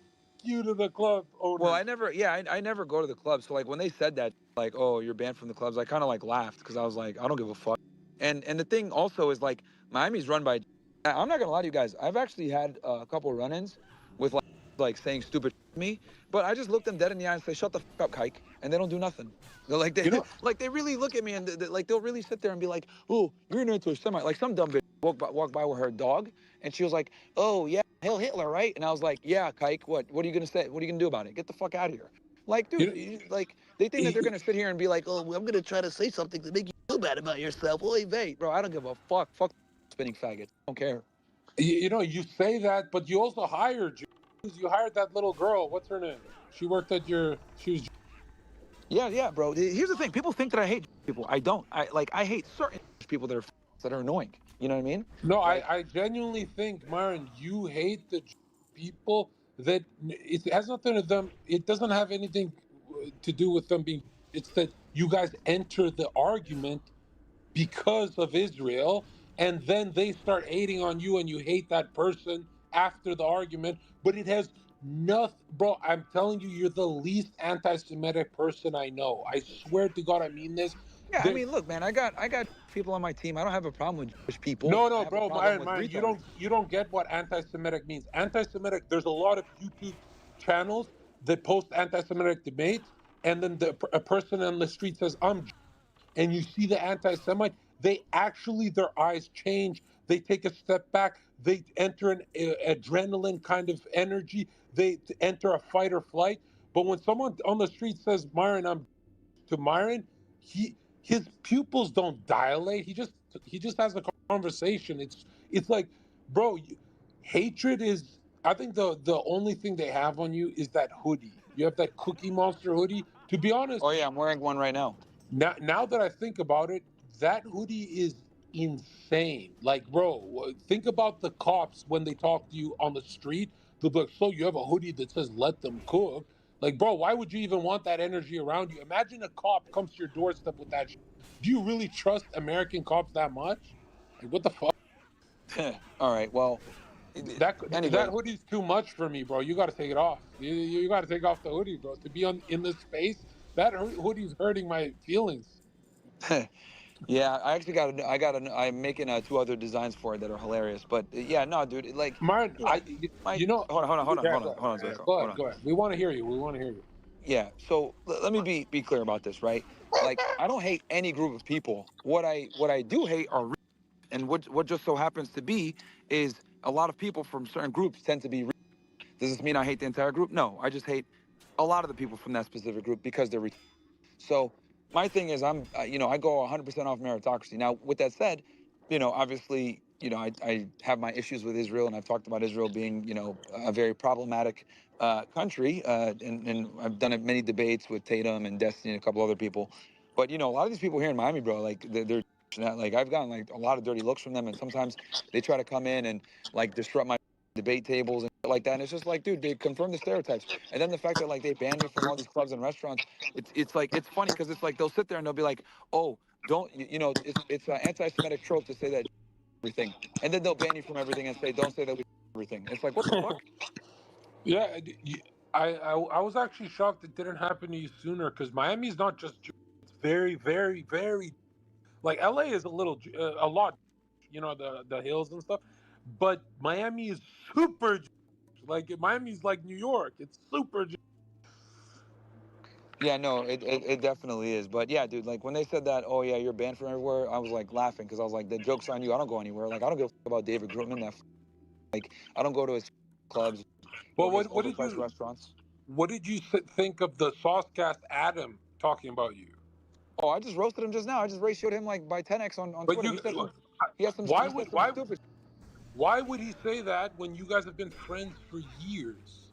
you to the club Well, owners. I never go to the clubs. So like when they said that, like, oh, you're banned from the clubs, I kind of like laughed because I was like, I don't give a fuck. And the thing also is like Miami's run by. I'm not gonna lie to you guys. I've actually had a couple run-ins with like saying stupid shit to me, but I just look them dead in the eye and say, shut the fuck up, kike, and they don't do nothing. They're like they You know, like they really look at me and like they'll really sit there and be like, oh, you're an anti-Semite. Like some dumb bitch walked by with her dog, and she was like, oh yeah, Hail Hitler, right? And I was like, yeah, kike, what are you gonna say? What are you gonna do about it? Get the fuck out of here. Like, you dude, know, like they think that they're gonna sit here and be like, oh, well, I'm gonna try to say something to make you feel bad about yourself. Oy vey, bro, I don't give a fuck. Fuck spinning faggots. I don't care. you say that, but you also hired you hired that little girl. What's her name? She worked at your. She was. Yeah, bro. Here's the thing. People think that I hate people. I don't. I hate certain people that are annoying. You know what I mean? No, Like, I genuinely think, Myron, you hate the people that it has nothing to them. It doesn't have anything to do with them being. It's that you guys enter the argument because of Israel, and then they start hating on you, and you hate that person after the argument. But it has nothing, bro. I'm telling you, you're the least anti-Semitic person I know. I swear to God, I mean this. yeah. I There, mean, look, man. I got people on my team. I don't have a problem with Jewish people. no, I no, have a bro, problem Myron, with Myron, retards. you don't get what anti-Semitic means. Anti-Semitic. There's a lot of YouTube channels that post anti-Semitic debates, and then a person on the street says, "I'm," and you see the anti-Semite. They actually, their eyes change. They take a step back. They enter an adrenaline kind of energy. They enter a fight or flight. But when someone on the street says, "Myron, I'm," to Myron, his pupils don't dilate. He just has a conversation. It's like, bro, hatred is. I think the only thing they have on you is that hoodie. You have that Cookie Monster hoodie. To be honest, Oh yeah, I'm wearing one right now. now that I think about it, that hoodie is insane. Like, bro, think about the cops when they talk to you on the street. They'll be like, "So you have a hoodie that says 'Let them cook'?" Like, bro, why would you even want that energy around you? Imagine a cop comes to your doorstep with that. Do you really trust American cops that much? Like, what the fuck? All right. Well, That anyway. hoodie's too much for me, bro. You got to take it off. You got to take off the hoodie, bro. To be in this space, that hoodie's hurting my feelings. Yeah, I actually I'm making 2 other designs for it that are hilarious. But yeah, no, dude, like, Martin, you know, my hold yeah, on, hold on, yeah, Zerko, go hold ahead, on. go ahead. We want to hear you. We want to hear you. Yeah, so let me be clear about this, right? Like, I don't hate any group of people. What I do hate are and what just so happens to be is a lot of people from certain groups tend to be. Does this mean I hate the entire group? No, I just hate a lot of the people from that specific group because they're. So my thing is, I go 100% off meritocracy. Now, with that said, obviously, I have my issues with Israel, and I've talked about Israel being, a very problematic country, and I've done many debates with Tatum and Destiny and a couple other people. But a lot of these people here in Miami, bro, like they're like I've gotten like a lot of dirty looks from them, and sometimes they try to come in and like disrupt my debate tables and shit like that. And it's just like, dude, they confirm the stereotypes. And then the fact that like they banned me from all these clubs and restaurants, it's like it's funny because it's like they'll sit there and they'll be like, oh, don't it's an anti-Semitic trope to say that everything, and then they'll ban you from everything and say don't say that we everything. It's like what the fuck? Yeah, I was actually shocked it didn't happen to you sooner because Miami's not just Jewish, it's very, very, very like LA is a little a lot, the hills and stuff, but Miami is super Jewish. Like Miami's like New York, it's super Jewish. Yeah, no, it definitely is. But yeah, dude, like when they said that, oh yeah, you're banned from everywhere, I was like laughing because I was like, the joke's on you. I don't go anywhere. Like I don't give a fuck about David Grutman. Like I don't go to his clubs Well, or his what did overpriced you restaurants. think of the Saucecast Adam talking about you? Oh, I just roasted him just now. I just ratioed him like by 10x on But Twitter. you, He said some stupid. why would he say that when you guys have been friends for years?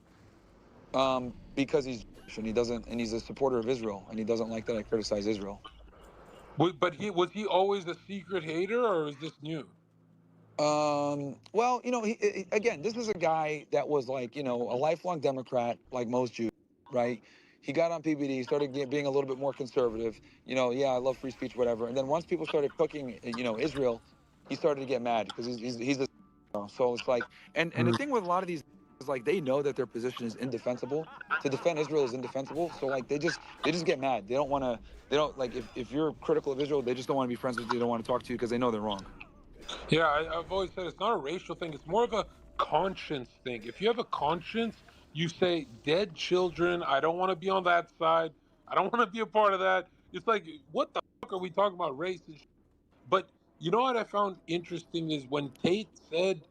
Because he's Jewish and he's a supporter of Israel, and he doesn't like that I criticize Israel. But was he always a secret hater, or is this new? Well, again, this is a guy that was like, a lifelong Democrat, like most Jews, right? He got on PBD, started being a little bit more conservative. Yeah, I love free speech, whatever. And then once people started cooking, Israel, he started to get mad because he's a so it's like, and the thing with a lot of these is like they know that their position is indefensible. To defend Israel is indefensible. So like they just get mad. They don't like if you're critical of Israel, they just don't want to be friends with you. They don't want to talk to you because they know they're wrong. Yeah, I've always said it's not a racial thing. It's more of a conscience thing. If you have a conscience, you say, dead children, I don't want to be on that side. I don't want to be a part of that. It's like, what the fuck are we talking about race and shit? But you know what I found interesting is when Tate said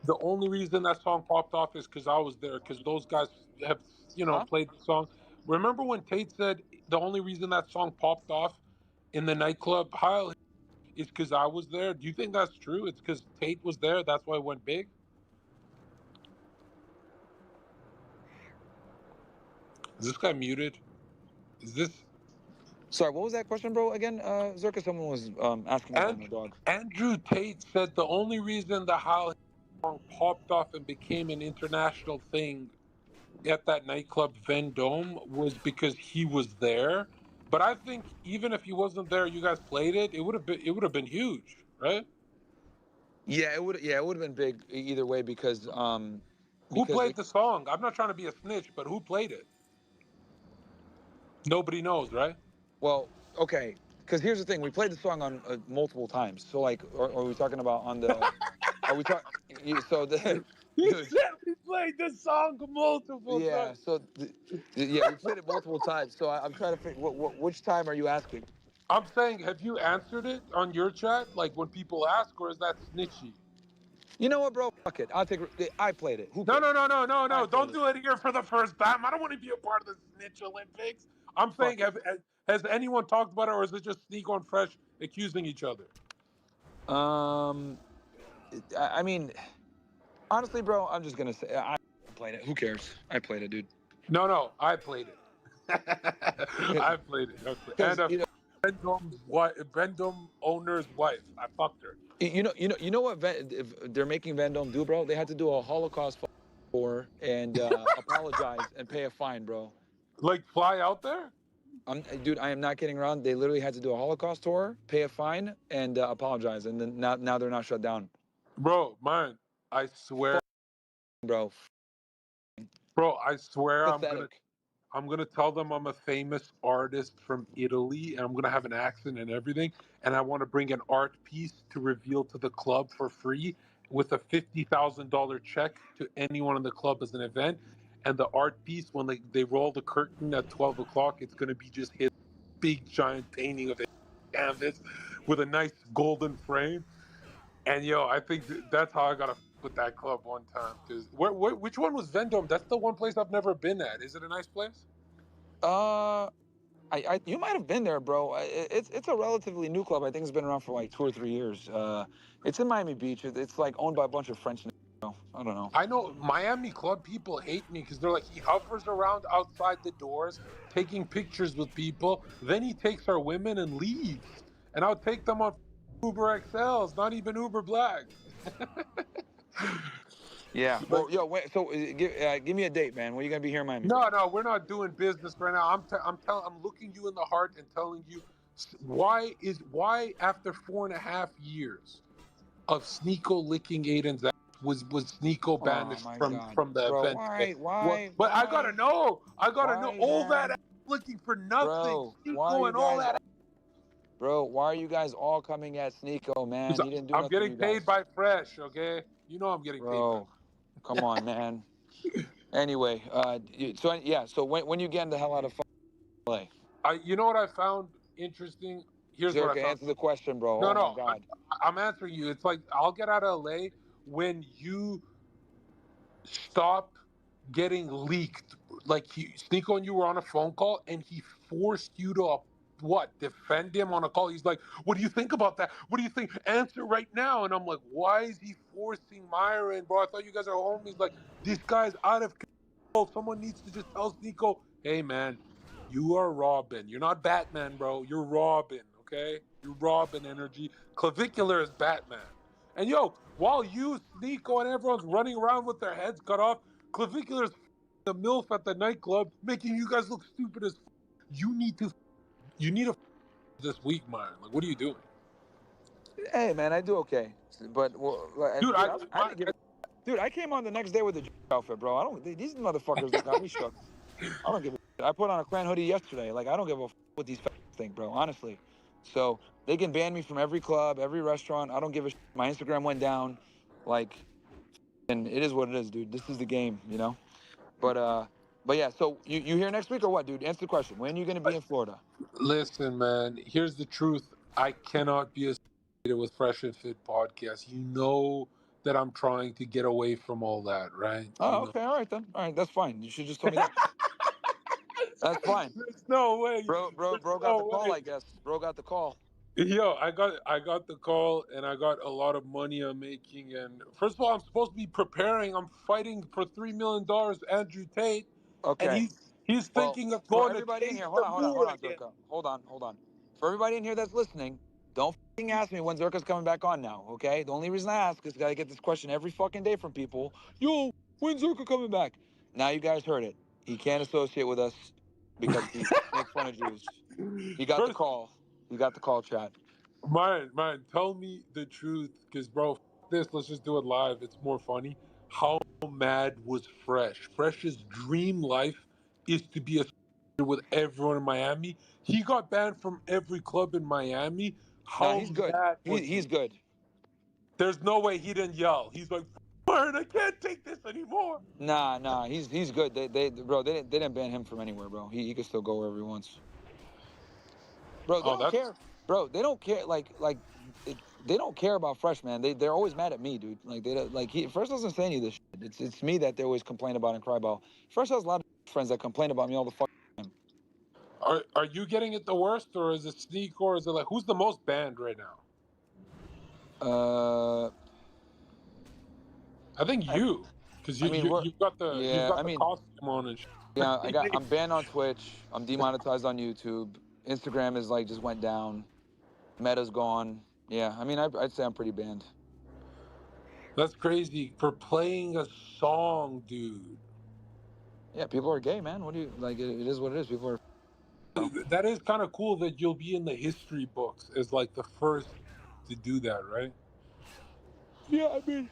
the only reason that song popped off is because I was there, because those guys have, Huh? played the song. Remember when Tate said the only reason that song popped off in the nightclub, Heil, is because I was there. Do you think that's true? It's because Tate was there. That's why it went big. Is this guy muted? Is this Sorry, what was that question, bro? Again, Zerka, someone was asking me about my dog. Andrew Tate said the only reason the How song popped off and became an international thing at that nightclub Vendome was because he was there. But I think even if he wasn't there, you guys played it. It would have been huge, right? Yeah, it would have been big either way Who because played the song? I'm not trying to be a snitch, but who played it? Nobody knows, right? well, okay, because here's the thing: we played the song on multiple times. So like, are we talking about on the? Are we talking? So the He dude, said we played the song multiple yeah. times. So yeah, we played it multiple times. So I'm trying to figure which time are you asking? I'm saying, have you answered it on your chat, like when people ask, or is that snitchy? You know what, bro? Fuck it. I played it. Who No, cares? no, no, no, no, I no. played Don't it. do it here for the first time. I don't want to be a part of the snitch Olympics. I'm saying, Fuck it. has anyone talked about it, or is it just Sneak on Fresh accusing each other? Um, I mean, honestly, bro, I'm just gonna say I played it. Who cares? I played it, dude. No, no, I played it. I played it. Okay. And Because Vendome owner's wife. I fucked her. you know what if they're making Van Dome do, bro? They had to do a Holocaust for and apologize and pay a fine, bro. Like fly out there? Dude, I am not kidding around. They literally had to do a Holocaust tour, pay a fine, and apologize, and then now they're not shut down. Bro, man, I swear. Bro, Bro, I swear pathetic. I'm gonna tell them I'm a famous artist from Italy, and I'm gonna have an accent and everything, and I want to bring an art piece to reveal to the club for free with a $50,000 check to anyone in the club as an event. And the art piece, when they roll the curtain at 12 o'clock, it's gonna be just his big giant painting of a canvas with a nice golden frame. And yo, I think that's how I got to with that club one time. Because which one was Vendome? That's the one place I've never been at. Is it a nice place? You might have been there, bro. It's a relatively new club. I think it's been around for like 2 or 3 years. It's in Miami Beach. It's like owned by a bunch of French. I don't know. I know Miami club people hate me because they're like, he hovers around outside the doors, taking pictures with people. Then he takes our women and leaves. And I'll take them on Uber XLs, not even Uber Black. Yeah. Well, yo, wait, so give me a date, man. When are you gonna be here in Miami? No, we're not doing business right now. I'm looking you in the heart and telling you why after 4.5 years of Sneeko licking Aiden's ass was Sneeko Oh banished my from God, the bro. event today? Why? But I gotta know. All that man? ass licking for nothing. Bro, why are Sneeko you and all guys? that. Bro, why are you guys all coming at Sneeko, man? He didn't do I'm nothing to getting you paid guys. by Fresh, okay? You know I'm getting paid by. Bro, come on, man. Anyway, so when you getting the hell out of LA? You know what I found interesting? Here's what I Zerka, found. answer the question, bro. No, Oh my no, God. I'm answering you. It's like I'll get out of LA when you stop getting leaked. Like Sneeko and you were on a phone call, and he forced you to defend him on a call. He's like, "What do you think about that? What do you think? Answer right now." And I'm like, "Why is he forcing Myron, bro? I thought you guys are homies. Like, this guy's out of control. Someone needs to just tell Sneeko, hey man, you are Robin. You're not Batman, bro. You're Robin. Okay, you're Robin energy. Clavicular is Batman." And yo, while you, Sneeko, and everyone's running around with their heads cut off, Clavicular's the MILF at the nightclub, making you guys look stupid as. You need to this week, Myron. Like, what are you doing, Hey, man, I do okay, but dude? I didn't give it. Dude, I came on the next day with the outfit, bro. I don't. These motherfuckers that got me shook. I don't give a shit. I put on a clan hoodie yesterday. Like, I don't give a what these think, bro. Honestly. So they can ban me from every club, every restaurant. I don't give a shit. My Instagram went down. Like, and it is what it is, dude. This is the game, you know. But yeah. So you here next week or what, dude? Answer the question. When are you gonna be in Florida? Listen, man. Here's the truth. I cannot be associated with Fresh and Fit podcast. You know that I'm trying to get away from all that, right? Oh, You know. okay. All right then. All right, that's fine. You should just tell me that. That's fine. There's no way. Bro got the call, I guess. Bro got the call. Yo, I got the call, and I got a lot of money I'm making. And first of all, I'm supposed to be preparing. I'm fighting for $3 million, Andrew Tate, and Okay. he's Well, thinking of for going to everybody in chase here, the hold moor on, again. Zerka. Hold on. For everybody in here that's listening, don't fucking ask me when Zerka's coming back on now, okay? The only reason I ask is 'cause I get this question every fucking day from people. Yo, when's Zerka coming back? Now you guys heard it. He can't associate with us because he makes fun of Jews. He got the First, call. He got the call, chat. man, tell me the truth, because bro, this. Let's just do it live. It's more funny. How mad was Fresh? Fresh's dream life is to be associated with everyone in Miami. He got banned from every club in Miami. Nah, How he's good. mad was He's he? good. There's no way he didn't yell. He's like, Martin, I can't take this anymore. Nah, he's good. They didn't ban him from anywhere, bro. He could still go wherever he wants. Bro, they Oh, don't that's care. Bro, they don't care. They don't care about Fresh, man. They're always mad at me, dude. Like they don't- like he Fresh doesn't say any of this shit. It's me that they always complain about and cry about. Fresh has a lot of friends that complain about me all the fucking time. Are you getting it the worst, or is it Sneak, or is it like who's the most banned right now? I think you, because I mean, you've got yeah. I the mean, costume on and yeah. I'm banned on Twitch. I'm demonetized on YouTube. Instagram is like just went down. Meta's gone. Yeah. I mean, I'd say I'm pretty banned. That's crazy for playing a song, dude. Yeah, people are gay, man. What do you like? It is what it is. People are. That is kind of cool that you'll be in the history books as like the first to do that, right? Yeah, I mean,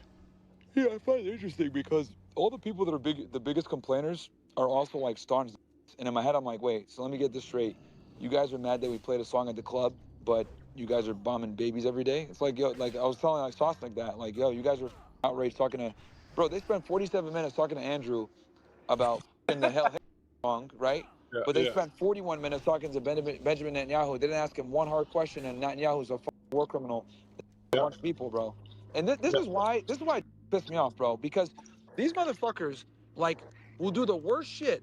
yeah, I find it interesting because all the people that are the biggest complainers are also like staunch. And in my head, I'm like, wait, so let me get this straight. You guys are mad that we played a song at the club, but you guys are bombing babies every day? It's like, yo, like I was telling like Sauce like that. Like, yo, you guys were outraged talking to, bro, they spent 47 minutes talking to Andrew about in the hell song, right? Yeah, But they yeah. spent 41 minutes talking to Benjamin Netanyahu. They didn't ask him one hard question, and Netanyahu's a war criminal. A bunch of people, bro. And this is why it pissed me off, bro. Because these motherfuckers like will do the worst shit,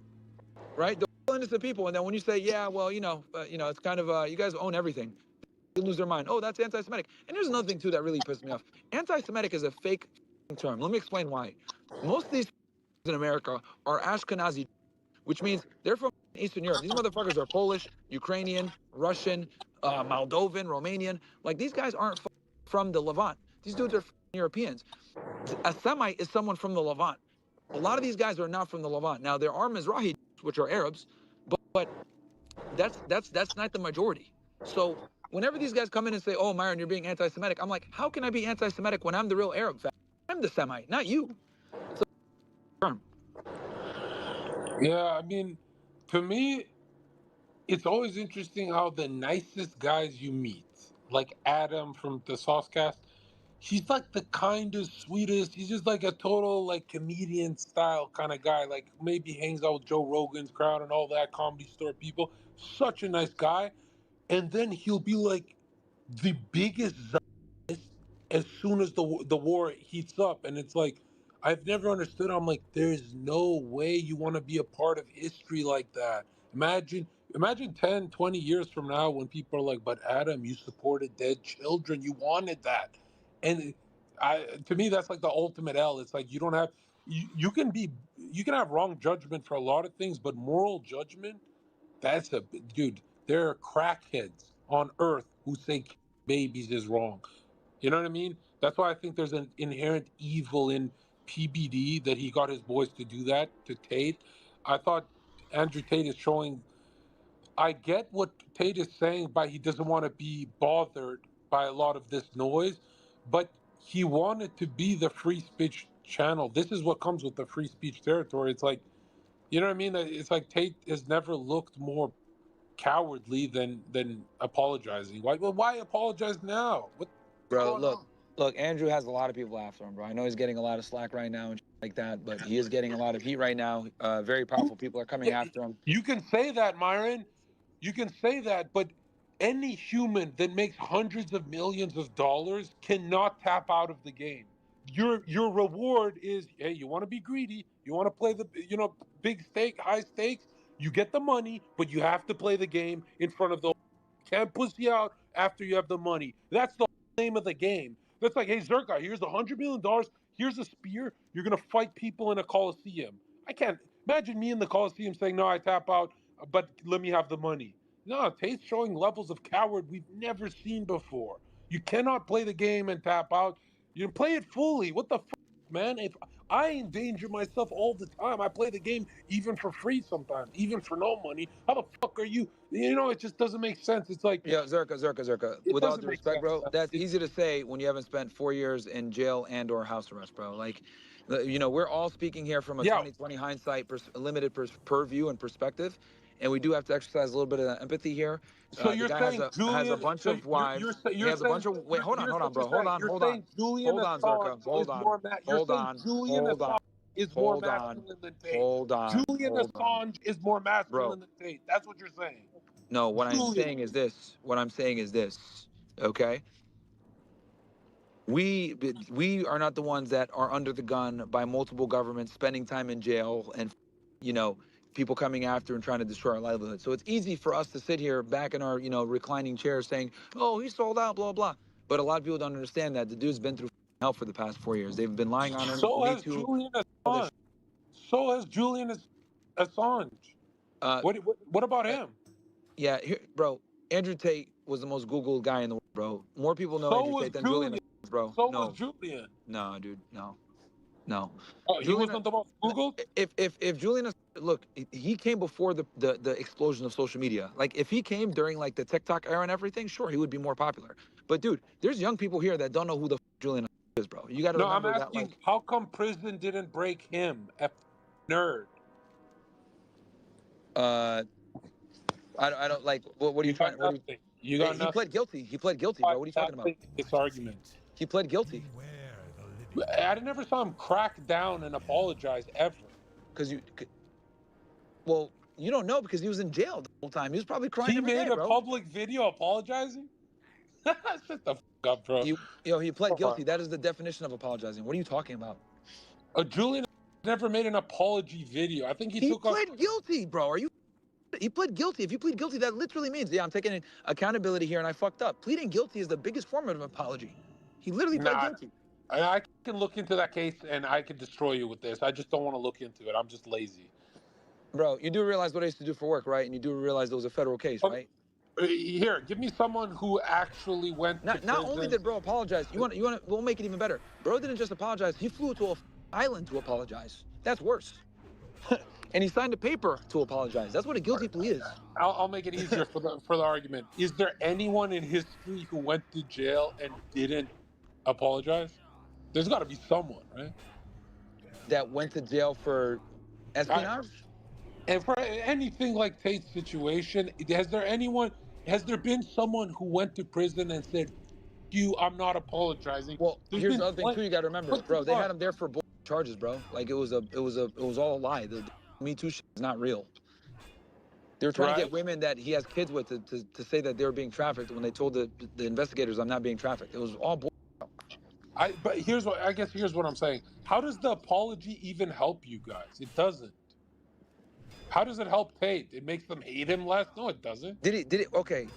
right? The innocent people, and then when you say, yeah, well, it's kind of you guys own everything, they lose their mind. Oh, that's anti-Semitic. And there's another thing too that really pissed me off. Anti-Semitic is a fake term. Let me explain why. Most of these in America are Ashkenazi, which means they're from Eastern Europe. These motherfuckers are Polish, Ukrainian, Russian, Moldovan, Romanian. Like these guys aren't from the Levant. These dudes are Europeans. A Semite is someone from the Levant. A lot of these guys are not from the Levant. Now there are Mizrahi, which are Arabs, but that's not the majority. So whenever these guys come in and say, "Oh, Myron, you're being anti-Semitic," I'm like, "How can I be anti-Semitic when I'm the real Arab? I'm the Semite, not you." So, Yeah, I mean, to me, it's always interesting how the nicest guys you meet, like Adam from the Saucecast, he's like the kindest, sweetest. He's just like a total like comedian style kind of guy. Like maybe hangs out with Joe Rogan's crowd and all that Comedy Store people. Such a nice guy. And then he'll be like the biggest as soon as the war heats up, and it's like I've never understood. I'm like, there's no way you want to be a part of history like that. Imagine 10, 20 years from now when people are like, but Adam, you supported dead children, you wanted that. And to me that's like the ultimate L. It's like you don't have you can have wrong judgment for a lot of things, but moral judgment, that's a dude. There are crackheads on earth who say babies is wrong. You know what I mean? That's why I think there's an inherent evil in PBD that he got his boys to do that to Tate. I thought Andrew Tate is showing. I get what Tate is saying, but he doesn't want to be bothered by a lot of this noise. But he wanted to be the free speech channel. This is what comes with the free speech territory. It's like, you know what I mean? It's like Tate has never looked more cowardly than apologizing. Why apologize now? What's bro, going on? look, Andrew has a lot of people after him, bro. I know he's getting a lot of slack right now and like that, but he is getting a lot of heat right now. Very powerful people are coming Yeah, after him. you can say that, Myron. You can say that, but any human that makes hundreds of millions of dollars cannot tap out of the game. Your reward is, hey, you want to be greedy, you want to play the big stake, high stakes, you get the money, but you have to play the game in front of the can't pussy out after you have the money. That's the name of the game. That's like, hey Zerka, here's $100 million, here's a spear, you're gonna fight people in a coliseum. I can't imagine me in the coliseum saying, no, I tap out, but let me have the money. No, Tate's showing levels of coward we've never seen before. You cannot play the game and tap out. You play it fully. What the fuck, man? If I endanger myself all the time, I play the game even for free sometimes, even for no money. How the fuck are you? It just doesn't make sense. It's like Yeah, Zerka. it With all doesn't due make respect, sense. bro, that's easy to say when you haven't spent 4 years in jail and/or house arrest, bro. Like, we're all speaking here from a Yeah. 2020 hindsight, limited purview and perspective, and we do have to exercise a little bit of empathy here. So The you're guy saying has a Julian? bunch So of wives. He you're has a bunch saying of wait. Hold here's on, what you're bro. Hold saying. on, You're hold on, saying Julian hold on, Assange Zerka. Hold is on, more. You're hold saying on, Julian hold on, Assange is more hold on, masculine than Tate. hold on, Julian hold on, Assange is more bro. masculine than Tate. That's what you're saying. No, what I'm Julian. saying is this. What I'm saying is this. Okay. We are not the ones that are under the gun by multiple governments, spending time in jail, and you know people coming after and trying to destroy our livelihood. So it's easy for us to sit here back in our reclining chairs saying, "Oh, he sold out," blah blah. But a lot of people don't understand that the dude's been through hell for the past 4 years. They've been lying on him. So Me has too. Julian All this. Assange. So has Julian Assange. Uh, What about him? yeah, here, bro. Andrew Tate was the most Googled guy in the world, bro. More people know So Andrew was Tate than Julian Julian. Assange, bro. So was No, Julian. no, dude, no. No, Oh, he Julian. wasn't the most Googled. If Julian, look, he came before the explosion of social media. Like if he came during like the TikTok era and everything, sure, he would be more popular. But dude, there's young people here that don't know who the Julian is, bro. You got to No, I'm remember that. asking, Like, how come prison didn't break him? A nerd. I don't like. What are you trying? What are you? Nothing. You got He nothing. pled guilty. He pled guilty, bro. What are you talking about? Nothing in this argument. He pled guilty. I never saw him crack down and apologize ever. Well, you don't know because he was in jail the whole time. He was probably crying He every made day, a bro. public video apologizing. Shut the up, bro. He pled guilty. That is the definition of apologizing. What are you talking about? Julian never made an apology video. I think he took pled guilty, bro. Are you? He pled guilty. If you plead guilty, that literally means, yeah, I'm taking accountability here and I fucked up. Pleading guilty is the biggest form of an apology. He literally pled guilty. I can look into that case and I can destroy you with this. I just don't want to look into it. I'm just lazy. Bro, you do realize what I used to do for work, right? And you do realize there was a federal case, right? Here, give me someone who actually went to prison. Not only did bro apologize, we'll make it even better. Bro didn't just apologize, he flew to an island to apologize. That's worse. And he signed a paper to apologize. That's what a guilty plea is. I'll make it easier for the argument. Is there anyone in history who went to jail and didn't apologize? There's got to be someone, right? That went to jail for espionage? And for anything like Tate's situation, has there been someone who went to prison and said, "You, I'm not apologizing"? Well, here's the other thing too. You got to remember, bro. They had him there for charges, bro. Like it was all a lie. The Me Too shit is not real. They were trying to get women that he has kids with to say that they were being trafficked when they told the investigators, "I'm not being trafficked." It was all bull. But here's what I'm saying. How does the apology even help you guys? It doesn't. How does it help Tate? It makes them hate him less? No, it doesn't. Did he? Okay.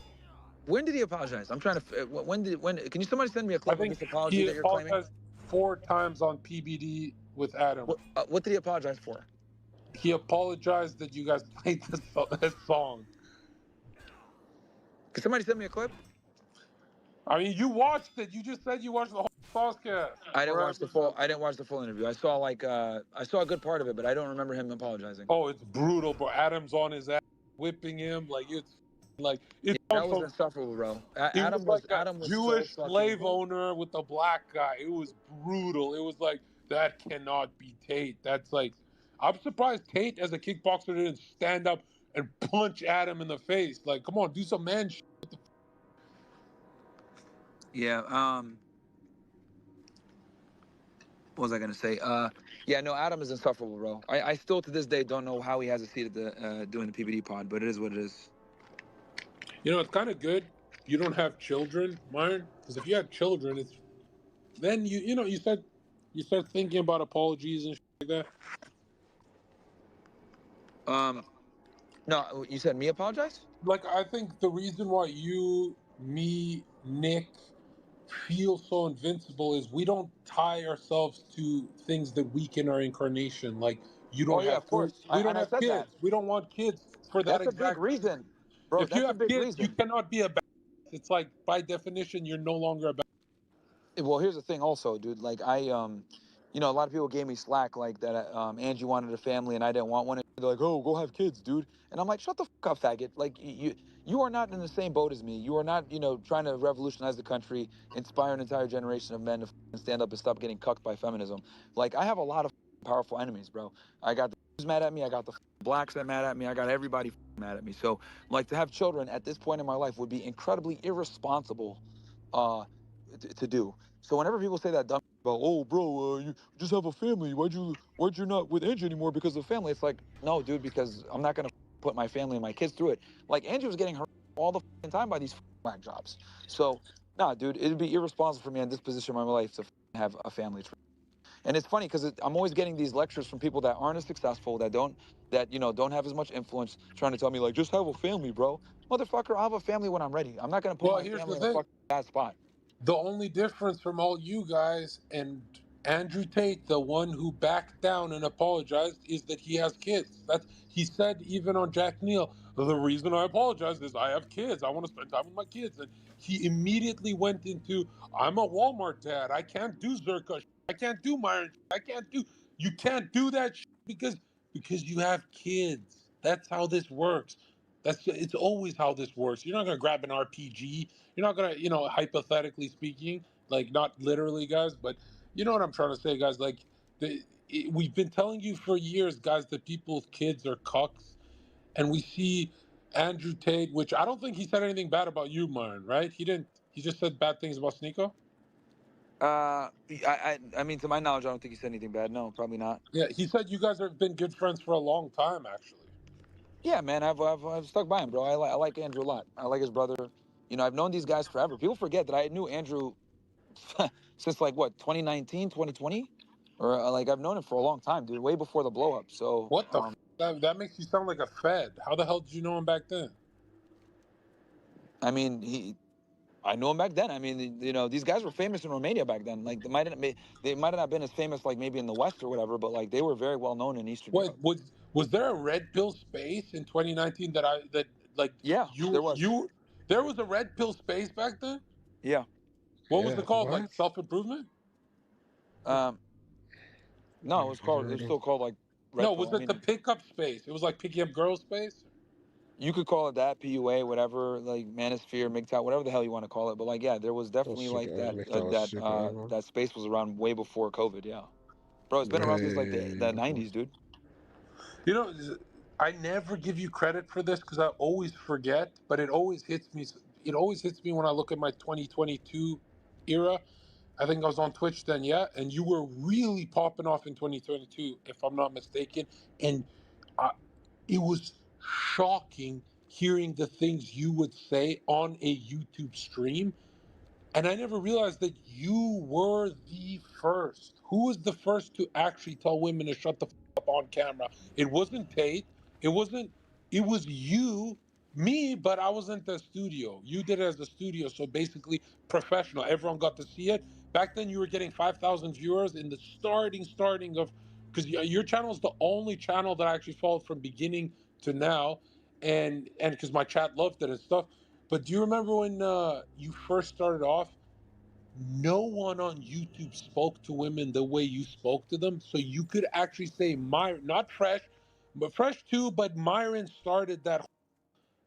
When did he apologize? I'm trying to. When? Can you somebody send me a clip of this apology that you're claiming? He apologized 4 times on PBD with Adam. What did he apologize for? He apologized that you guys played this song. Can somebody send me a clip? I mean, you watched it. You just said you watched the whole podcast. I didn't watch the full interview. I saw a good part of it, but I don't remember him apologizing. Oh, it's brutal, bro. Adam's on his ass, whipping him that was insufferable, bro. Adam was Jewish so slave owner with a black guy. It was brutal. It was like, that cannot be Tate. That's like, I'm surprised Tate as a kickboxer didn't stand up and punch Adam in the face. Like, come on, do some man shit. Yeah. What was I gonna say? Yeah, no, Adam is insufferable, bro. I still to this day don't know how he has a seat at the doing the PBD pod, but it is what it is. You know, it's kind of good you don't have children, Myron, because if you had children, then you start thinking about apologies and shit like that. No, you said me apologize? Like, I think the reason why you, me, Nick feel so invincible is we don't tie ourselves to things that weaken our incarnation. Like, you don't have kids. We don't have kids. We don't want kids for that exact reason. That's a big reason. Bro, if you have kids, you cannot be a bad. It's like, by definition, you're no longer a bad. Well, here's the thing also, dude. Like, a lot of people gave me slack, like that Angie wanted a family and I didn't want one. And they're like, oh, go have kids, dude. And I'm like, shut the fuck up, faggot. Like, you are not in the same boat as me. You are not, trying to revolutionize the country, inspire an entire generation of men to stand up and stop getting cucked by feminism. Like, I have a lot of powerful enemies, bro. I got the Jews mad at me. I got the blacks that mad at me. I got everybody mad at me. So, like, to have children at this point in my life would be incredibly irresponsible to do. So whenever people say that dumb about, oh, bro, you just have a family. Why'd you not with Angie anymore because of family? It's like, no, dude, because I'm not gonna put my family and my kids through it. Like, Angie was getting hurt all the time by these whack jobs. So, nah, dude, it'd be irresponsible for me in this position in my life to have a family. And it's funny because I'm always getting these lectures from people that aren't as successful, that don't have as much influence, trying to tell me, like, just have a family, bro. Motherfucker, I'll have a family when I'm ready. I'm not gonna put my family in a fucking bad spot. The only difference from all you guys and Andrew Tate, the one who backed down and apologized, is that he has kids. He said even on Jack Neal, the reason I apologized is I have kids. I want to spend time with my kids. And he immediately went into, I'm a Walmart dad. I can't do Zerka. I can't do Myron. You can't do that because you have kids. That's how this works. It's always how this works. You're not going to grab an RPG. You're not going to, hypothetically speaking, like, not literally, guys, but you know what I'm trying to say, guys. Like, we've been telling you for years, guys, that people with kids are cucks. and we see Andrew Tate, which I don't think he said anything bad about you, Myron, right? He didn't. He just said bad things about Sneeko. I mean, to my knowledge, I don't think he said anything bad. No, probably not. Yeah, he said you guys have been good friends for a long time, actually. Yeah, man, I've stuck by him, bro. I like Andrew a lot. I like his brother. You know, I've known these guys forever. People forget that I knew Andrew since like what 2019, 2020, or like I've known him for a long time, dude. Way before the blow up. So What the? That makes you sound like a Fed. How the hell did you know him back then? I mean, I knew him back then. I mean, you know, these guys were famous in Romania back then. Like they might have not been as famous like maybe in the West or whatever, but like they were very well known in Eastern Wait, Europe. was there a red pill space in 2019 that like Yeah, there was. there was a red pill space back then? Yeah. What was Yeah, it called? what? Like self improvement? No, it was still called like No, Red Pill. was I it the mean, pickup space? It was like picking up girls space. you could call it that, PUA, whatever, like Manosphere, MGTOW, whatever the hell you want to call it. But like, yeah, there was Oh, definitely super. like I make that was super. that space was around way before COVID. Yeah, bro, it's been around since like Way the before. '90s, dude. You know, I never give you credit for this because I always forget, but it always hits me. It always hits me when I look at my 2022 era. I think I was on Twitch then, yeah, and you were really popping off in 2022, if I'm not mistaken. And it was shocking hearing the things you would say on a YouTube stream. And I never realized that you were the first. Who was the first to actually tell women to shut the up on camera? It wasn't Tate. It wasn't. It was you, me, but I wasn't the studio. You did it as the studio, so basically professional. Everyone got to see it. Back then, you were getting 5,000 viewers in the starting of, because your channel is the only channel that I actually followed from beginning to now, and because my chat loved it and stuff. But do you remember when you first started off? No one on YouTube spoke to women the way you spoke to them. So you could actually say Myron, not Fresh, but Fresh too, but Myron started that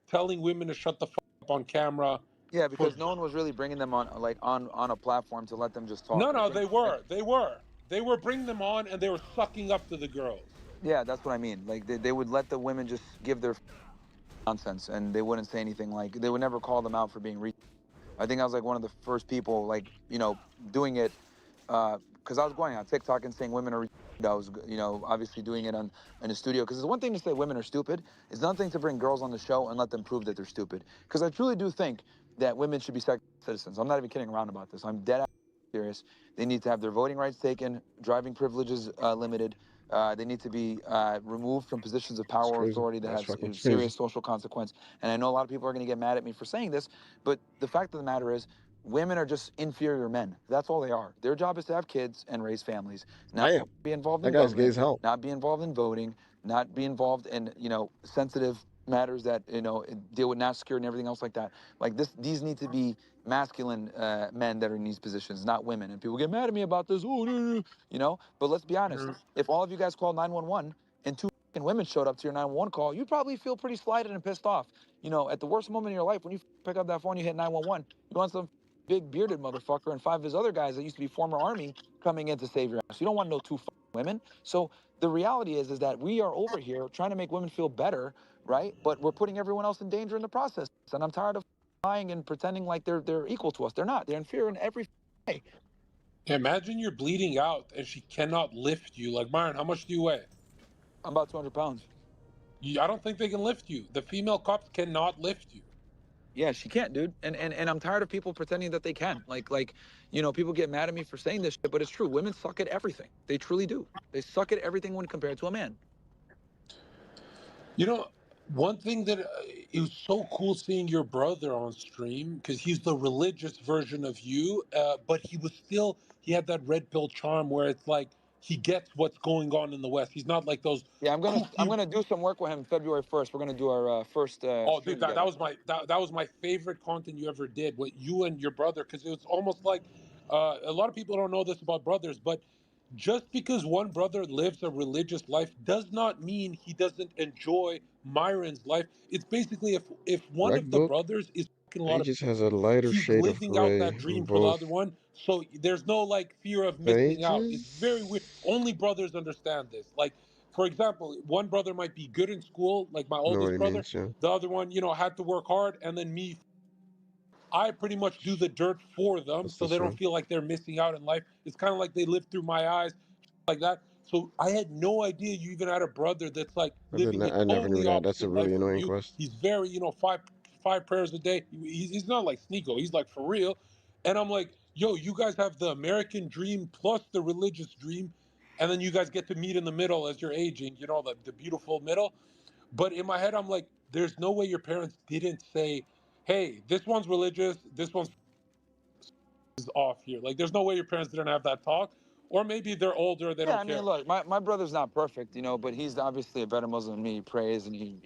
telling women to shut the up on camera. Yeah, For because no one was really bringing them on like on a platform to let them just talk. I no, think. they were bringing them on and they were sucking up to the girls. Yeah, that's what I mean. Like they would let the women just give their nonsense, and they wouldn't say anything. Like they would never call them out for being. I think I was like one of the first people, like, you know, doing it because I was going on TikTok and saying women are. I was, you know, obviously doing it in a studio because it's one thing to say women are stupid. It's another thing to bring girls on the show and let them prove that they're stupid. Because I truly do think that women should be second citizens. I'm not even kidding around about this. I'm dead serious. They need to have their voting rights taken, driving privileges limited. They need to be removed from positions of That's power or crazy. authority that That's have fucking crazy. serious social consequence. And I know a lot of people are going to get mad at me for saying this, but the fact of the matter is, women are just inferior men. That's all they are. Their job is to have kids and raise families, not Damn, be involved that in guy's gay government, as hell. not be involved in voting, not be involved in, you know, sensitive matters that, you know, deal with national security and everything else like that. Like this, these need to be masculine men that are in these positions, not women. And people get mad at me about this, oh, no, no, you know. But let's be honest. If all of you guys called 911 and two women showed up to your 911 call, you'd probably feel pretty slighted and pissed off. You know, at the worst moment in your life, when you pick up that phone, you hit 911. You want some big bearded motherfucker and five of his other guys that used to be former army coming in to save your ass. You don't want no two women. So the reality is that we are over here trying to make women feel better, right? But we're putting everyone else in danger in the process. And I'm tired of lying and pretending like they're equal to us. They're not. They're inferior in every way. Imagine you're bleeding out and she cannot lift you. Like, Myron, how much do you weigh? I'm about 200 pounds. I don't think they can lift you. The female cops cannot lift you. Yeah, she can't, dude. And I'm tired of people pretending that they can. Like, you know, people get mad at me for saying this shit, but it's true. Women suck at everything. They truly do. They suck at everything when compared to a man. You know, one thing that it was so cool seeing your brother on stream because he's the religious version of you, but he had that red pill charm where it's like he gets what's going on in the West. He's not like those Yeah, I'm kooky. gonna do some work with him February 1st. We're gonna do our first Oh, stream dude, that together. was that was my favorite content you ever did. What you and your brother, because it was almost like a lot of people don't know this about brothers, but just because one brother lives a religious life does not mean he doesn't enjoy Myron's life. It's basically if one Black of the Book, brothers is fucking a he lot of just has a lighter he's shade of living out that gray on dream for the both other one. So there's no like fear of missing out. It's very weird. pages. Only brothers understand this. Like for example, one brother might be good in school, like my I know what oldest he brother. means, yeah. The other one, had to work hard, and then me, I pretty much do the dirt for them, That's so the they don't truth. feel like they're missing out in life. It's kind of like they live through my eyes, like that. So I had no idea you even had a brother that's like living a I never knew totally that. That's a opposite life really from annoying you. quest. He's very, five prayers a day. He's not like Sneeko. He's like for real. And I'm like, yo, you guys have the American dream plus the religious dream, and then you guys get to meet in the middle as you're aging. The beautiful middle. But in my head, I'm like, there's no way your parents didn't say, hey, this one's religious, this one's off here. Like, there's no way your parents didn't have that talk. Or maybe they're older, they Yeah, don't I mean, care. look, my brother's not perfect, but he's obviously a better Muslim than me. He prays and he,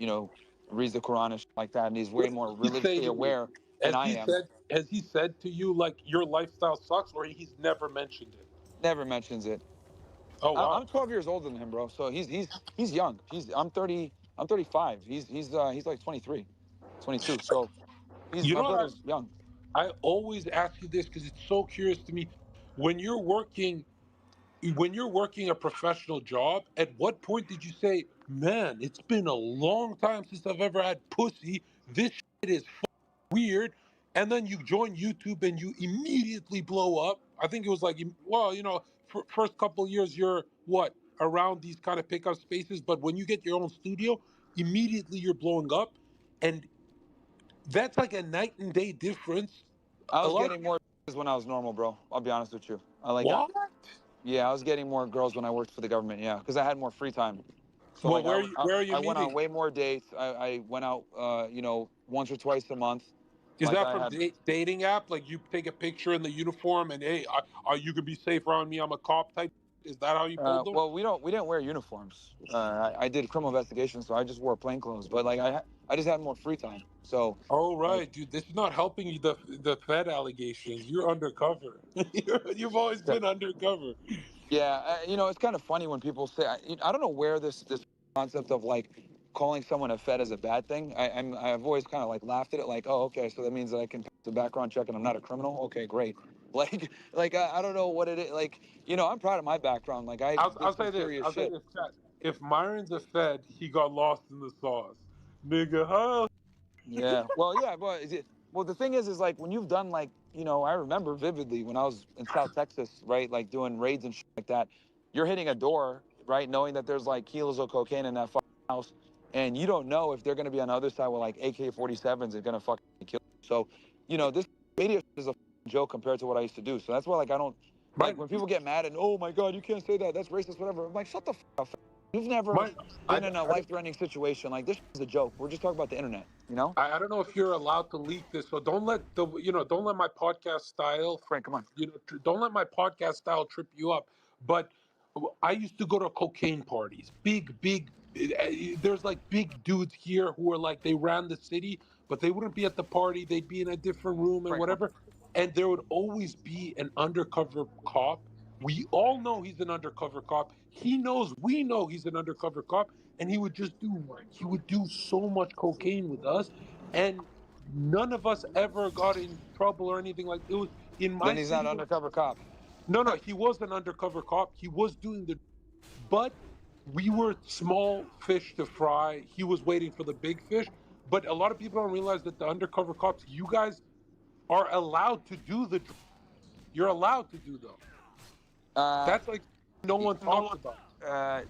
reads the Quran and shit like that, and he's way What more did he say religiously to you? aware than I am. Has he said to you like your lifestyle sucks, or he's never mentioned it? Never mentions it. Oh I'm wow. 12 years older than him, bro. So he's young. I'm 30. I'm 35. He's like 23, 22. So You my know what brother's young. I always ask you this because it's so curious to me. When you're working when you're working a professional job, at what point did you say, man, it's been a long time since I've ever had pussy. This shit is weird. And then you join YouTube and you immediately blow up. I think it was like, well, first couple of years, you're what? Around these kind of pickup spaces. But when you get your own studio, immediately you're blowing up. And that's like a night and day difference. I A was lot of getting more when I was normal, bro. I'll be honest with you. what? Yeah, I was getting more girls when I worked for the government. Yeah, because I had more free time. So Well, like where are you I went on meeting? way more dates. I went out, once or twice a month. Is Like that I from had. dating app? Like you take a picture in the uniform and hey, are you can be safe around me? I'm a cop type. Is that how you pulled them? Well, we didn't wear uniforms. I did criminal investigation, so I just wore plain clothes. But like I just had more free time. So Oh like right, dude. This is not helping you. The Fed allegations. You're undercover. You've always been undercover. yeah, it's kind of funny when people say I don't know where this concept of like calling someone a Fed is a bad thing. I've always kind of like laughed at it, like, oh, okay, so that means that I can pass the background check and I'm not a criminal. Okay, great. Like I don't know what it is. Like I'm proud of my background. Like I did I'll some say this. serious I'll say shit. this, chat. If Myron's a Fed, he got lost in the sauce, nigga. Huh? Yeah. Well, yeah, but well, the thing is like when you've done like, I remember vividly when I was in South Texas, right? Like doing raids and shit like that. You're hitting a door, right? Knowing that there's like kilos of cocaine in that fucking house, and you don't know if they're gonna be on the other side with like AK-47s and gonna fucking kill you. So, this media is a joke compared to what I used to do. So that's why like I don't like Mine, when people get mad and oh my god, you can't say that. That's racist, whatever. I'm like, shut the fuck up. You've never mine. been in a life-threatening situation. Like this is a joke. We're just talking about the internet, you know? I don't know if you're allowed to leak this, so don't let my podcast style, Frank, come on. don't let my podcast style trip you up. But I used to go to cocaine parties, big. There's like big dudes here who are like they ran the city, but they wouldn't be at the party. They'd be in a different room and Frank, come on. whatever. And there would always be an undercover cop. We all know he's an undercover cop. He knows we know he's an undercover cop, and he would do so much cocaine with us, and none of us ever got in trouble or anything like it was in my Then he's not city. an undercover cop. No, he was an undercover cop. He was doing but we were small fish to fry. He was waiting for the big fish. But a lot of people don't realize that the undercover cops, you guys are allowed to do you're allowed to do them. That's like no one talks about.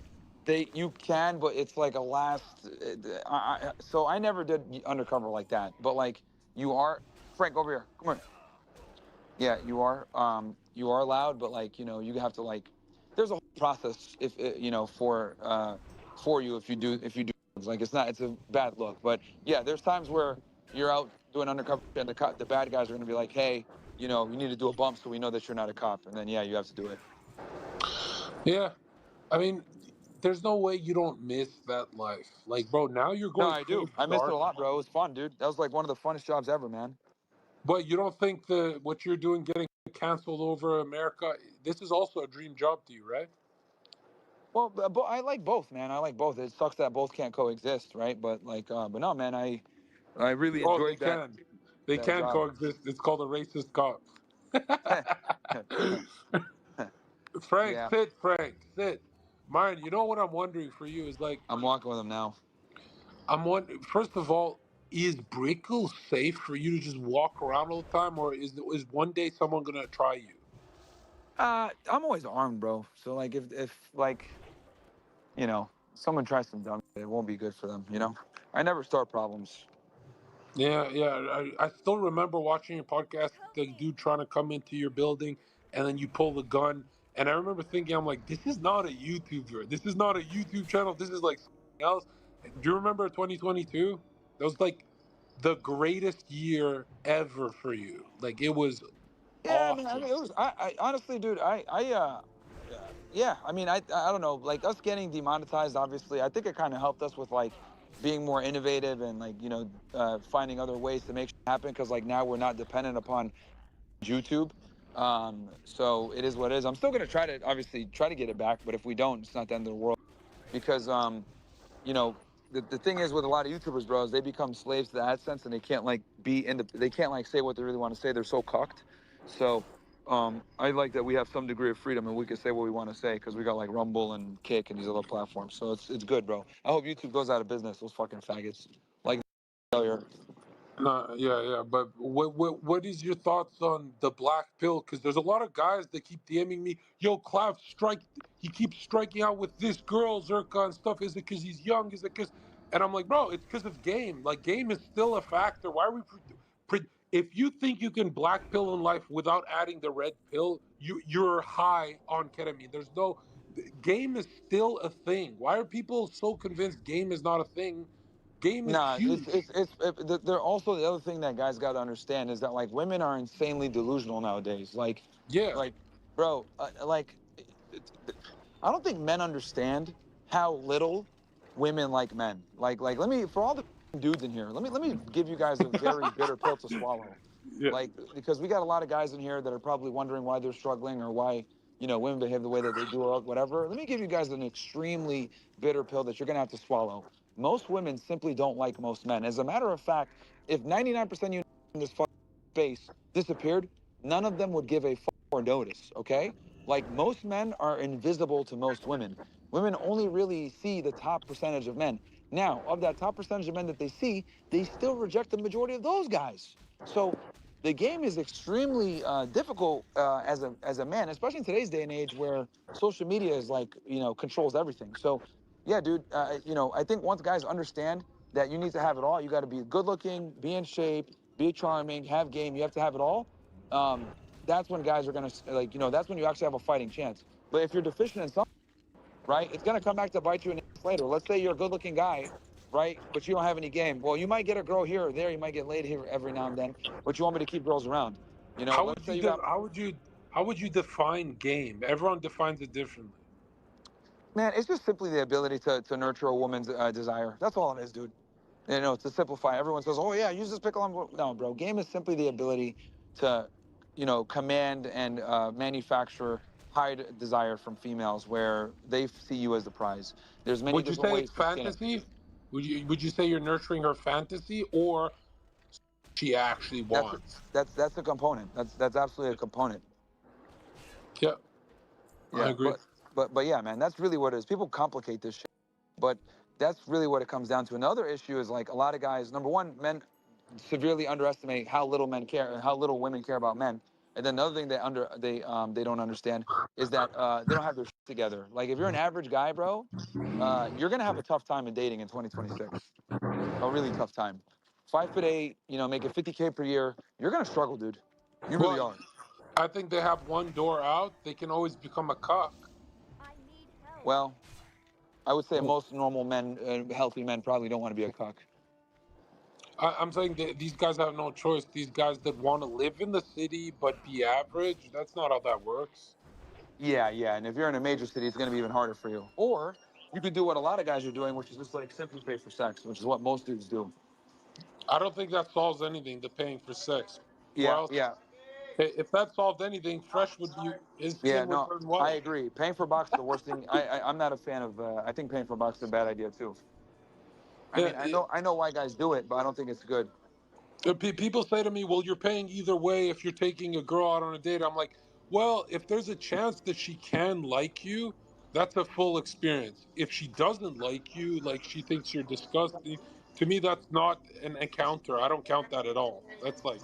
You can, but it's like a last. So I never did undercover like that. But like you are, Frank, over here. Come here. Yeah, you are allowed, but like you have to like. There's a whole process if for you if you do like it's a bad look. But yeah, there's times where you're out doing undercover and the bad guys are gonna be like, hey, you need to do a bump so we know that you're not a cop, and then yeah, you have to do it. Yeah, I mean, there's no way you don't miss that life. Like, bro, now you're No, going I do. full I missed it a dark. lot, bro. It was fun, dude. That was like one of the funnest jobs ever, man. But you don't think what you're doing getting canceled over America, this is also a dream job to you, right? Well, but I like both, man. I like both. It sucks that both can't coexist, right? But like, but no, man, I really Oh, they enjoyed that can. They that can job. coexist. It's called a racist cop. Frank, Yeah. sit, Frank, sit. Mine, you know what I'm wondering for you is like, I'm walking with him now. I'm wondering, first of all, is Brickle safe for you to just walk around all the time, or is one day someone gonna try you? I'm always armed, bro. So like, if like, you know, someone tries some dumb shit, it won't be good for them. You know, I never start problems. Yeah, yeah. I still remember watching your podcast, the dude trying to come into your building, and then you pull the gun. And I remember thinking, I'm like, this is not a YouTuber. This is not a YouTube channel. This is like something else. Do you remember 2022? That was like the greatest year ever for you. Like it was Yeah, man. I awesome. mean, it was. I honestly, dude. Yeah. I mean, I don't know. Like us getting demonetized, obviously, I think it kind of helped us with like being more innovative and like finding other ways to make shit happen. Because like now we're not dependent upon YouTube. So it is what it is. I'm still gonna try to get it back. But if we don't, it's not the end of the world. Because you know, the thing is with a lot of YouTubers, bros, they become slaves to the AdSense and they can't like they can't like say what they really want to say. They're so cucked. So I like that we have some degree of freedom and we can say what we want to say because we got like Rumble and Kick and these other platforms. So it's good, bro. I hope YouTube goes out of business. Those fucking faggots. Like failure. No, yeah, yeah. But what is your thoughts on the black pill? Because there's a lot of guys that keep DMing me, yo, Cloud strike. He keeps striking out with this girl, Zerka and stuff. Is it because he's young? Is it because? And I'm like, bro, it's because of game. Like game is still a factor. Why are we? If you think you can black pill in life without adding the red pill, you're high on ketamine. There's no game is still a thing. Why are people so convinced game is not a thing? Game is Nah, huge. they're also the other thing that guys got to understand is that like women are insanely delusional nowadays. Yeah. Like, bro, I don't think men understand how little women like men. Like let me for all the dudes in here, let me give you guys a very bitter pill to swallow. Yeah. Like because we got a lot of guys in here that are probably wondering why they're struggling or why women behave the way that they do or whatever. Let me give you guys an extremely bitter pill that you're gonna have to swallow. Most women simply don't like most men. As a matter of fact, if 99% of you in this fucking space disappeared, none of them would give a fuck or notice. Okay, like most men are invisible to most women. Women only really see the top percentage of men. Now, of that top percentage of men that they see, they still reject the majority of those guys. So the game is extremely difficult as a man, especially in today's day and age where social media is like controls everything. So yeah, dude, I think once guys understand that you need to have it all, you got to be good looking, be in shape, be charming, have game. You have to have it all. That's when guys are gonna that's when you actually have a fighting chance. But if you're deficient in something, right, it's gonna come back to bite you in the ass later. Let's say you're a good-looking guy, right, but you don't have any game. Well, you might get a girl here or there, you might get laid here every now and then, but you want me to keep girls around. How Let's would say you you got how would you define game? Everyone defines it differently. man, it's just simply the ability to nurture a woman's desire. That's all it is, dude. To simplify, everyone says, "Oh yeah, use this pickle." No, bro. Game is simply the ability to, command and manufacture high desire from females, where they see you as the prize. There's many Would you different say it's ways to skin it. fantasy? Would you say you're nurturing her fantasy or she actually That's wants? that's a component. That's absolutely a component. Yeah, I Yeah, agree. but yeah, man, that's really what it is. People complicate this shit, but that's really what it comes down to. Another issue is like a lot of guys. Number one, men severely underestimate how little men care and how little women care about men. And then another thing they don't understand is that they don't have their shit together. Like if you're an average guy, bro, you're gonna have a tough time in dating in 2026. A really tough time. 5'8", making 50K per year, you're gonna struggle, dude. You really Well, are. I think they have one door out. They can always become a cuck. Well, I would say most normal men, healthy men, probably don't want to be a cuck. I'm saying that these guys have no choice. These guys that want to live in the city but be average, that's not how that works. Yeah, yeah. And if you're in a major city, it's going to be even harder for you. Or you could do what a lot of guys are doing, which is just like simply pay for sex, which is what most dudes do. I don't think that solves anything, the paying for sex. Or Yeah, else, yeah, if that solved anything, Fresh would be, his yeah. skin would No, turn I white. agree. Paying for box is the worst thing. I'm not a fan of. I think paying for box is a bad idea too. I Yeah, mean, I know why guys do it, but I don't think it's good. people say to me, well, you're paying either way if you're taking a girl out on a date. I'm like, well, if there's a chance that she can like you, that's a full experience. If she doesn't like you, like she thinks you're disgusting, to me that's not an encounter. I don't count that at all. That's like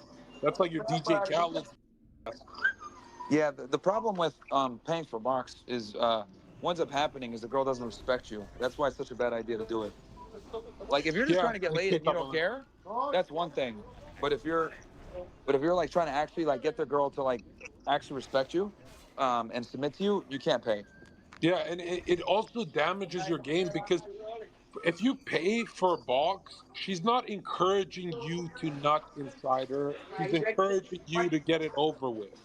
your DJ Khaled. Yeah, the problem with paying for marks is what ends up happening is the girl doesn't respect you. That's why it's such a bad idea to do it. Like if you're just Yeah, trying to get like laid pick and you up don't on. care, that's one thing. But if you're like trying to actually like get the girl to like actually respect you and submit to you, you can't pay. Yeah, and it also damages your game because if you pay for a box, she's not encouraging you to nut inside her. She's encouraging you to get it over with,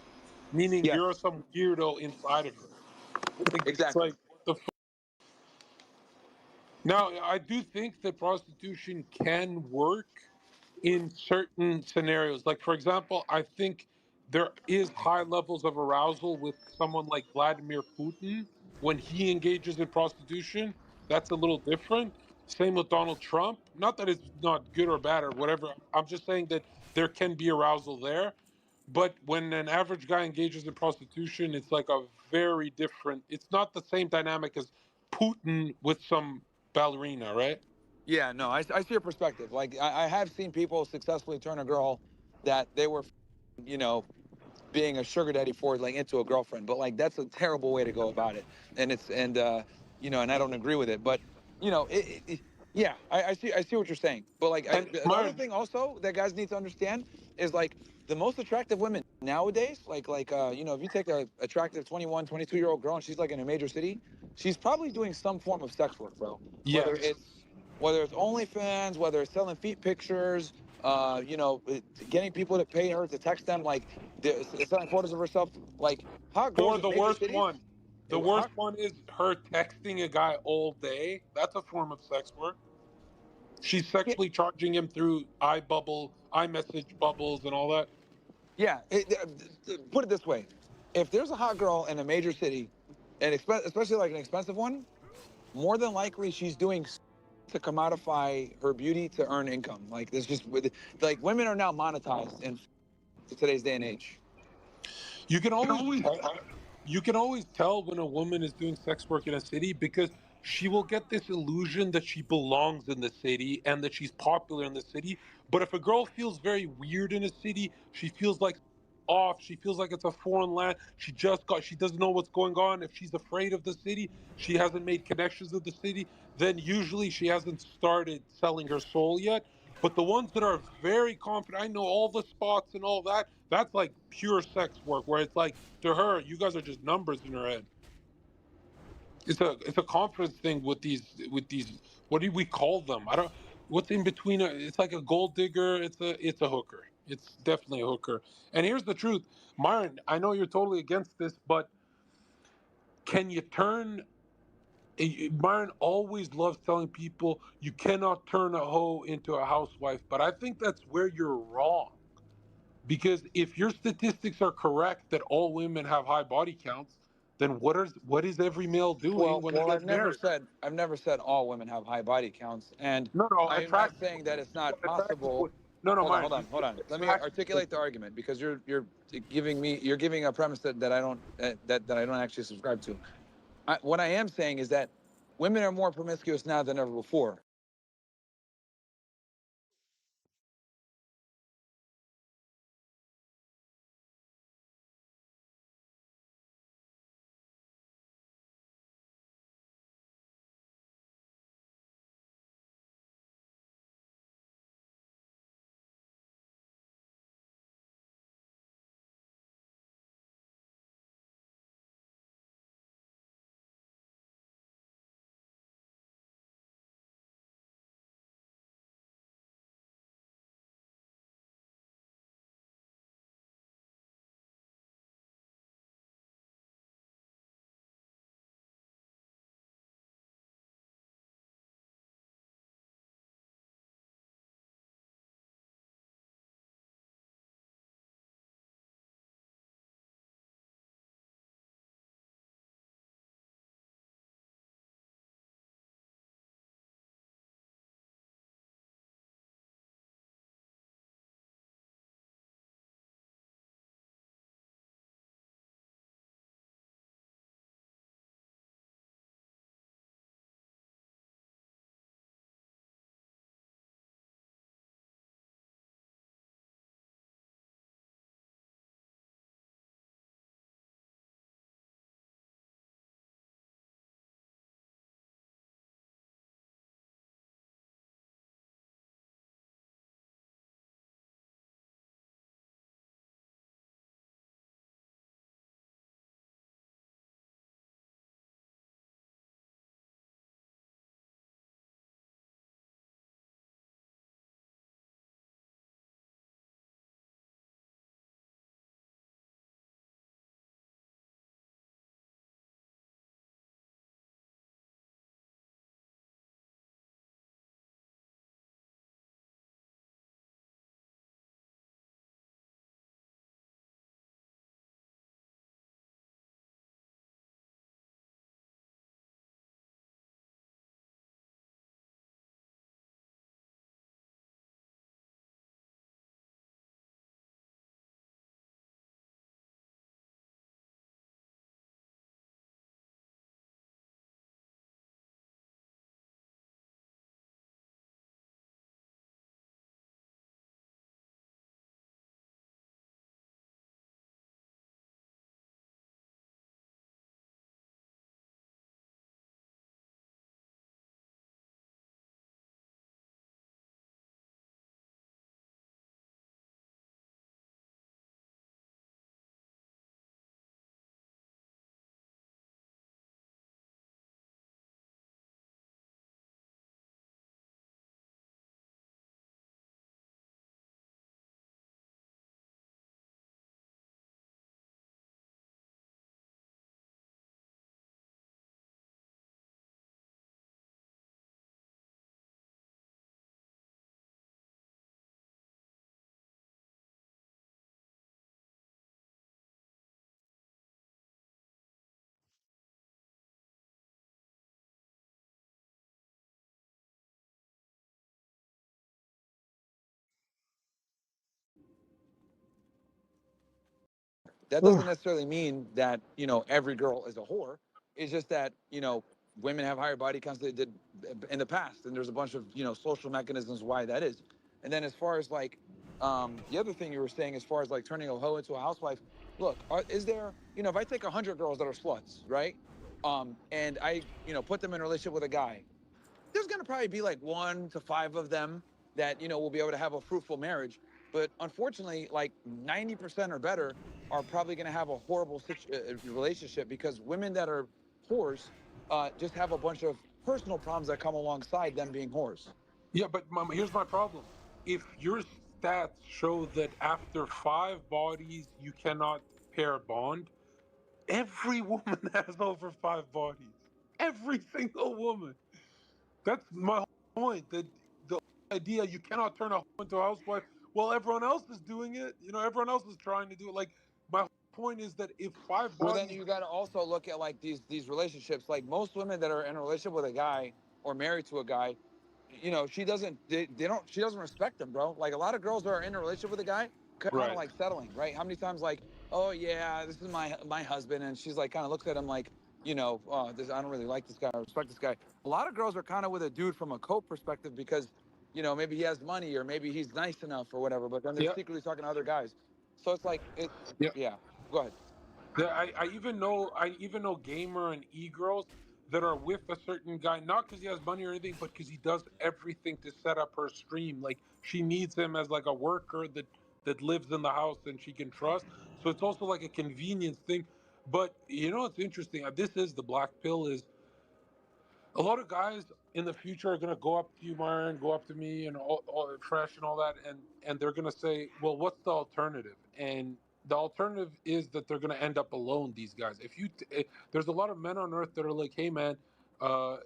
meaning Yes, you're some weirdo inside of her. Like it's exactly. like what the. Now, I do think that prostitution can work in certain scenarios. Like, for example, I think there is high levels of arousal with someone like Vladimir Putin when he engages in prostitution. That's a little different. Same with Donald Trump. Not that it's not good or bad or whatever. I'm just saying that there can be arousal there. But when an average guy engages in prostitution, it's like a very different, it's not the same dynamic as Putin with some ballerina, right? Yeah, no, I see your perspective. Like I have seen people successfully turn a girl that they were, you know, being a sugar daddy for like into a girlfriend, but like that's a terrible way to go about it, and and I don't agree with it. But yeah, I see what you're saying. But like And the other Myron, thing also that guys need to understand is like the most attractive women nowadays, if you take a attractive 21, 22-year-old girl and she's like in a major city, she's probably doing some form of sex work, bro. Whether yes. it's whether it's OnlyFans, whether it's selling feet pictures, getting people to pay her to text them like selling photos of herself. Like hot girls Or in the major worst cities. one. The worst Hot, one is her texting a guy all day. That's a form of sex work. She's sexually charging him through iMessage bubbles and all that. yeah. Put it this way: if there's a hot girl in a major city, and especially like an expensive one, more than likely she's doing to commodify her beauty to earn income. Like there's just like women are now monetized in today's day and age. You can always tell, you can always tell when a woman is doing sex work in a city because she will get this illusion that she belongs in the city and that she's popular in the city. But if a girl feels very weird in a city, she feels like off, she feels like it's a foreign land. She doesn't know what's going on. If she's afraid of the city, she hasn't made connections with the city, then usually she hasn't started selling her soul yet. But the ones that are very confident, I know all the spots and all that, that's like pure sex work where it's like to her, you guys are just numbers in her head. It's a confidence thing with these what do we call them? I don't what's in between it's like a gold digger, it's a hooker. It's definitely a hooker. And here's the truth. Myron, I know you're totally against this, but can you turn Myron always loves telling people you cannot turn a hoe into a housewife, but I think that's where you're wrong. Because if your statistics are correct that all women have high body counts, then what is every male doing when they Well, get married? I've never said all women have high body counts, and No, no, I am not attractive saying that it's not attractive possible. no, no, Hold on, Myron, hold on, you hold said on. Let me attractive articulate the women. argument because you're giving a premise that I don't that I don't actually subscribe to. What I am saying is that women are more promiscuous now than ever before. that doesn't necessarily mean that, you know, every girl is a whore. It's just that, you know, women have higher body counts than they did in the past. And there's a bunch of, you know, social mechanisms why that is. And then as far as like the other thing you were saying, as far as like turning a hoe into a housewife, look, is there, you know, if I take 100 girls that are sluts, right? And I, you know, put them in a relationship with a guy, there's going to probably be like 1 to 5 of them that, you know, will be able to have a fruitful marriage. But unfortunately, like 90% or better are probably going to have a horrible relationship, because women that are whores just have a bunch of personal problems that come alongside them being whores. Yeah, but here's my problem. If your stats show that after 5 bodies you cannot pair bond, every woman has over 5 bodies. Every single woman. That's my point. That the idea you cannot turn a hoe into a housewife, well, everyone else is doing it. You know, everyone else is trying to do it. Like, my point is that if five Well, then bodies, you got to also look at like these relationships. Like most women that are in a relationship with a guy or married to a guy, you know, she doesn't respect him, bro. Like a lot of girls are in a relationship with a guy, kind of right? like settling, right? How many times like, oh yeah, this is my husband, and she's like kind of looks at him like, you know, oh, this, I don't really like this guy, I respect this guy. A lot of girls are kind of with a dude from a cope perspective because, you know, maybe he has money or maybe he's nice enough or whatever, but then they're Yeah, secretly talking to other guys. So it's like yeah. yeah. Go ahead. I even know gamer and e-girls that are with a certain guy, not because he has money or anything, but because he does everything to set up her stream. Like, she needs him as like a worker that lives in the house and she can trust. So it's also like a convenience thing. But you know, it's interesting. This is the black pill. Is a lot of guys in the future are going to go up to you, Myron, go up to me, and all fresh and all that, and they're going to say, "Well, what's the alternative?" And the alternative is that they're going to end up alone. These guys, there's a lot of men on earth that are like, "Hey, man,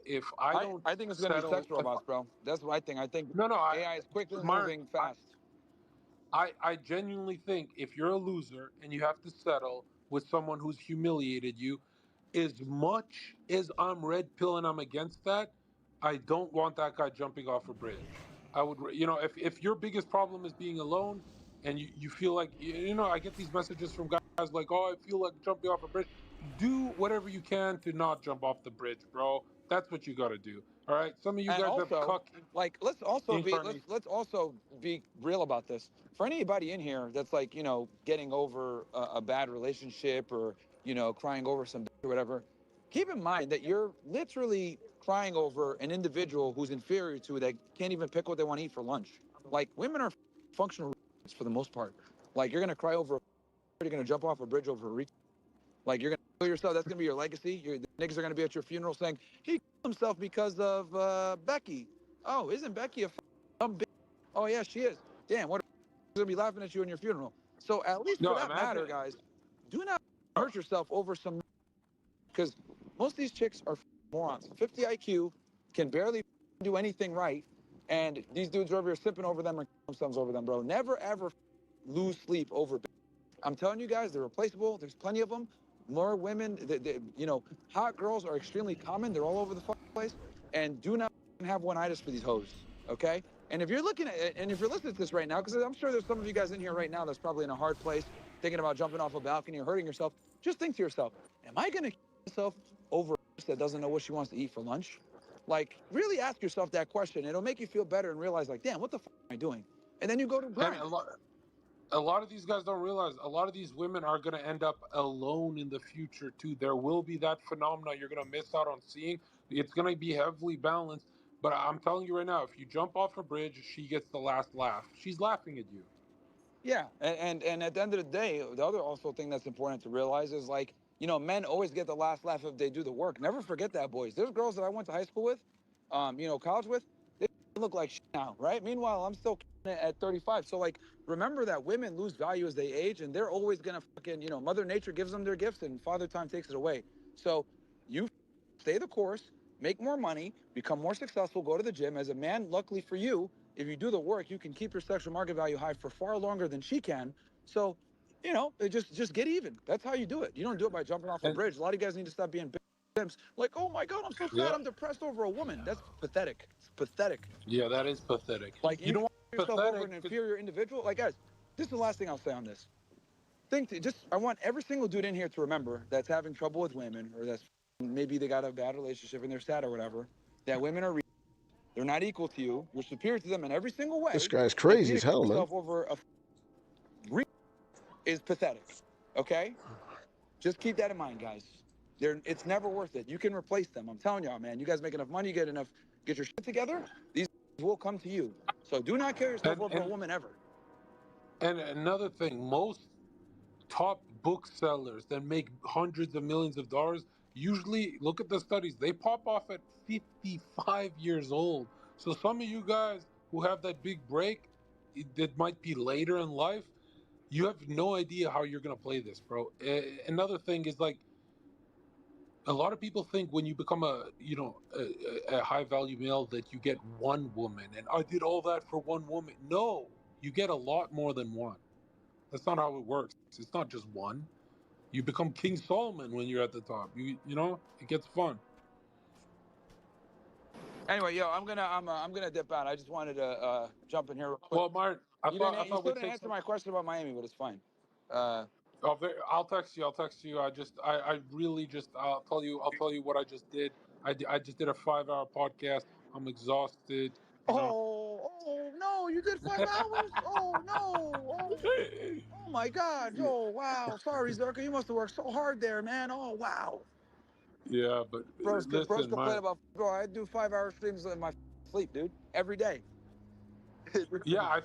if I don't I think it's going to be settle, sex robots, bro. That's what I think. I think no, AI is quickly Myron, moving fast. I genuinely think if you're a loser and you have to settle with someone who's humiliated you, as much as I'm red pill and I'm against that, I don't want that guy jumping off a bridge. I would, you know, if your biggest problem is being alone and you feel like, you know, I get these messages from guys like, oh, I feel like jumping off a bridge. Do whatever you can to not jump off the bridge, bro. That's what you got to do. All right. Some of you And guys have also, cuck like, incarnation. let's also be real about this. For anybody in here that's like, you know, getting over a bad relationship or, you know, crying over some or whatever, keep in mind that you're literally crying over an individual who's inferior to you that can't even pick what they want to eat for lunch. Like, women are functional for the most part. Like, you're gonna cry over, you're gonna jump off a bridge over a like, you're gonna kill yourself. That's gonna be your legacy. The niggas are gonna be at your funeral saying he killed himself because of Becky. Oh, isn't Becky a dumb bitch? Oh yeah, she is. Damn, what? Gonna be laughing at you in your funeral. So at least for No, that imagine. matter, guys, do not hurt yourself over some, because most of these chicks are morons. 50 IQ, can barely do anything right, and these dudes are over here sipping over them or themselves over them, bro. Never ever lose sleep over. I'm telling you guys, they're replaceable. There's plenty of them. More women, you know, hot girls are extremely common. They're all over the place. And do not have one-itis for these hoes, okay? And if you're looking at it, and if you're listening to this right now, because I'm sure there's some of you guys in here right now that's probably in a hard place, thinking about jumping off a balcony or hurting yourself, just think to yourself, am I going to kill myself over a bitch that doesn't know what she wants to eat for lunch? Like, really ask yourself that question. It'll make you feel better and realize, like, damn, what the fuck am I doing? And then you go to And grind. a lot of these guys don't realize a lot of these women are going to end up alone in the future too. There will be that phenomena you're going to miss out on seeing. It's going to be heavily balanced, but I'm telling you right now, if you jump off a bridge, she gets the last laugh. She's laughing at you. Yeah, and at the end of the day, the other also thing that's important to realize is, like, you know, men always get the last laugh if they do the work. Never forget that, boys. There's girls that I went to high school with, you know, college with. They look like shit now, right? Meanwhile, I'm still killing it at 35. So like, remember that women lose value as they age, and they're always gonna fucking, you know, Mother Nature gives them their gifts, and Father Time takes it away. So you stay the course, make more money, become more successful, go to the gym. As a man, luckily for you, if you do the work, you can keep your sexual market value high for far longer than she can. So, you know, just get even. That's how you do it. You don't do it by jumping off a And bridge. A lot of you guys need to stop being simps. Like, oh my God, I'm so sad. yeah, I'm depressed over a woman. That's pathetic. It's pathetic. yeah, that is pathetic. Like, You you know what? yourself over Pathetic. an inferior individual. Like, guys, this is the last thing I'll say on this. I want every single dude in here to remember that's having trouble with women, or that's maybe they got a bad relationship and they're sad or whatever, that women are they're not equal to you. You're superior to them in every single This way. guy's And for crazy you as to kill hell, man. yourself over a is pathetic. Okay? Just keep that in mind, guys. It's never worth it. You can replace them. I'm telling y'all, man. You guys make enough money, get your shit together, these will come to you. So do not kill yourself over a woman ever. And another thing, most top booksellers that make hundreds of millions of dollars usually, look at the studies, they pop off at 55 years old. So some of you guys who have that big break that might be later in life, you have no idea how you're going to play this, bro. Another thing is like, a lot of people think when you become a high value male that you get one woman, and I did all that for one woman. No, you get a lot more than one. That's not how it works. It's not just one. You become King Solomon when you're at the top. You know, it gets fun. Anyway, yo, I'm gonna dip out. I just wanted to jump in here real quick. Well, Martin, You I thought still we'd didn't take answer some. my question about Miami, but it's fine. I'll text you. I'll text you. I really just. I'll tell you what I just did. I just did a 5-hour podcast. I'm exhausted. You know. Oh no, you did 5 hours? Oh no. Oh my God. Oh wow. Sorry, Zerka. You must have worked so hard there, man. Oh wow. Yeah, but Bros listen, complain about bro. I do 5-hour streams in my sleep, dude. Every day. yeah,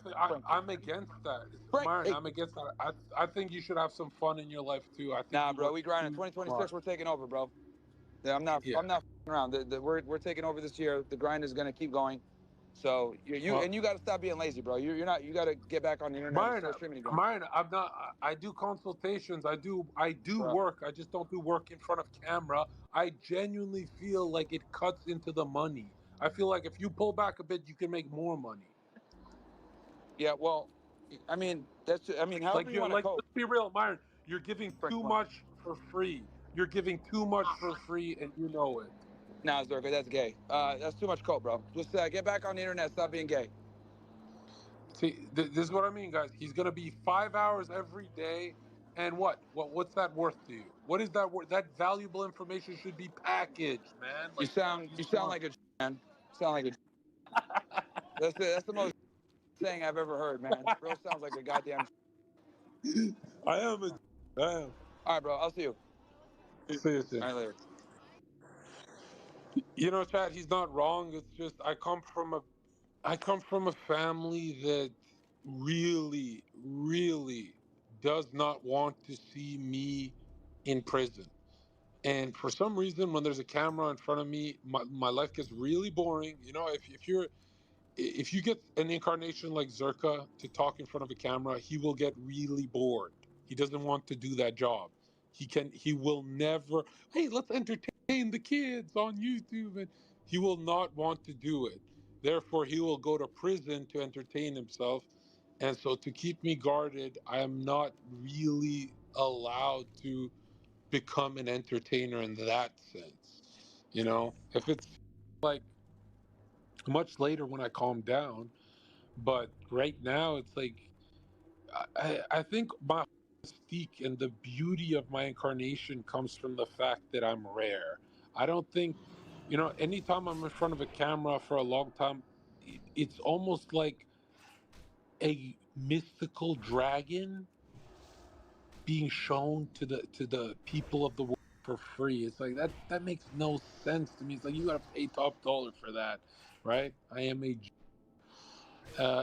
I'm against that, Frank, Martin. hey. I'm against that. I think you should have some fun in your life too. I think Nah, you bro. work We grind in too hard. 2026. We're taking over, bro. Yeah, I'm not. Yeah. I'm not f***ing around. We're taking over this year. The grind is gonna keep going. So Well, you got to stop being lazy, bro. You're not. You got to get back on the internet and Martin, start streaming again. Martin, I'm not. I do consultations. I do Bro. work. I just don't do work in front of camera. I genuinely feel like it cuts into the money. I feel like if you pull back a bit, you can make more money. Yeah. Well, I mean however Like you you're want to like, cope. let's be real, Myron. You're giving too much for free. You're giving too much for free, and you know it. Nah, Zerka, that's gay. That's too much cope, bro. Just get back on the internet. Stop being gay. See, this is what I mean, guys. He's gonna be 5 hours every day, and what's that worth to you? What is that worth? That valuable information should be packaged, man. You Like, sound he's smart. like a man. Sound like a. That's the most saying I've ever heard, man. Bro sounds like a goddamn. I am a. I am. All right, bro. I'll see you. See you soon. All right, later. You know, Chad, he's not wrong. It's just I come from a family that really, really does not want to see me in prison. And for some reason, when there's a camera in front of me, my life gets really boring. You know, if you get an incarnation like Zerka to talk in front of a camera, he will get really bored. He doesn't want to do that job. He will never, hey, let's entertain the kids on YouTube. And he will not want to do it. Therefore, he will go to prison to entertain himself. And so to keep me guarded, I am not really allowed to become an entertainer in that sense. You know, if it's like much later when I calm down, but right now it's like I think my mystique and the beauty of my incarnation comes from the fact that I'm rare. I don't think, you know, anytime I'm in front of a camera for a long time, it's almost like a mystical dragon being shown to the people of the world for free. It's like that makes no sense to me. It's like you gotta pay top dollar for that, right? I am a.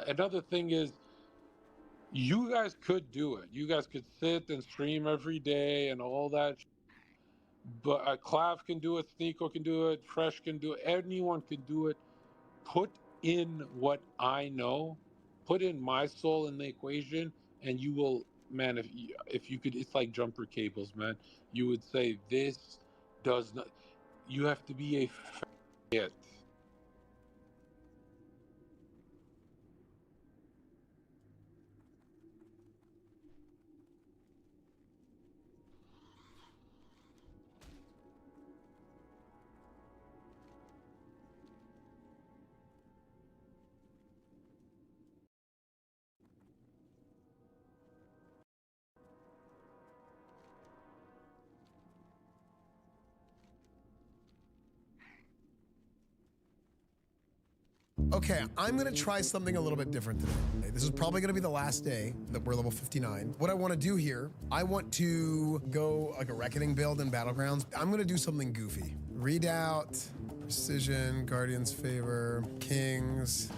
Another thing is, you guys could do it. You guys could sit and stream every day and all that. But Clav can do it, Sneeko can do it, Fresh can do it, anyone can do it. Put in what I know, put in my soul in the equation, and you will, man. If you could, it's like jumper cables, man. You would say this does not. You have to be a faggot. Okay, I'm gonna try something a little bit different today. This is probably gonna be the last day that we're level 59. What I wanna do here, I want to go like a Reckoning build in Battlegrounds. I'm gonna do something goofy. Readout, Precision, Guardian's Favor, Kings,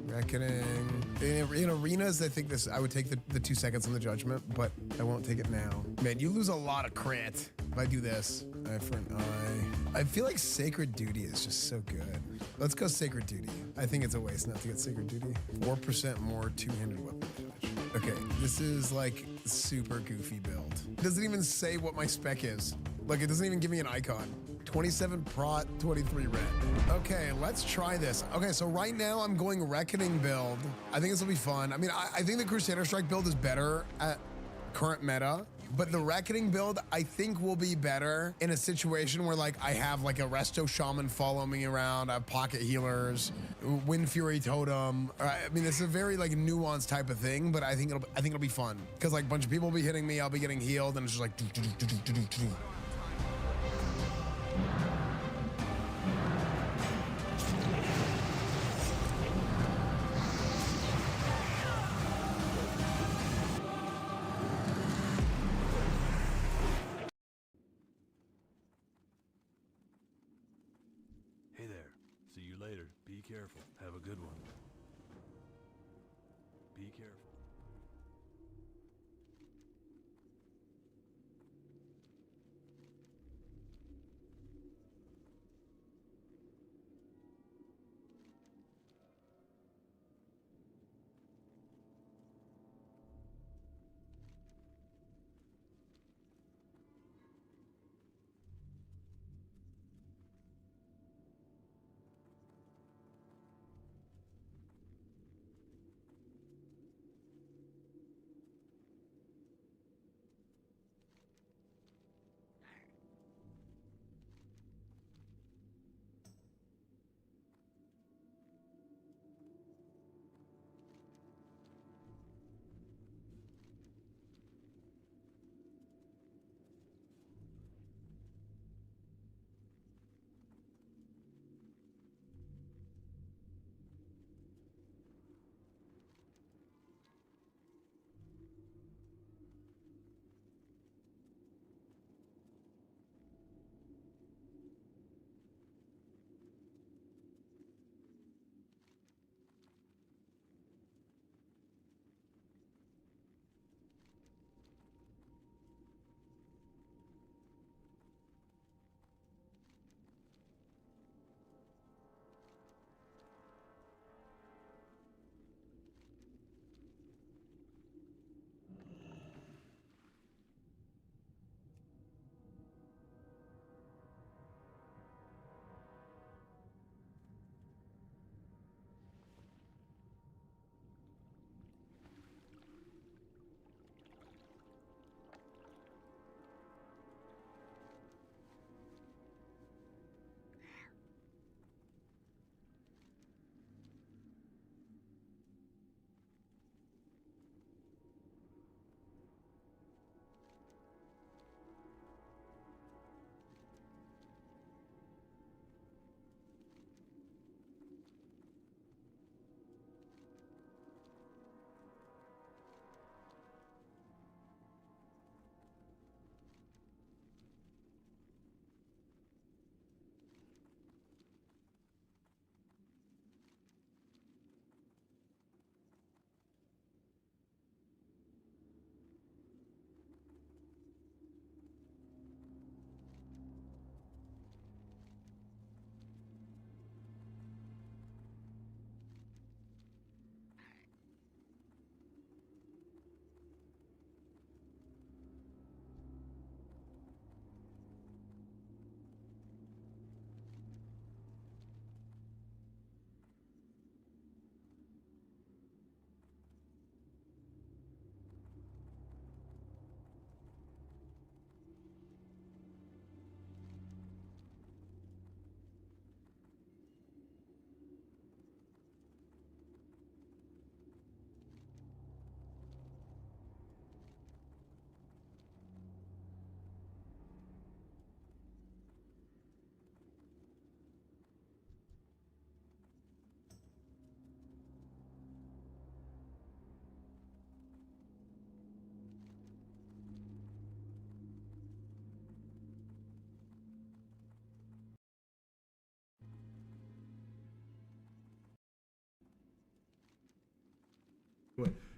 Reckoning. In arenas, I think I would take the 2 seconds on the judgment, but I won't take it now. Man, you lose a lot of crit if I do this. Eye for an eye. I feel like Sacred Duty is just so good. Let's go Sacred Duty. I think it's a waste not to get Sacred Duty. 4% more two-handed weapon damage. Okay, this is like super goofy build. It doesn't even say what my spec is. Like, it doesn't even give me an icon. 27 prot, 23 red. Okay, let's try this. Okay, so right now I'm going Reckoning build. I think this will be fun. I mean, I think the Crusader Strike build is better at current meta, but the Reckoning build I think will be better in a situation where like I have like a Resto Shaman follow me around, I have pocket healers, Wind Fury Totem. I mean, it's a very like nuanced type of thing, but I think it'll be fun because like a bunch of people will be hitting me, I'll be getting healed, and it's just like do, do, do, do, do, do, do. Hey there. See you later. Be careful. Have a good one. Be careful.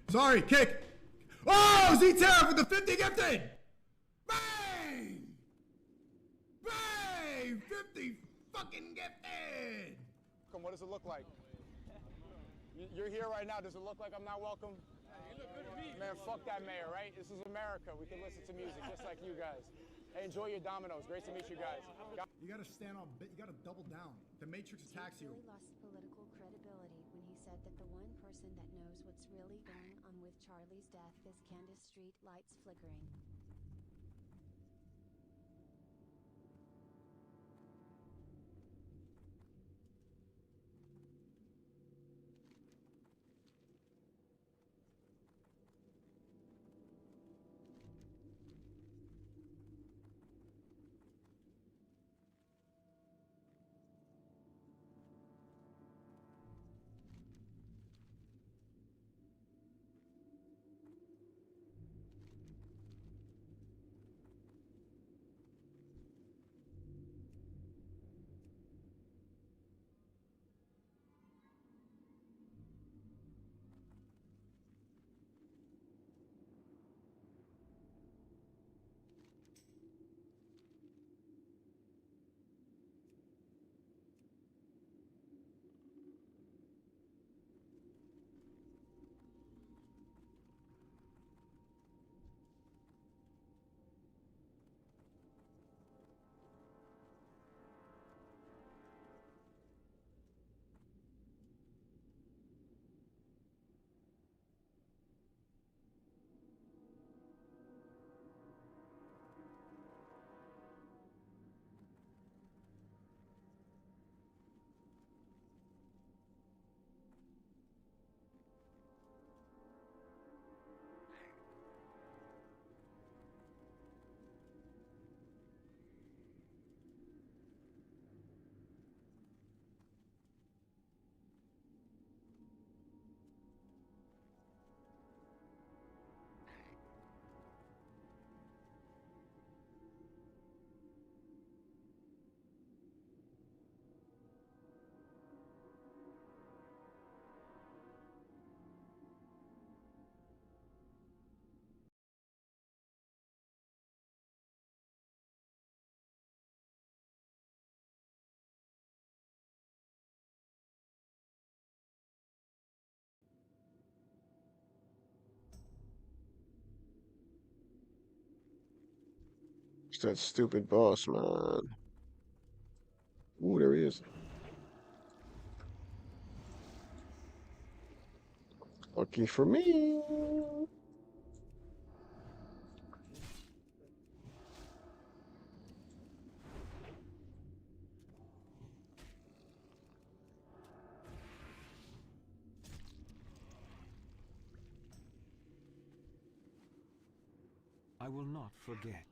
Sorry, kick. Oh, Z-Terra for the 50 gifted. Bang! Bang! 50 fucking gifted. Come, what does it look like? You're here right now. Does it look like I'm not welcome? Man, fuck that mayor, right? This is America. We can listen to music just like you guys. Hey, enjoy your dominoes. Great to meet you guys. You gotta stand on. You gotta double down. The Matrix attacks you. He lost political credibility when he said that the one person that knows what's really going on with Charlie's death is Candace Street lights flickering. It's that stupid boss, man. Ooh, there he is. Lucky for me. I will not forget.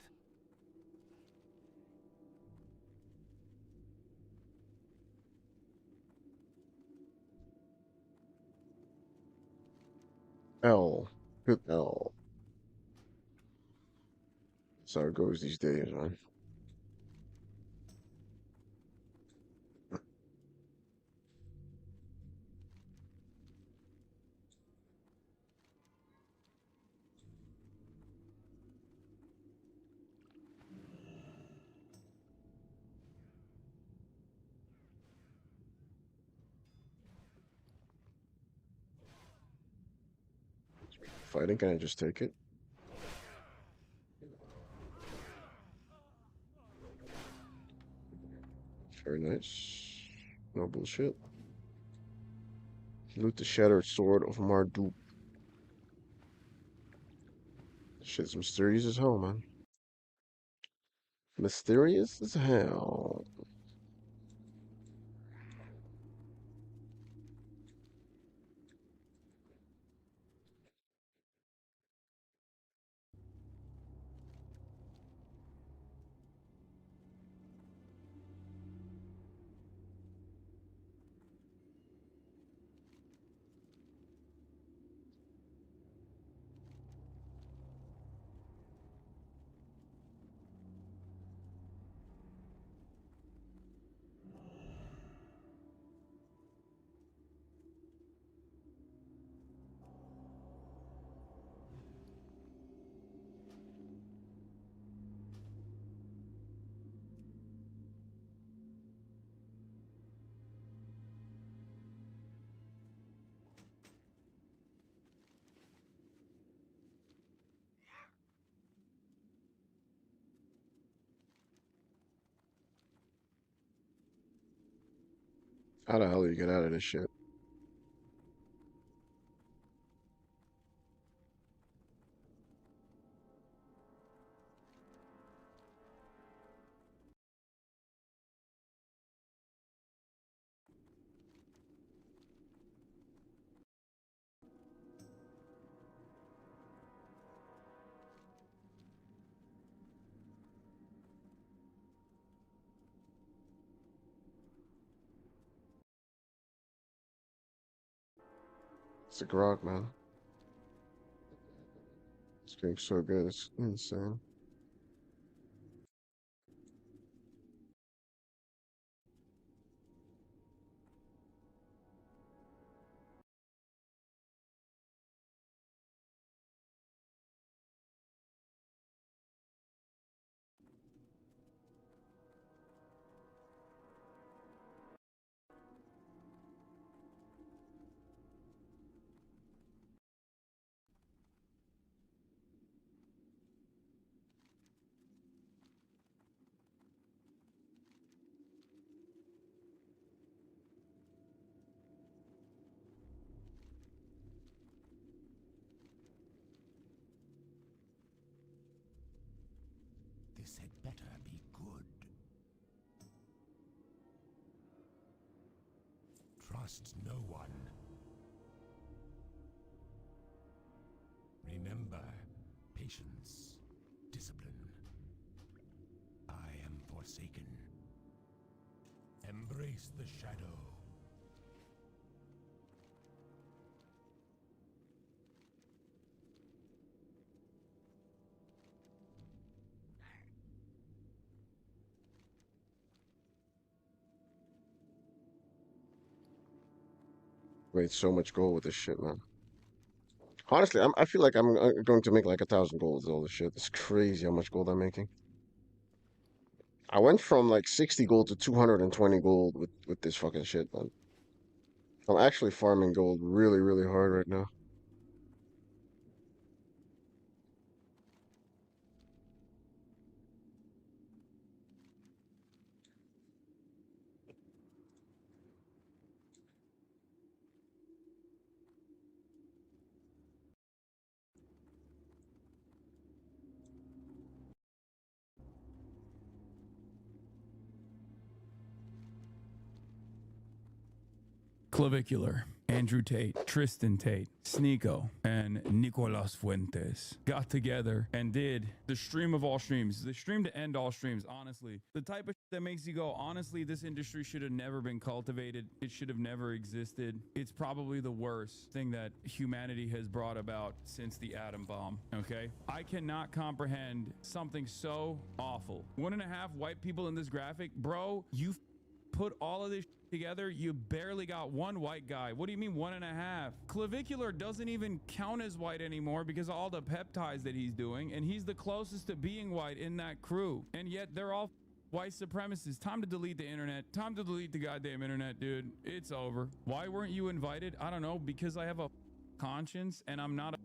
L. Good L. That's how it goes these days, man. Fighting, can I just take it? Very nice. No bullshit. Loot the shattered sword of Marduk. Shit's mysterious as hell, man. Mysterious as hell. How the hell do you get out of this shit? It's a grog, man. It's getting so good. It's insane. This had better be good. Trust no one. Remember, patience, discipline. I am forsaken. Embrace the shadow. Wait, so much gold with this shit, man. Honestly, I feel like I'm going to make like 1,000 gold with all this shit. It's crazy how much gold I'm making. I went from like 60 gold to 220 gold with this fucking shit, man. I'm actually farming gold really, really hard right now. Clavicular, Andrew Tate, Tristan Tate, Sneeko, and Nicolas Fuentes got together and did the stream of all streams, the stream to end all streams, honestly. The type of shit that makes you go, honestly, this industry should have never been cultivated. It should have never existed. It's probably the worst thing that humanity has brought about since the atom bomb, okay? I cannot comprehend something so awful. 1.5 white people in this graphic, bro, you put all of this together, you barely got one white guy. What do you mean 1.5? Clavicular doesn't even count as white anymore because of all the peptides that he's doing, and he's the closest to being white in that crew. And yet they're all white supremacists. Time to delete the internet. Time to delete the goddamn internet, dude. It's over. Why weren't you invited? I don't know. Because I have a conscience and I'm not a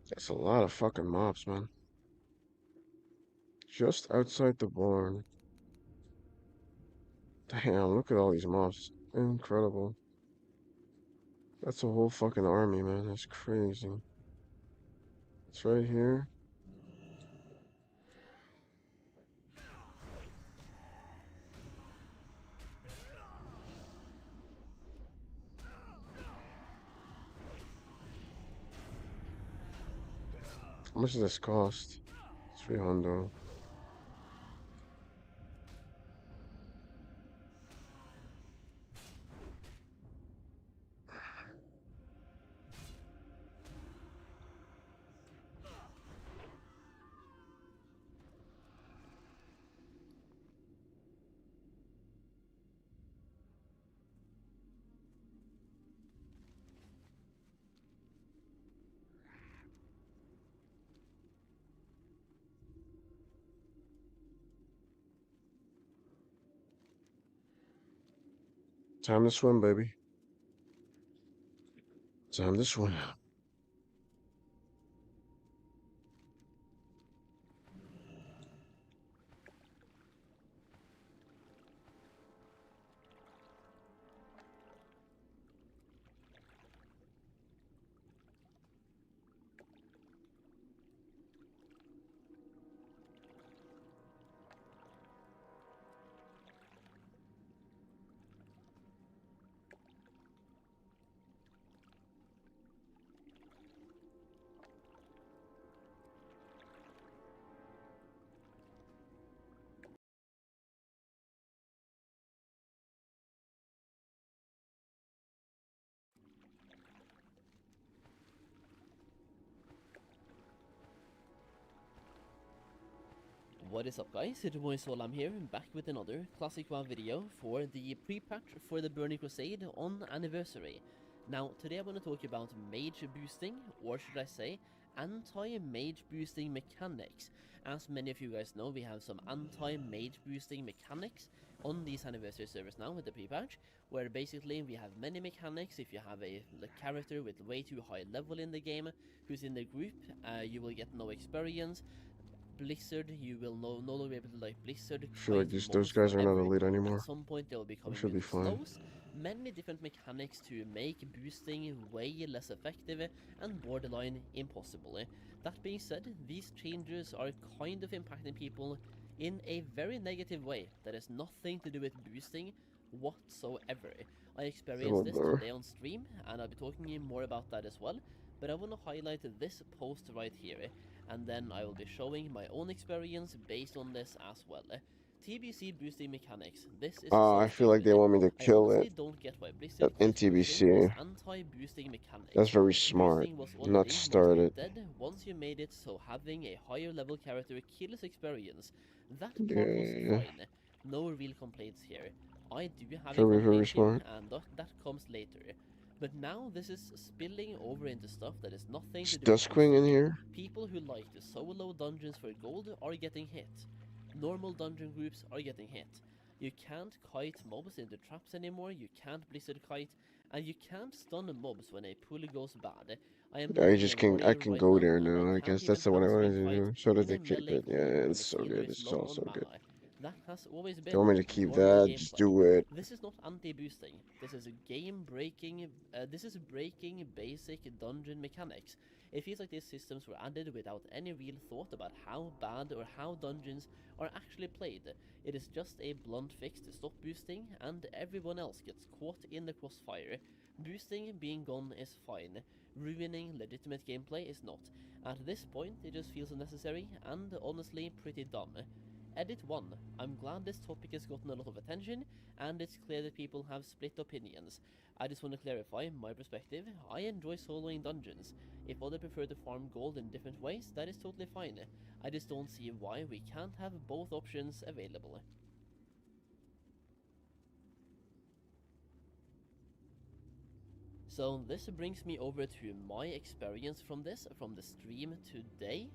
That's a lot of fucking mobs, man. Just outside the barn. Damn, look at all these mobs. Incredible. That's a whole fucking army, man. That's crazy. It's right here. How much does this cost? 300. Time to swim, baby. Time to swim. What is up, guys? It's your boy Solam here, back with another Classic WoW video for the pre-patch for the Burning Crusade on Anniversary. Now, today I want to talk about mage boosting, or should I say, anti-mage boosting mechanics. As many of you guys know, we have some anti-mage boosting mechanics on these Anniversary servers now with the pre-patch, where basically we have many mechanics. If you have a character with way too high level in the game, who's in the group, you will get no experience. Blizzard, you will no longer be able to like Blizzard. I feel like those guys are not elite anymore. At some point they will be coming should be with fine. slows. Many different mechanics to make boosting way less effective and borderline impossible. That being said, these changes are kind of impacting people in a very negative way. That has nothing to do with boosting whatsoever. I experienced this today on stream, and I'll be talking more about that as well. But I want to highlight this post right here, and then I will be showing my own experience based on this as well. TBC boosting mechanics. This is I feel like they want me to kill it don't get why Blizzard in TBC. Anti-boosting mechanics. That's very smart. Boosting was Not already started. dead once you made it, so having a higher level character kills experience. That part was fine. No real complaints here. I do have a complaint here, and that comes later. But now this is spilling over into stuff that is nothing to do with Duskwing in here? People who like the solo dungeons for gold are getting hit. Normal dungeon groups are getting hit. You can't kite mobs into traps anymore, you can't Blizzard kite, and you can't stun mobs when a pull goes bad. I just can go there now. I guess that's what I wanted to do. So that they keep it. Yeah, it's so good. It's so good. That has always been. They want me to keep that, just do it. This is not anti-boosting. This is a game-breaking. This is breaking basic dungeon mechanics. It feels like these systems were added without any real thought about how bad or how dungeons are actually played. It is just a blunt fix to stop boosting, and everyone else gets caught in the crossfire. Boosting being gone is fine. Ruining legitimate gameplay is not. At this point, it just feels unnecessary and honestly pretty dumb. Edit 1. I'm glad this topic has gotten a lot of attention, and it's clear that people have split opinions. I just want to clarify my perspective. I enjoy soloing dungeons. If others prefer to farm gold in different ways, that is totally fine. I just don't see why we can't have both options available. So this brings me over to my experience from the stream today.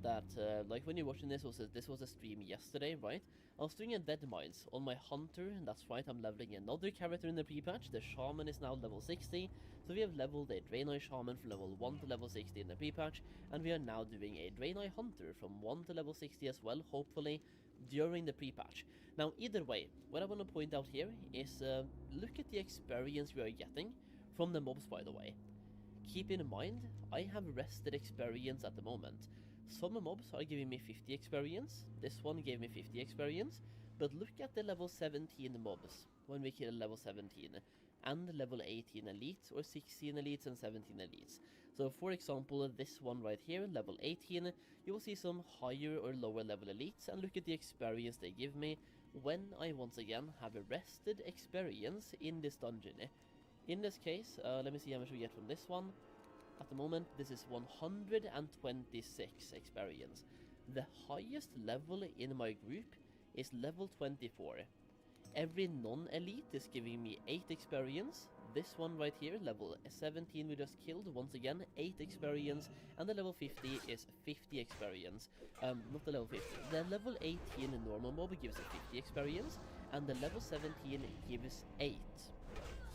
That like when you're watching this was a stream yesterday, right? I was doing a Dead Mines on my Hunter, and that's right, I'm leveling another character in the pre-patch. The Shaman is now level 60, so we have leveled a Draenei Shaman from level 1 to level 60 in the pre-patch, and we are now doing a Draenei Hunter from 1 to level 60 as well, hopefully, during the pre-patch. Now, either way, what I want to point out here is look at the experience we are getting from the mobs, by the way. Keep in mind, I have rested experience at the moment. Some mobs are giving me 50 experience, this one gave me 50 experience, but look at the level 17 mobs when we kill level 17, and level 18 elites, or 16 elites and 17 elites. So for example, this one right here, level 18, you will see some higher or lower level elites, and look at the experience they give me when I once again have a rested experience in this dungeon. In this case, let me see how much we get from this one. At the moment, this is 126 experience. The highest level in my group is level 24. Every non-elite is giving me 8 experience. This one right here, level 17 we just killed, once again 8 experience, and the level 50 is 50 experience. Not the level 50. The level 18 normal mob gives a 50 experience, and the level 17 gives 8.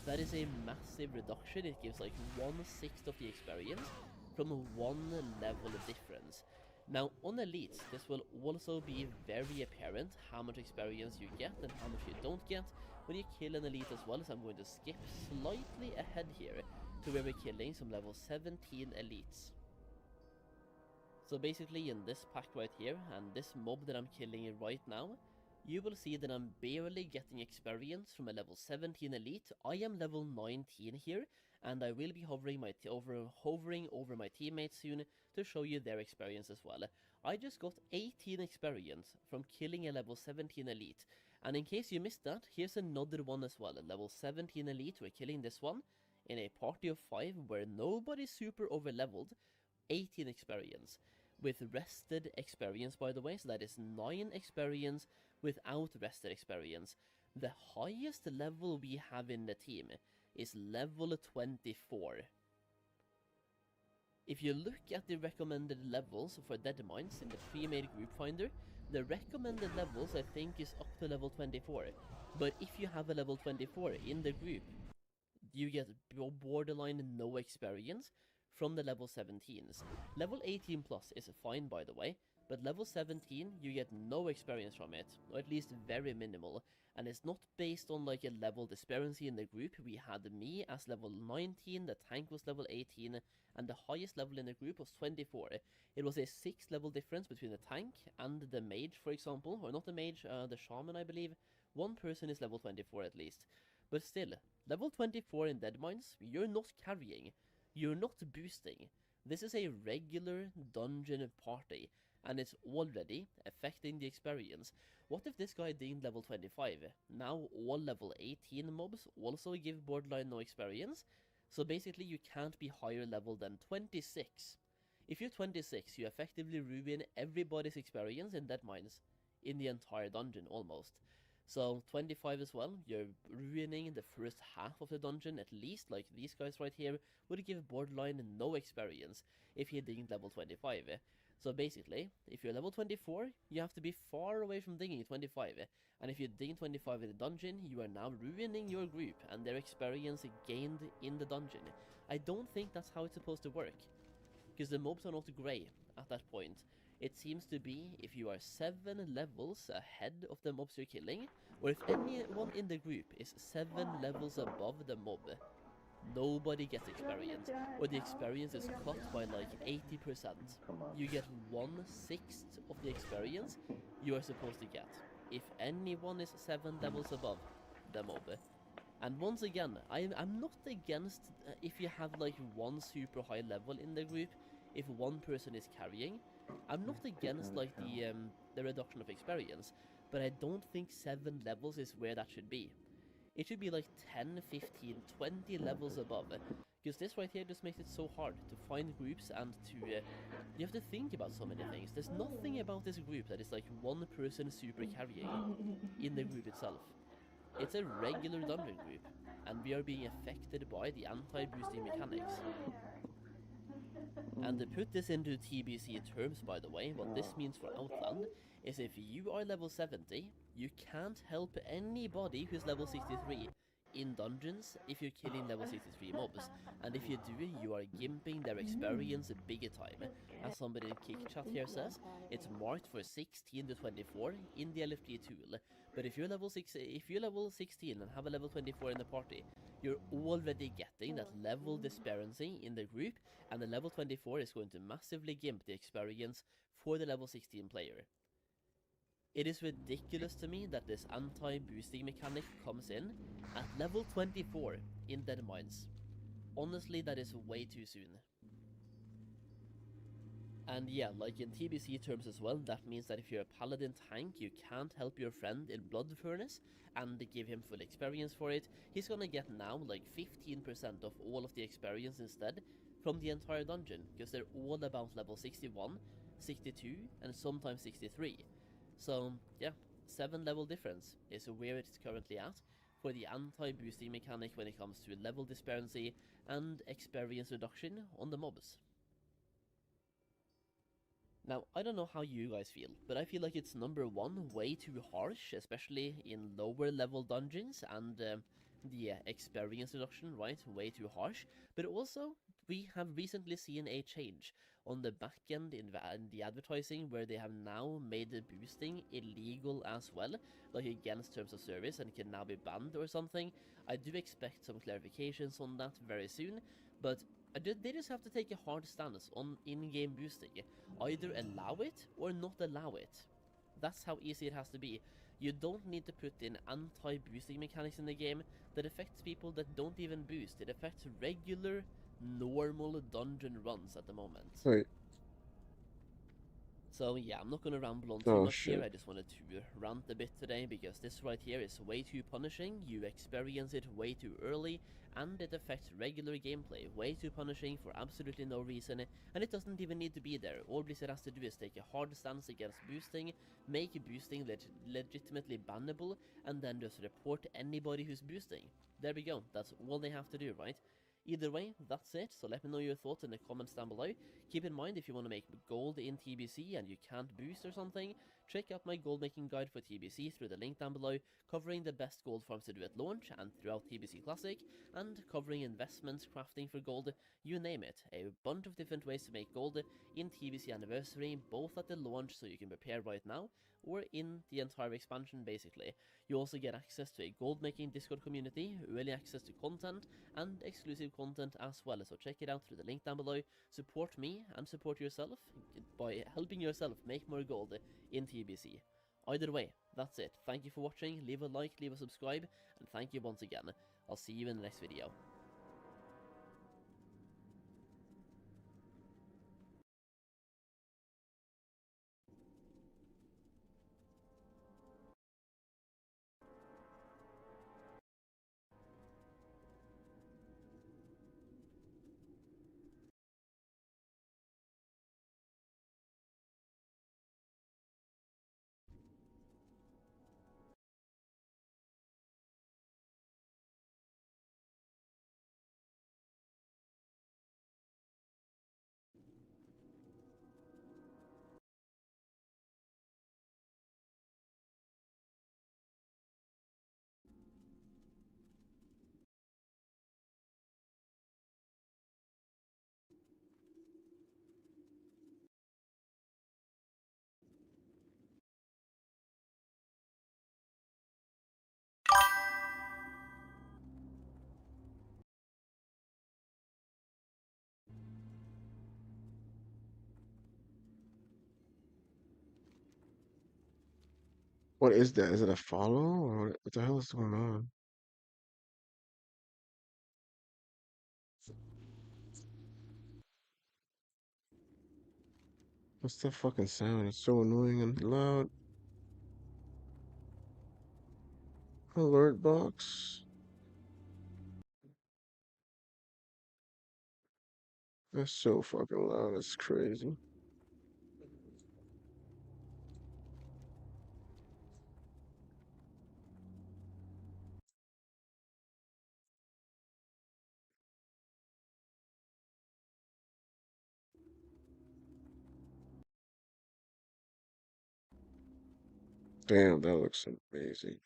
That is a massive reduction. It gives like 1/6 of the experience from one level difference. Now on elites, this will also be very apparent how much experience you get and how much you don't get when you kill an elite as well, so I'm going to skip slightly ahead here to where we're killing some level 17 elites. So basically in this pack right here, and this mob that I'm killing right now, you will see that I'm barely getting experience from a level 17 elite. I am level 19 here, and I will be hovering over my teammates soon to show you their experience as well. I just got 18 experience from killing a level 17 elite, and in case you missed that, here's another one as well. A level 17 elite, we're killing this one in a party of 5 where nobody's super over leveled. 18 experience with rested experience, by the way, so that is 9 experience without rested experience. The highest level we have in the team is level 24. If you look at the recommended levels for Deadmines in the pre-made group finder, the recommended levels I think is up to level 24. But if you have a level 24 in the group, you get borderline no experience from the level 17s. Level 18 plus is fine, by the way, but level 17 you get no experience from it, or at least very minimal, and it's not based on like a level disparity in the group. We had me as level 19, the tank was level 18, and the highest level in the group was 24. It was a 6 level difference between the tank and the mage, for example, or not the mage, the shaman, I believe. One person is level 24 at least. But still, level 24 in Deadmines, you're not carrying, you're not boosting. This is a regular dungeon party, and it's already affecting the experience. What if this guy dinged level 25? Now all level 18 mobs also give borderline no experience, so basically you can't be higher level than 26. If you're 26, you effectively ruin everybody's experience in Deadmines in the entire dungeon almost. So 25 as well, you're ruining the first half of the dungeon at least, like these guys right here would give borderline no experience if he dinged level 25. So basically, if you're level 24, you have to be far away from dinging 25, and if you ding 25 in the dungeon, you are now ruining your group and their experience gained in the dungeon. I don't think that's how it's supposed to work, because the mobs are not grey at that point. It seems to be if you are 7 levels ahead of the mobs you're killing, or if anyone in the group is 7 levels above the mob, nobody gets experience, or the experience is cut by like 80%. You get 1/6 of the experience you are supposed to get if anyone is 7 levels above the mob. And once again, I'm not against if you have like one super high level in the group, if one person is carrying. I'm not against like the reduction of experience, but I don't think 7 levels is where that should be. It should be like 10, 15, 20 levels above, because this right here just makes it so hard to find groups and to you have to think about so many things. There's nothing about this group that is like one person super carrying in the group itself. It's a regular dungeon group, and we are being affected by the anti-boosting mechanics. And to put this into TBC terms, by the way, what this means for Outland is if you are level 70, you can't help anybody who's level 63 in dungeons if you're killing level 63 mobs. And if you do, you are gimping their experience big time. As somebody in Kick Chat here says, it's marked for 16 to 24 in the LFG tool. But if you're level 16 and have a level 24 in the party, you're already getting that level disparity in the group, and the level 24 is going to massively gimp the experience for the level 16 player. It is ridiculous to me that this anti-boosting mechanic comes in at level 24 in Dead Mines. Honestly, that is way too soon. And yeah, like in TBC terms as well, that means that if you're a paladin tank, you can't help your friend in Blood Furnace and give him full experience for it. He's gonna get now like 15% of all of the experience instead from the entire dungeon, because they're all about level 61, 62, and sometimes 63. So yeah, 7 level difference is where it's currently at for the anti-boosting mechanic when it comes to level disparity and experience reduction on the mobs. Now, I don't know how you guys feel, but I feel like it's number one, way too harsh, especially in lower level dungeons, and the experience reduction, right, way too harsh. But also, we have recently seen a change on the back end in the advertising, where they have now made the boosting illegal as well, like against terms of service, and can now be banned or something. I do expect some clarifications on that very soon, but they just have to take a hard stance on in-game boosting. Either allow it or not allow it. That's how easy it has to be. You don't need to put in anti-boosting mechanics in the game that affects people that don't even boost. It affects regular, normal dungeon runs at the moment. Wait. So yeah, I'm not gonna ramble on too Oh much here. shit. I just wanted to rant a bit today because this right here is way too punishing. You experience it way too early, and it affects regular gameplay. Way too punishing for absolutely no reason, and it doesn't even need to be there. All Blizzard has to do is take a hard stance against boosting, make boosting legitimately bannable, and then just report anybody who's boosting. There we go. That's all they have to do, right? Either way, that's it, so let me know your thoughts in the comments down below. Keep in mind, if you want to make gold in TBC and you can't boost or something, check out my gold making guide for TBC through the link down below, covering the best gold farms to do at launch and throughout TBC Classic, and covering investments, crafting for gold, you name it. A bunch of different ways to make gold in TBC Anniversary, both at the launch so you can prepare right now, or in the entire expansion basically. You also get access to a gold making Discord community, early access to content, and exclusive content as well, so check it out through the link down below. Support me and support yourself by helping yourself make more gold in TBC. Either way, that's it. Thank you for watching, leave a like, leave a subscribe, and thank you once again. I'll see you in the next video. What is that? Is it a follow or what the hell is going on? What's that fucking sound? It's so annoying and loud. Alert box. That's so fucking loud. It's crazy. Damn, that looks amazing.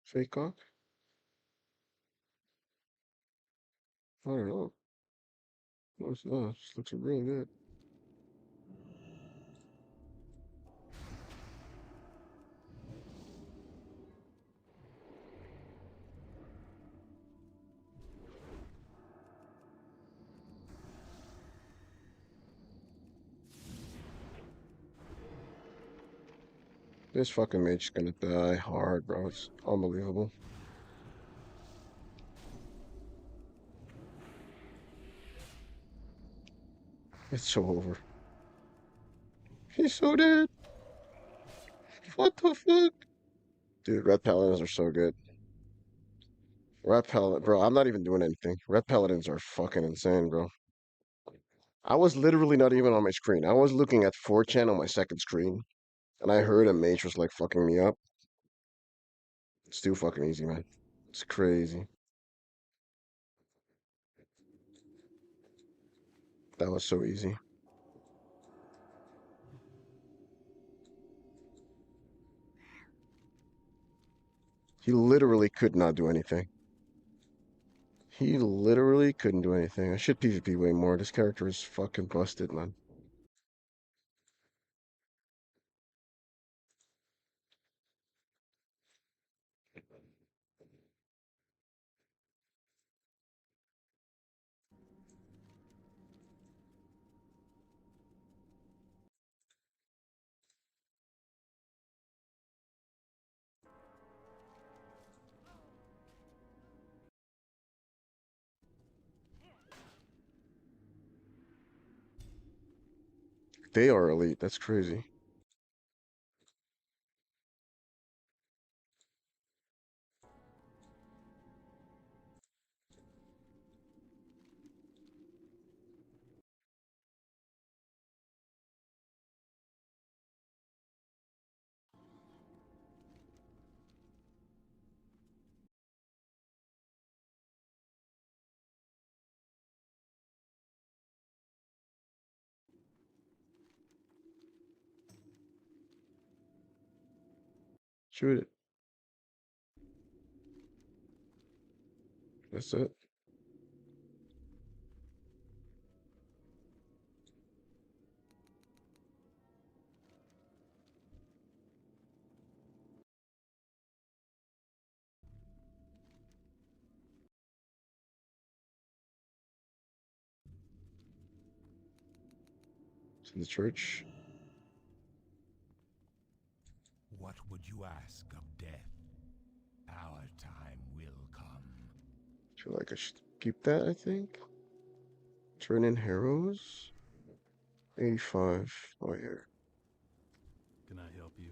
Fake cock? I don't know. No, it's not. It just looks really good. This fucking mage's gonna die hard, bro. It's unbelievable. It's so over. He's so dead. What the fuck? Dude, red paladins are so good. Red paladin, bro. I'm not even doing anything. Red paladins are fucking insane, bro. I was literally not even on my screen. I was looking at 4chan on my second screen, and I heard a mage was like fucking me up. It's too fucking easy, man. It's crazy. That was so easy. He literally could not do anything. He literally couldn't do anything. I should PvP way more. This character is fucking busted, man. They are elite. That's crazy. Shoot it. That's it. To the church. What would you ask of death? Our time will come. Feel like I should keep that, I think. Turn in heroes. 85. Oh, here. Can I help you?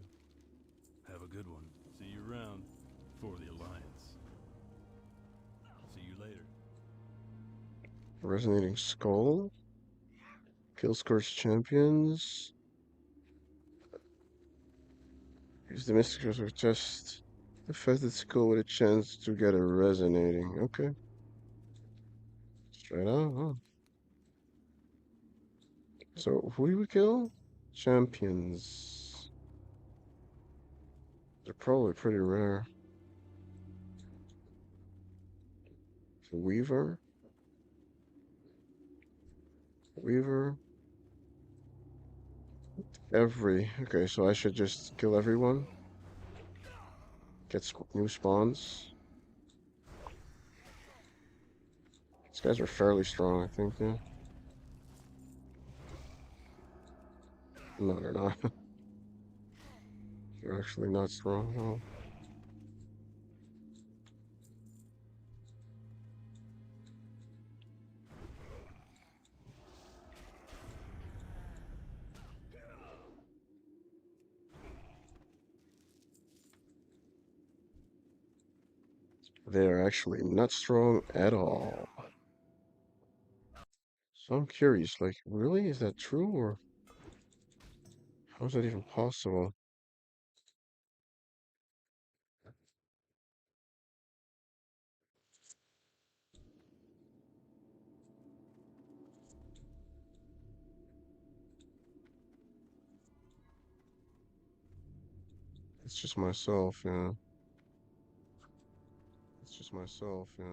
Have a good one. See you around for the Alliance. See you later. Resonating Skull. Kill scores champions. Use the mystics or just affected skull with a chance to get a resonating. Okay. Straight out, huh? So who do we kill? Champions. They're probably pretty rare. So Weaver. Weaver. Okay, so I should just kill everyone. Get new spawns. These guys are fairly strong, I think, yeah. No, they're not. They're actually not strong at all. They are actually not strong at all. So I'm curious, like, really? Is that true, or how is that even possible? It's just myself, yeah. It's just myself, yeah.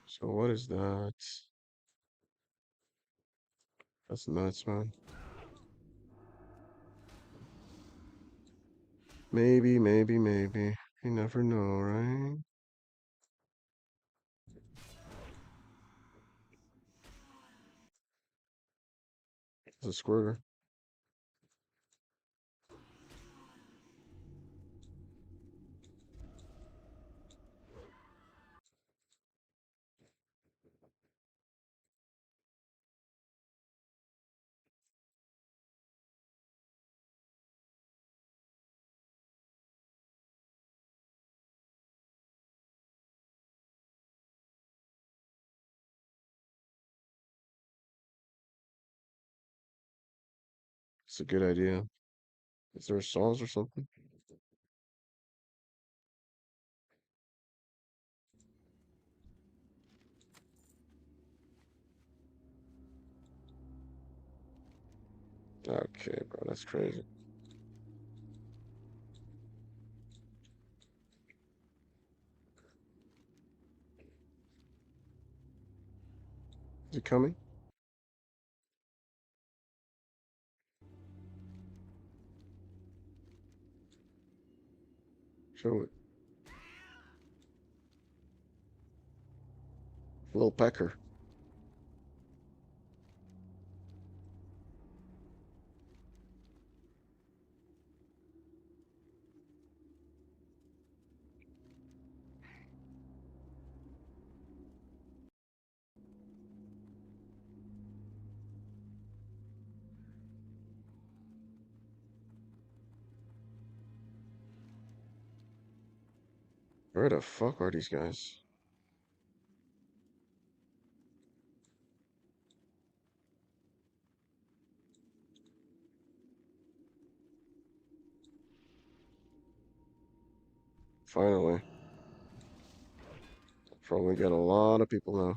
So what is that? That's nuts, man. Maybe, maybe, maybe. You never know, right? It's a squirter. It's a good idea. Is there saws or something? Okay, bro, that's crazy. Is he coming? Show it. Little pecker. Where the fuck are these guys? Finally. Probably got a lot of people now.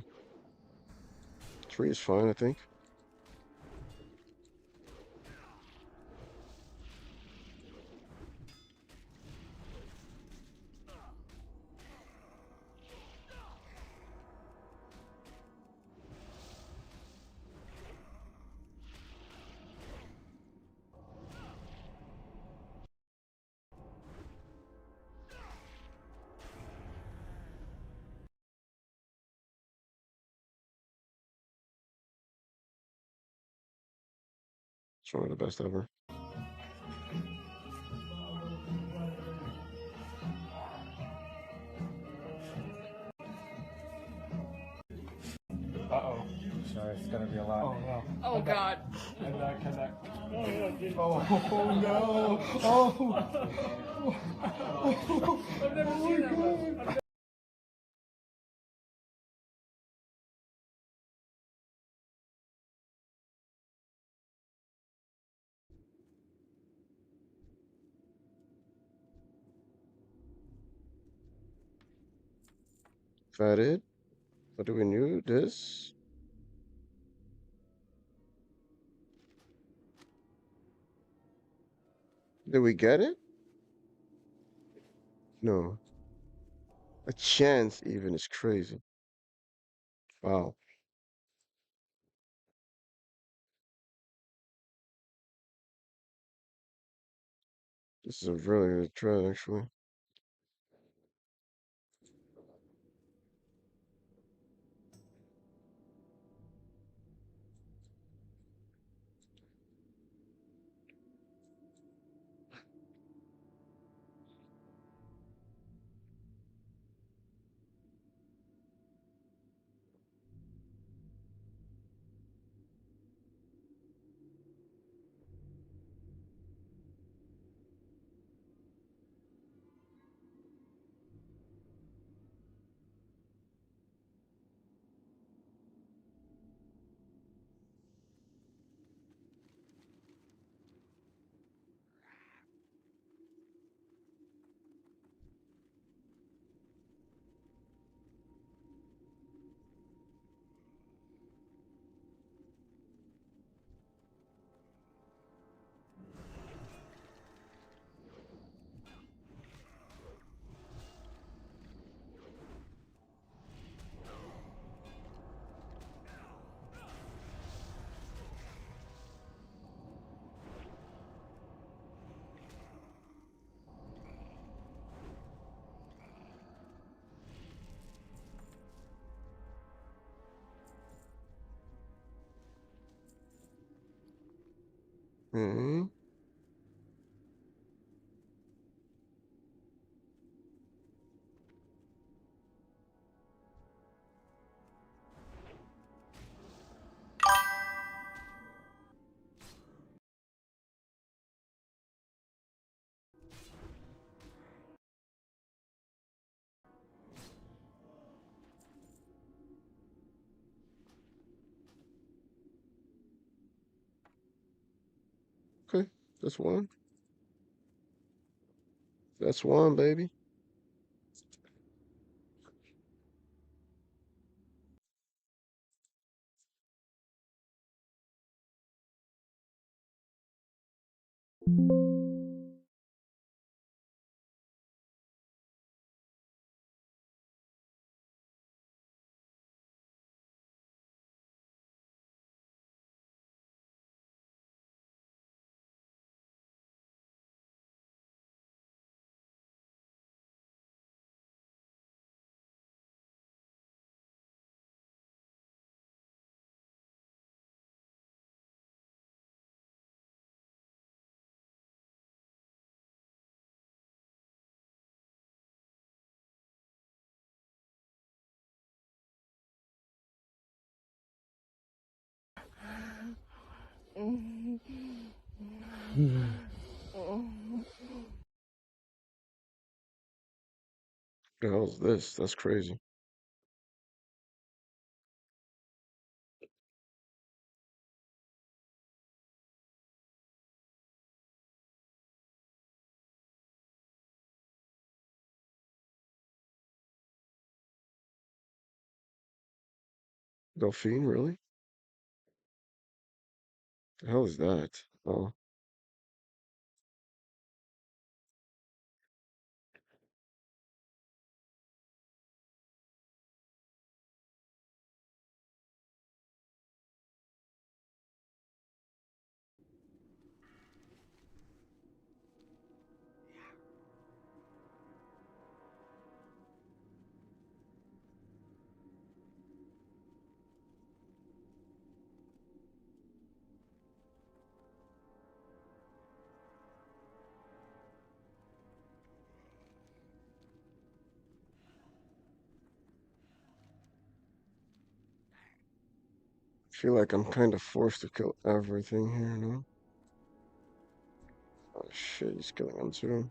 Tree is fine, I think. It's one of the best ever. Uh-oh. Sorry, it's gonna be a lot. Oh no. Oh God. Head back, head back. Oh no! Oh! I've never seen that one. Is that it? What do we need? This? Did we get it? No. A chance even is crazy. Wow. This is a really good trade, actually. Hmm. Okay, that's one. That's one, baby. The hell is this? That's crazy. Delphine, really? The hell is that? Oh, I feel like I'm kind of forced to kill everything here, no? Oh shit, he's killing them too.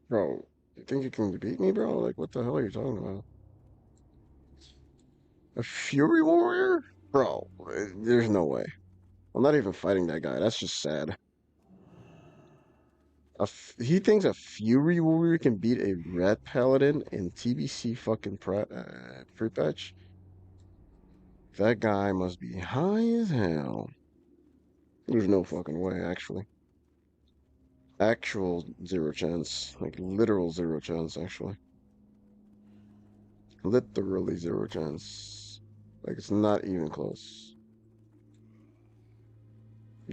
Bro, you think you can beat me, bro? Like, what the hell are you talking about? A Fury Warrior? Bro, there's no way. I'm not even fighting that guy. That's just sad. He thinks a Fury Warrior can beat a Red Paladin in TBC fucking free patch? That guy must be high as hell. There's no fucking way, actually. Actual zero chance. Like, literal zero chance, actually. Literally zero chance. Like, it's not even close.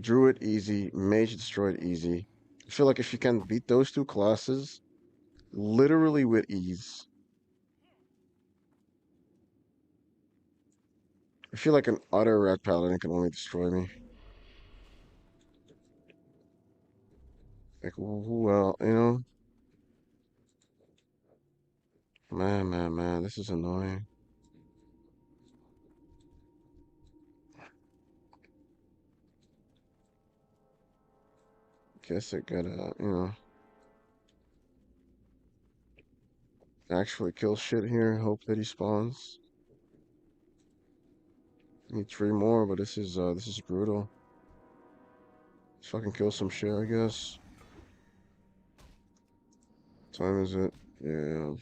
Druid easy, Mage destroyed easy. I feel like if you can beat those two classes, literally with ease, I feel like an utter Red Paladin can only destroy me. Like, who else, you know? Man, this is annoying. Guess I gotta, you know. actually kill shit here. Hope that he spawns. Need 3 more, but this is brutal. Let's fucking kill some shit, I guess. What time is it? Yeah.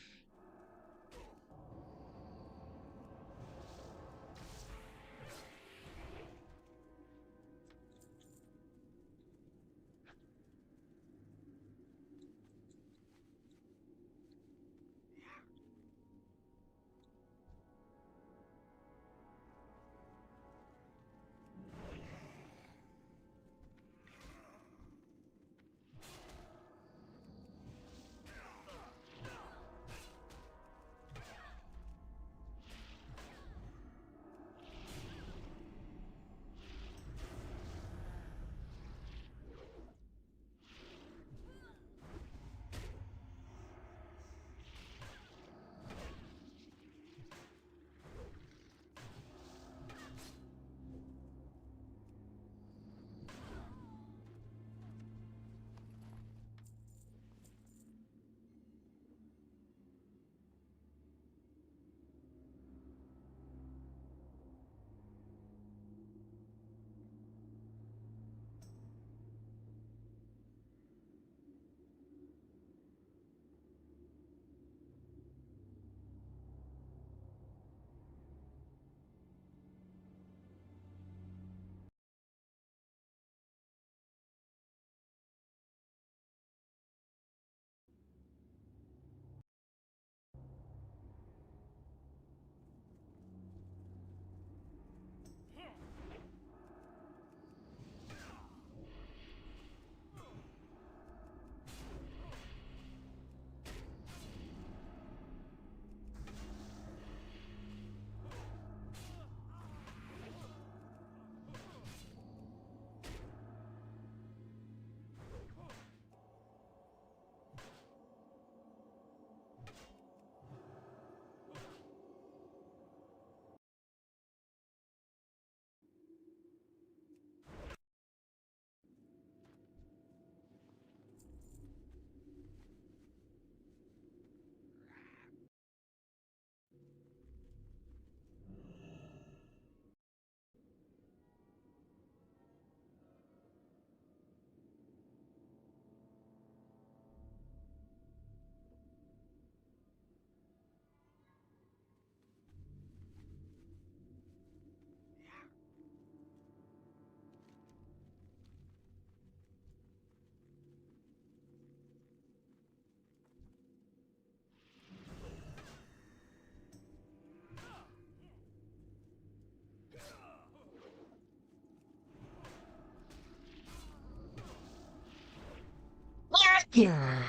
Yeah.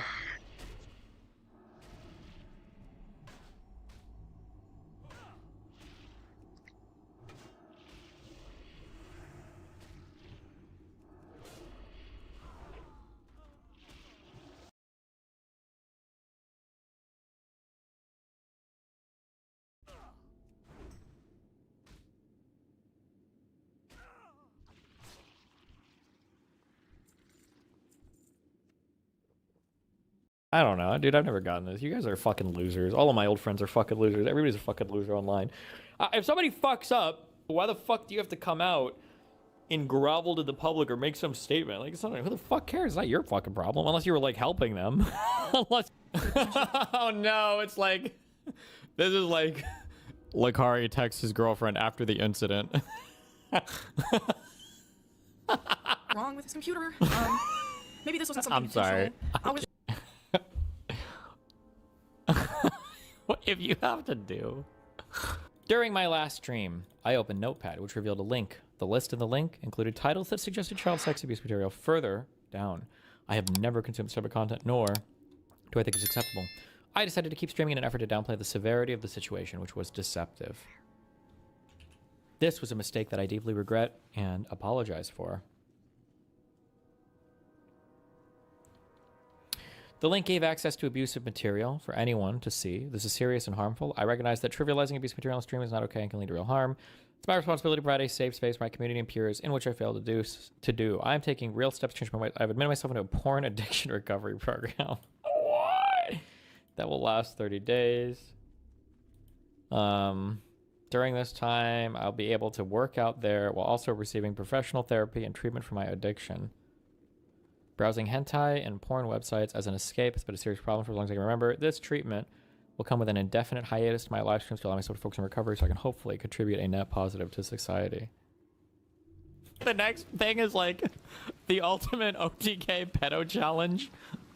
I don't know, dude. I've never gotten this. You guys are fucking losers. All of my old friends are fucking losers. Everybody's a fucking loser online. If somebody fucks up, why the fuck do you have to come out and grovel to the public or make some statement? Like, it's not, who the fuck cares? It's not your fucking problem. Unless you were, like, helping them. Unless... oh, no. It's like... This is like... Lakari texts his girlfriend after the incident. Wrong with his computer. Maybe this wasn't something I'm sorry. I was... What if you have to do? During my last stream, I opened Notepad, which revealed a link. The list in the link included titles that suggested child sex abuse material. Further down, I have never consumed this type of content, nor do I think it's acceptable. I decided to keep streaming in an effort to downplay the severity of the situation, which was deceptive. This was a mistake that I deeply regret and apologize for. The link gave access to abusive material for anyone to see. This is serious and harmful. I recognize that trivializing abuse material on stream is not okay and can lead to real harm. It's my responsibility to provide a safe space for my community and peers, in which I failed to do. I am taking real steps to change my life. I've admitted myself into a porn addiction recovery program. What? that will last 30 days. During this time, I'll be able to work out there while also receiving professional therapy and treatment for my addiction. Browsing hentai and porn websites as an escape has been a serious problem for as long as I can remember. This treatment will come with an indefinite hiatus to my live streams to allow myself to focus on recovery so I can hopefully contribute a net positive to society. The next thing is like the ultimate OTK pedo challenge.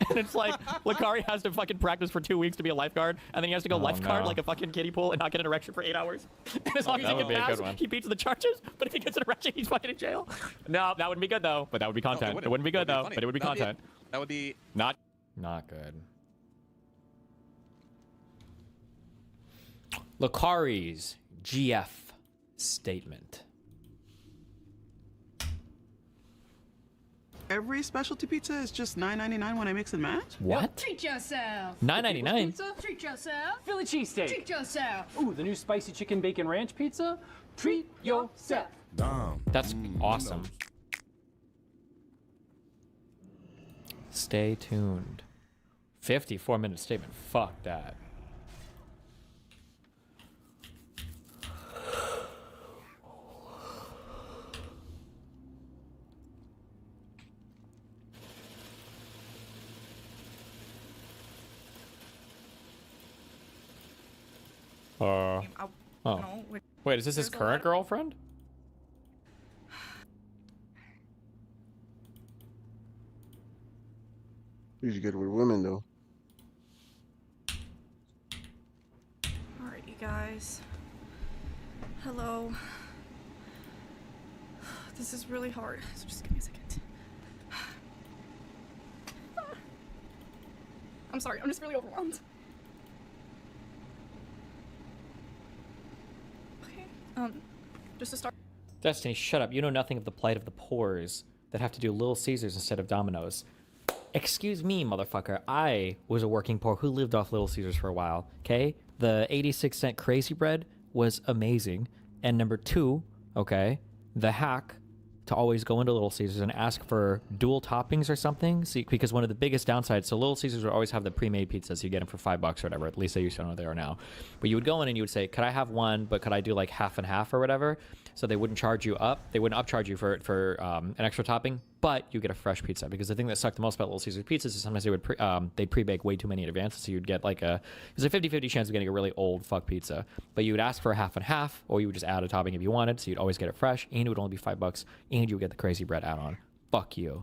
And it's like, Lakari has to fucking practice for 2 weeks to be a lifeguard, and then he has to go lifeguard like a fucking kiddie pool and not get an erection for 8 hours. And as long as he can pass, he beats the charges, but if he gets an erection, he's fucking in jail. No, that wouldn't be good though, but that would be content. It wouldn't be good though, but it would be content. That would be... Not good. Lakari's GF statement. Every specialty pizza is just $9.99 when I mix and match? What? Treat yourself. $9.99? Pizza? Treat yourself. Philly cheesesteak. Treat yourself. Ooh, the new spicy chicken bacon ranch pizza. Treat yourself. That's awesome. Stay tuned. 54-minute statement. Fuck that. Oh. Wait, is this his current girlfriend? He's good with women, though. Alright, you guys. Hello. This is really hard, so just give me a second. I'm sorry, I'm just really overwhelmed. Okay, just to start. Destiny, shut up. You know nothing of the plight of the poors that have to do Little Caesars instead of Domino's. Excuse me, motherfucker. I was a working poor who lived off Little Caesars for a while, okay? The 86-cent Crazy Bread was amazing. And number 2, okay, the hack to always go into Little Caesars and ask for dual toppings or something. See, because one of the biggest downsides, so Little Caesars would always have the pre-made pizzas. You get them for $5 or whatever. At least they used to know they are now. But you would go in and you would say, could I have one, but could I do like half and half or whatever? So they wouldn't charge you up. They wouldn't upcharge you for an extra topping, but you get a fresh pizza. Because the thing that sucked the most about Little Caesars pizzas is sometimes they would they'd pre-bake way too many in advance. So you'd get like there's a 50-50 chance of getting a really old fuck pizza. But you would ask for a half and half, or you would just add a topping if you wanted. So you'd always get it fresh, and it would only be $5, and you would get the Crazy Bread add-on. Fuck you.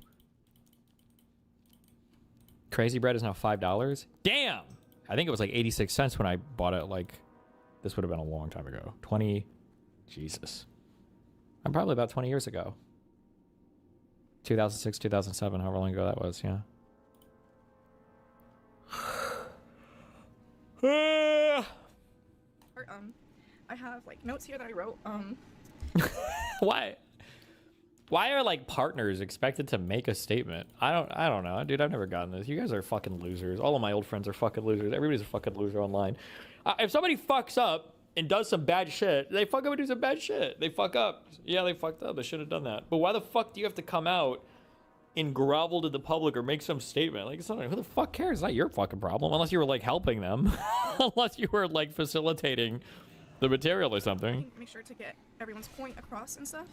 Crazy Bread is now $5. Damn! I think it was like 86 cents when I bought it. Like, this would have been a long time ago. Jesus. I'm probably about 20 years ago. 2006, 2007, however long ago that was, yeah. I have like notes here that I wrote. Why are like partners expected to make a statement? I don't know, dude. I've never gotten this. You guys are fucking losers. All of my old friends are fucking losers. Everybody's a fucking loser online. If somebody fucks up and does some bad shit, they fuck up and do some bad shit. They fuck up. Yeah, they fucked up. They should have done that. But why the fuck do you have to come out and grovel to the public or make some statement? Like, it's not, who the fuck cares? It's not your fucking problem. Unless you were like helping them. Unless you were like facilitating the material or something. Make sure to get everyone's point across and stuff.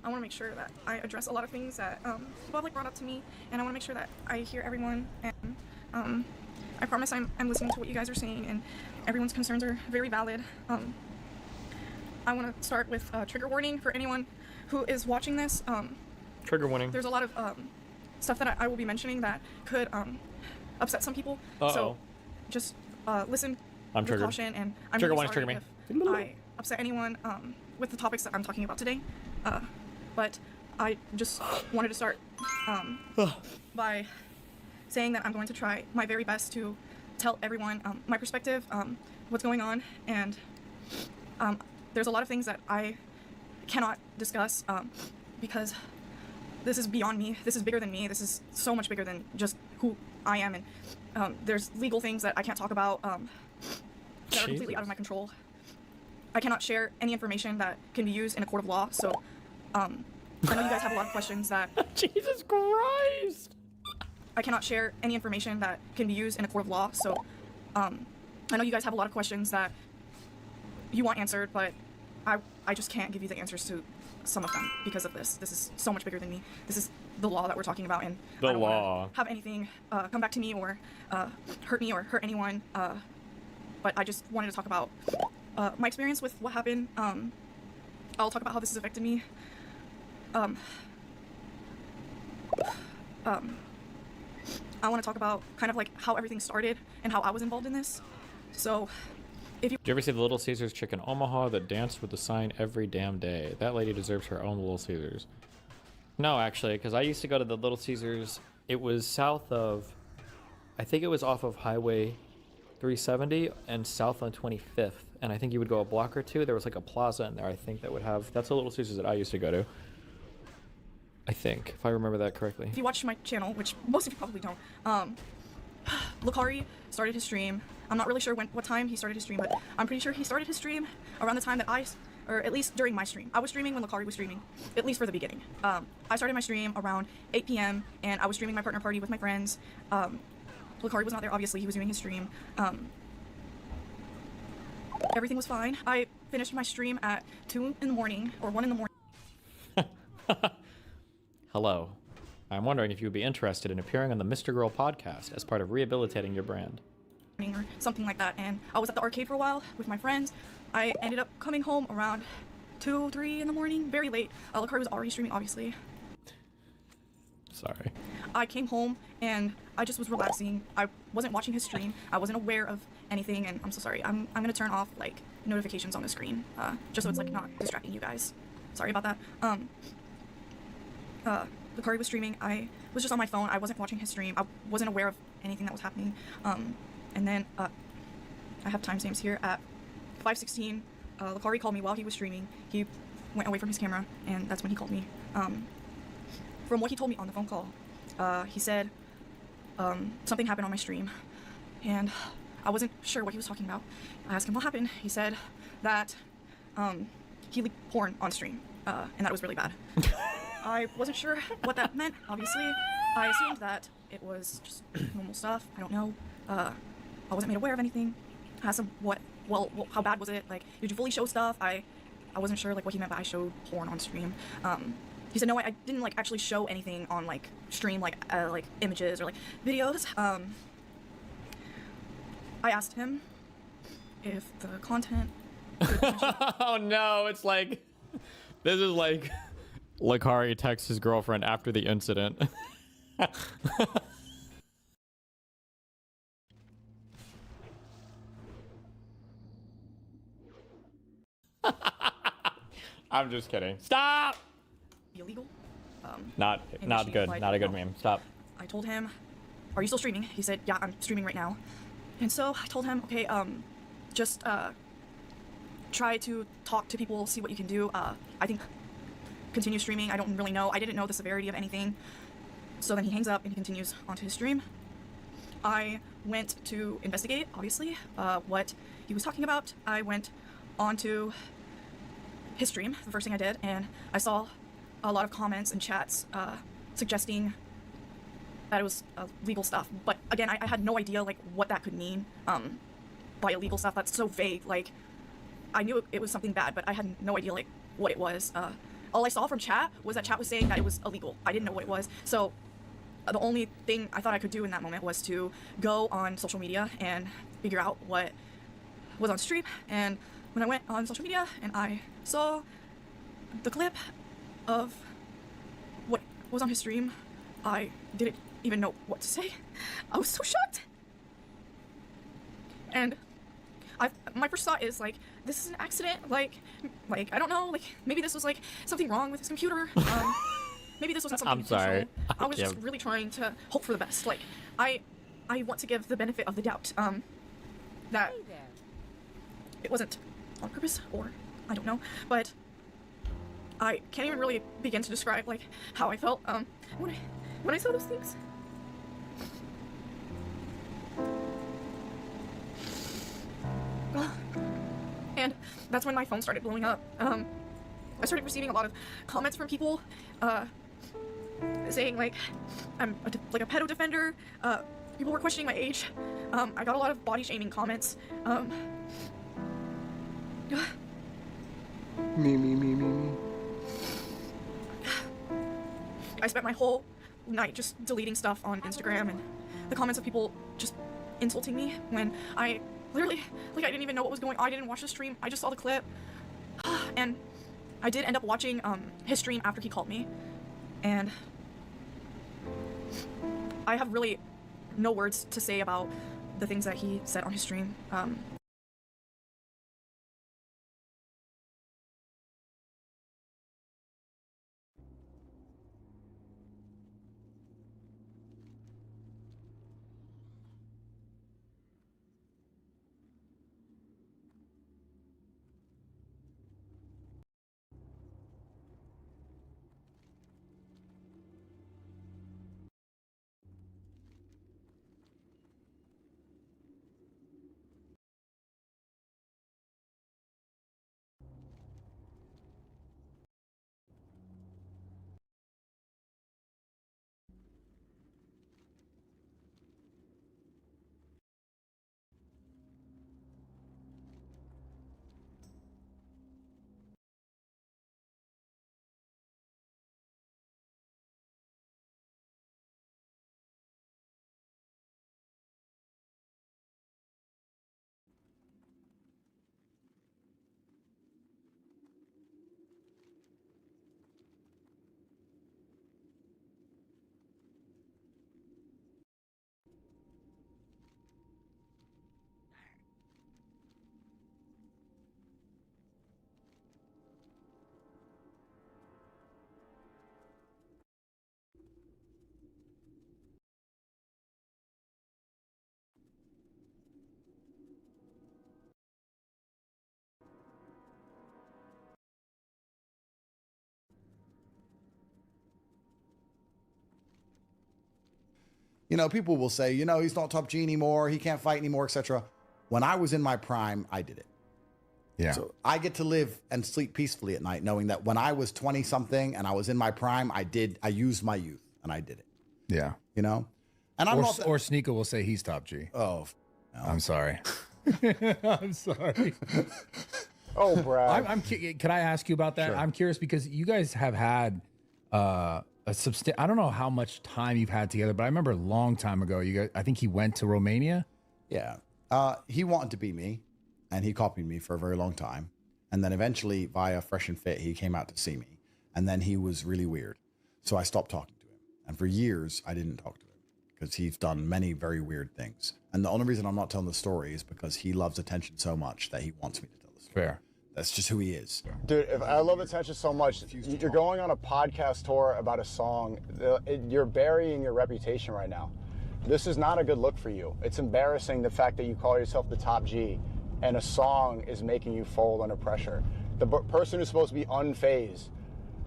I want to make sure that I address a lot of things that the public brought up to me, and I want to make sure that I hear everyone, and I promise I'm listening to what you guys are saying, and everyone's concerns are very valid. I want to start with a trigger warning for anyone who is watching this. Trigger warning. There's a lot of stuff that I will be mentioning that could upset some people. Uh-oh. So just listen I'm with triggered. caution, and I'm Trigger really warning, sorry trigger if I upset anyone with the topics that I'm talking about today. But I just wanted to start by saying that I'm going to try my very best to tell everyone my perspective, what's going on, and there's a lot of things that I cannot discuss because this is beyond me. This is bigger than me. This is so much bigger than just who I am, and there's legal things that I can't talk about that are completely out of my control. I cannot share any information that can be used in a court of law, so I know you guys have a lot of questions that... Jesus Christ! I cannot share any information that can be used in a court of law, so I know you guys have a lot of questions that you want answered, but I just can't give you the answers to some of them because of this. This is so much bigger than me. This is the law that we're talking about, and The I don't wanna law. have anything come back to me or hurt me or hurt anyone. But I just wanted to talk about my experience with what happened. I'll talk about how this has affected me. I want to talk about kind of like how everything started and how I was involved in this. So, if you Did you ever see the Little Caesars chick in Omaha that danced with the sign every damn day? That lady deserves her own Little Caesars. No, actually, because I used to go to the Little Caesars. It was south of, I think it was off of Highway 370 and south on 25th. And I think you would go a block or two. There was like a plaza in there, I think, that would have, that's the Little Caesars that I used to go to. I think, if I remember that correctly. If you watch my channel, which most of you probably don't, Lucari started his stream. I'm not really sure what time he started his stream, but I'm pretty sure he started his stream around the time that or at least during my stream. I was streaming when Lucari was streaming, at least for the beginning. I started my stream around 8 p.m. and I was streaming my partner party with my friends. Lucari was not there, obviously, he was doing his stream. Everything was fine. I finished my stream at 2 in the morning, or 1 in the morning. Hello. I'm wondering if you would be interested in appearing on the Mr. Girl podcast as part of rehabilitating your brand. Or something like that, and I was at the arcade for a while with my friends. I ended up coming home around 2, 3 in the morning, very late. Lucari was already streaming, obviously. Sorry. I came home and I just was relaxing. I wasn't watching his stream. I wasn't aware of anything, and I'm so sorry. I'm gonna turn off like notifications on the screen, just so it's like not distracting you guys. Sorry about that. Lucari was streaming. I was just on my phone. I wasn't watching his stream. I wasn't aware of anything that was happening. And then I have timestamps here at 5:16. Lucari called me while he was streaming. He went away from his camera, and that's when he called me. From what he told me on the phone call, he said something happened on my stream, and I wasn't sure what he was talking about. I asked him what happened. He said that he leaked porn on stream, and that was really bad. I wasn't sure what that meant, obviously. I assumed that it was just normal stuff. I don't know. I wasn't made aware of anything. I asked him how bad was it? Like, did you fully show stuff? I wasn't sure like what he meant by I showed porn on stream. He said no, I didn't like actually show anything on like stream, like images or like videos. I asked him if the content Oh no, it's like, this is like Lucari texts his girlfriend after the incident. I'm just kidding. Stop! illegal. Not good. Not a good meme. Stop. I told him, "Are you still streaming?" He said, "Yeah, I'm streaming right now." And so I told him, "Okay, just try to talk to people, see what you can do. I think continue streaming. I don't really know. I didn't know the severity of anything." So then he hangs up and he continues onto his stream. I went to investigate, obviously, what he was talking about. I went onto his stream, the first thing I did, and I saw a lot of comments and chats suggesting that it was legal stuff. But again, I had no idea like what that could mean by illegal stuff. That's so vague. Like, I knew it was something bad, but I had no idea like what it was. All I saw from chat was that chat was saying that it was illegal. I didn't know what it was. So the only thing I thought I could do in that moment was to go on social media and figure out what was on stream. And when I went on social media and I saw the clip of what was on his stream, I didn't even know what to say. I was so shocked. And my first thought is like, this is an accident. Like I don't know. Like maybe this was like something wrong with his computer. Maybe this wasn't something I'm sorry. intentional. I was just really trying to hope for the best. Like I want to give the benefit of the doubt that it wasn't on purpose, or I don't know, but I can't even really begin to describe like how I felt when I saw those things. And that's when my phone started blowing up. I started receiving a lot of comments from people saying like I'm like a pedo defender people were questioning my age. I got a lot of body shaming comments. Me. I spent my whole night just deleting stuff on Instagram and the comments of people just insulting me when I literally, like, I didn't even know what was going on. I didn't watch the stream. I just saw the clip. And I did end up watching his stream after he called me. And I have really no words to say about the things that he said on his stream. You know, people will say, you know, he's not top G anymore, he can't fight anymore, etc. When I was in my prime, I did it. Yeah. So I get to live and sleep peacefully at night, knowing that when I was 20 something and I was in my prime, I used my youth and I did it. Yeah. You know? And I'm not or Sneeko will say he's top G. Oh, no. I'm sorry. I'm sorry. Oh, Brad. Can I ask you about that? Sure. I'm curious because you guys have had I don't know how much time you've had together, but I remember a long time ago, you guys, I think he went to Romania. Yeah. He wanted to be me, and he copied me for a very long time. And then eventually, via Fresh and Fit, he came out to see me. And then he was really weird. So I stopped talking to him. And for years, I didn't talk to him because he's done many very weird things. And the only reason I'm not telling the story is because he loves attention so much that he wants me to tell the story. Fair. That's just who he is. Dude, if I love attention so much, you're going on a podcast tour about a song. You're burying your reputation right now. This is not a good look for you. It's embarrassing the fact that you call yourself the top G and a song is making you fold under pressure. The person who's supposed to be unfazed,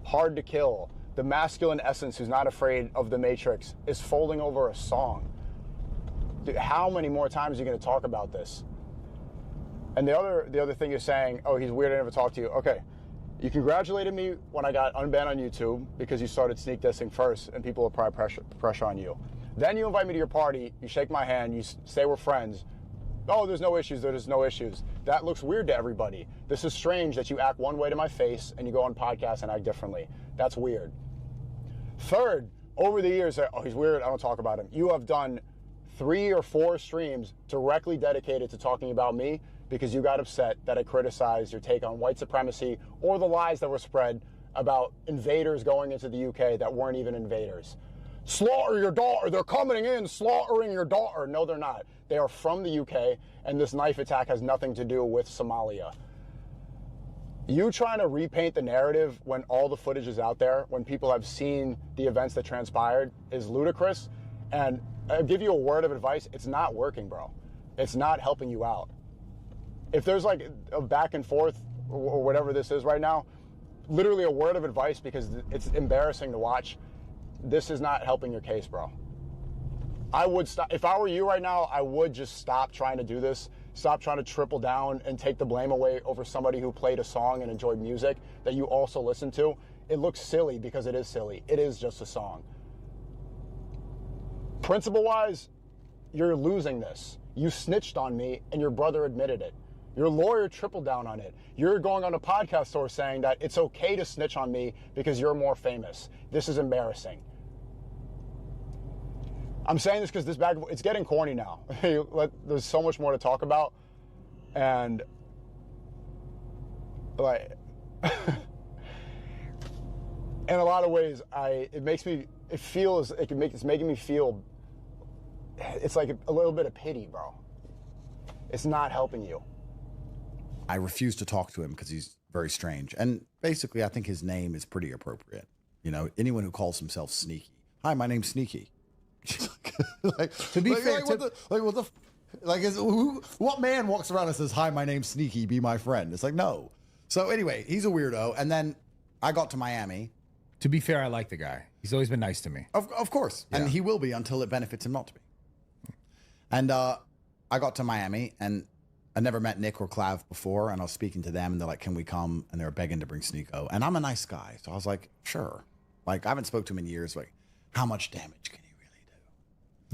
hard to kill, the masculine essence who's not afraid of the Matrix is folding over a song. Dude, how many more times are you going to talk about this? And the other thing you're saying, oh, he's weird, I never talked to you. Okay, you congratulated me when I got unbanned on YouTube because you started sneak dissing first and people apply pressure on you. Then you invite me to your party, you shake my hand, you say we're friends. Oh, there's no issues, there's no issues. That looks weird to everybody. This is strange that you act one way to my face and you go on podcasts and act differently. That's weird. Third, over the years, oh, he's weird, I don't talk about him. You have done 3 or 4 streams directly dedicated to talking about me because you got upset that I criticized your take on white supremacy or the lies that were spread about invaders going into the UK that weren't even invaders. Slaughter your daughter, they're coming in, slaughtering your daughter. No, they're not. They are from the UK, and this knife attack has nothing to do with Somalia. You trying to repaint the narrative when all the footage is out there, when people have seen the events that transpired, is ludicrous. And I'll give you a word of advice, it's not working, bro. It's not helping you out. If there's like a back and forth or whatever this is right now, literally a word of advice because it's embarrassing to watch. This is not helping your case, bro. I would stop. If I were you right now, I would just stop trying to do this. Stop trying to triple down and take the blame away over somebody who played a song and enjoyed music that you also listened to. It looks silly because it is silly. It is just a song. Principle-wise, you're losing this. You snitched on me, and your brother admitted it. Your lawyer tripled down on it. You're going on a podcast tour saying that it's okay to snitch on me because you're more famous. This is embarrassing. I'm saying this because it's getting corny now. There's so much more to talk about, and like, in a lot of ways, it's making me feel. It's like a little bit of pity, bro. It's not helping you. I refuse to talk to him because he's very strange. And basically, I think his name is pretty appropriate. You know, anyone who calls himself Sneaky. Hi, my name's Sneaky. To be fair, what man walks around and says, "Hi, my name's Sneaky, be my friend"? It's like, no. So anyway, he's a weirdo. And then I got to Miami. To be fair, I like the guy. He's always been nice to me. Of course. Yeah. And he will be until it benefits him not to be. And I got to Miami, and I never met Nick or Clav before, and I was speaking to them, and they're like, "Can we come?" And they were begging to bring Sneeko. And I'm a nice guy, so I was like, sure. Like, I haven't spoke to him in years. Like, how much damage can he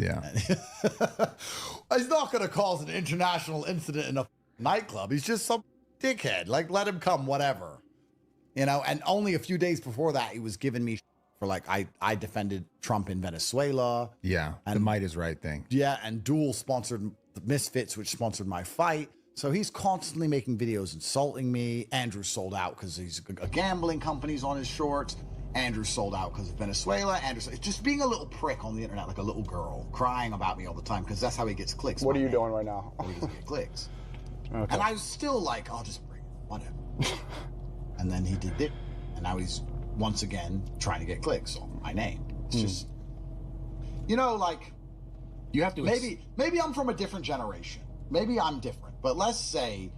really do? Yeah. He's not going to cause an international incident in a nightclub. He's just some dickhead. Like, let him come, whatever. You know, and only a few days before that, he was giving me for, like, I defended Trump in Venezuela. Yeah, and the might is right thing. Yeah, and Duel sponsored the Misfits, which sponsored my fight. So he's constantly making videos insulting me. Andrew sold out because he's a gambling company's on his shorts. Andrew sold out because of Venezuela. Andrew just being a little prick on the internet, like a little girl, crying about me all the time because that's how he gets clicks. What are you doing right now? He doesn't get clicks. Okay. And I was still like, I'll just bring it, whatever. And then he did it, and now he's once again trying to get clicks on my name. It's just, you know, like, you have to. Maybe I'm from a different generation. Maybe I'm different. But let's say,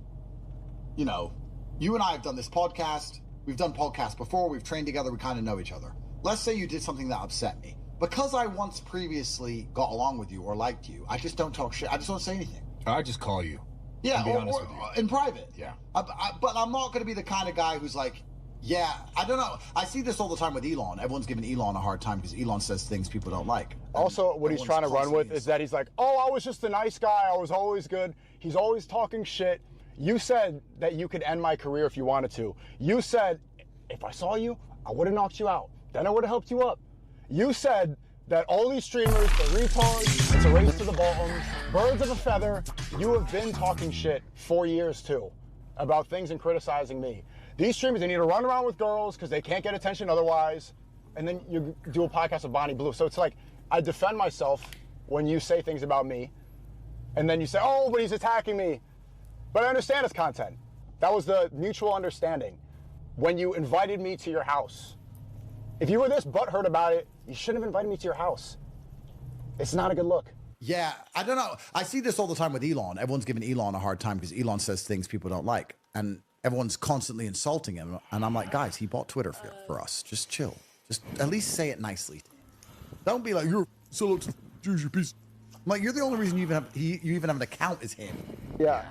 you know, you and I have done this podcast. We've done podcasts before. We've trained together. We kind of know each other. Let's say you did something that upset me. Because I once previously got along with you or liked you, I just don't talk shit. I just don't say anything. I just call you. Yeah, be honest with you. In private. Yeah. But I'm not going to be the kind of guy who's like, yeah, I don't know. I see this all the time with Elon. Everyone's giving Elon a hard time because Elon says things people don't like. Also, what he's trying to run with is that he's like, oh, I was just a nice guy. I was always good. He's always talking shit. You said that you could end my career if you wanted to. You said, if I saw you, I would have knocked you out. Then I would have helped you up. You said that all these streamers are retards. It's a race to the bottom. Birds of a feather. You have been talking shit for years, too, about things and criticizing me. These streamers, they need to run around with girls because they can't get attention otherwise. And then you do a podcast with Bonnie Blue. So it's like, I defend myself when you say things about me. And then you say, oh, but he's attacking me. But I understand his content. That was the mutual understanding. When you invited me to your house. If you were this butthurt about it, you shouldn't have invited me to your house. It's not a good look. Yeah, I don't know. I see this all the time with Elon. Everyone's giving Elon a hard time because Elon says things people don't like. And everyone's constantly insulting him. And I'm like, guys, he bought Twitter for us. Just chill. Just at least say it nicely. Don't be like, you're so Jews, you piece. I'm like, you're the only reason you even have an account is him. Yeah,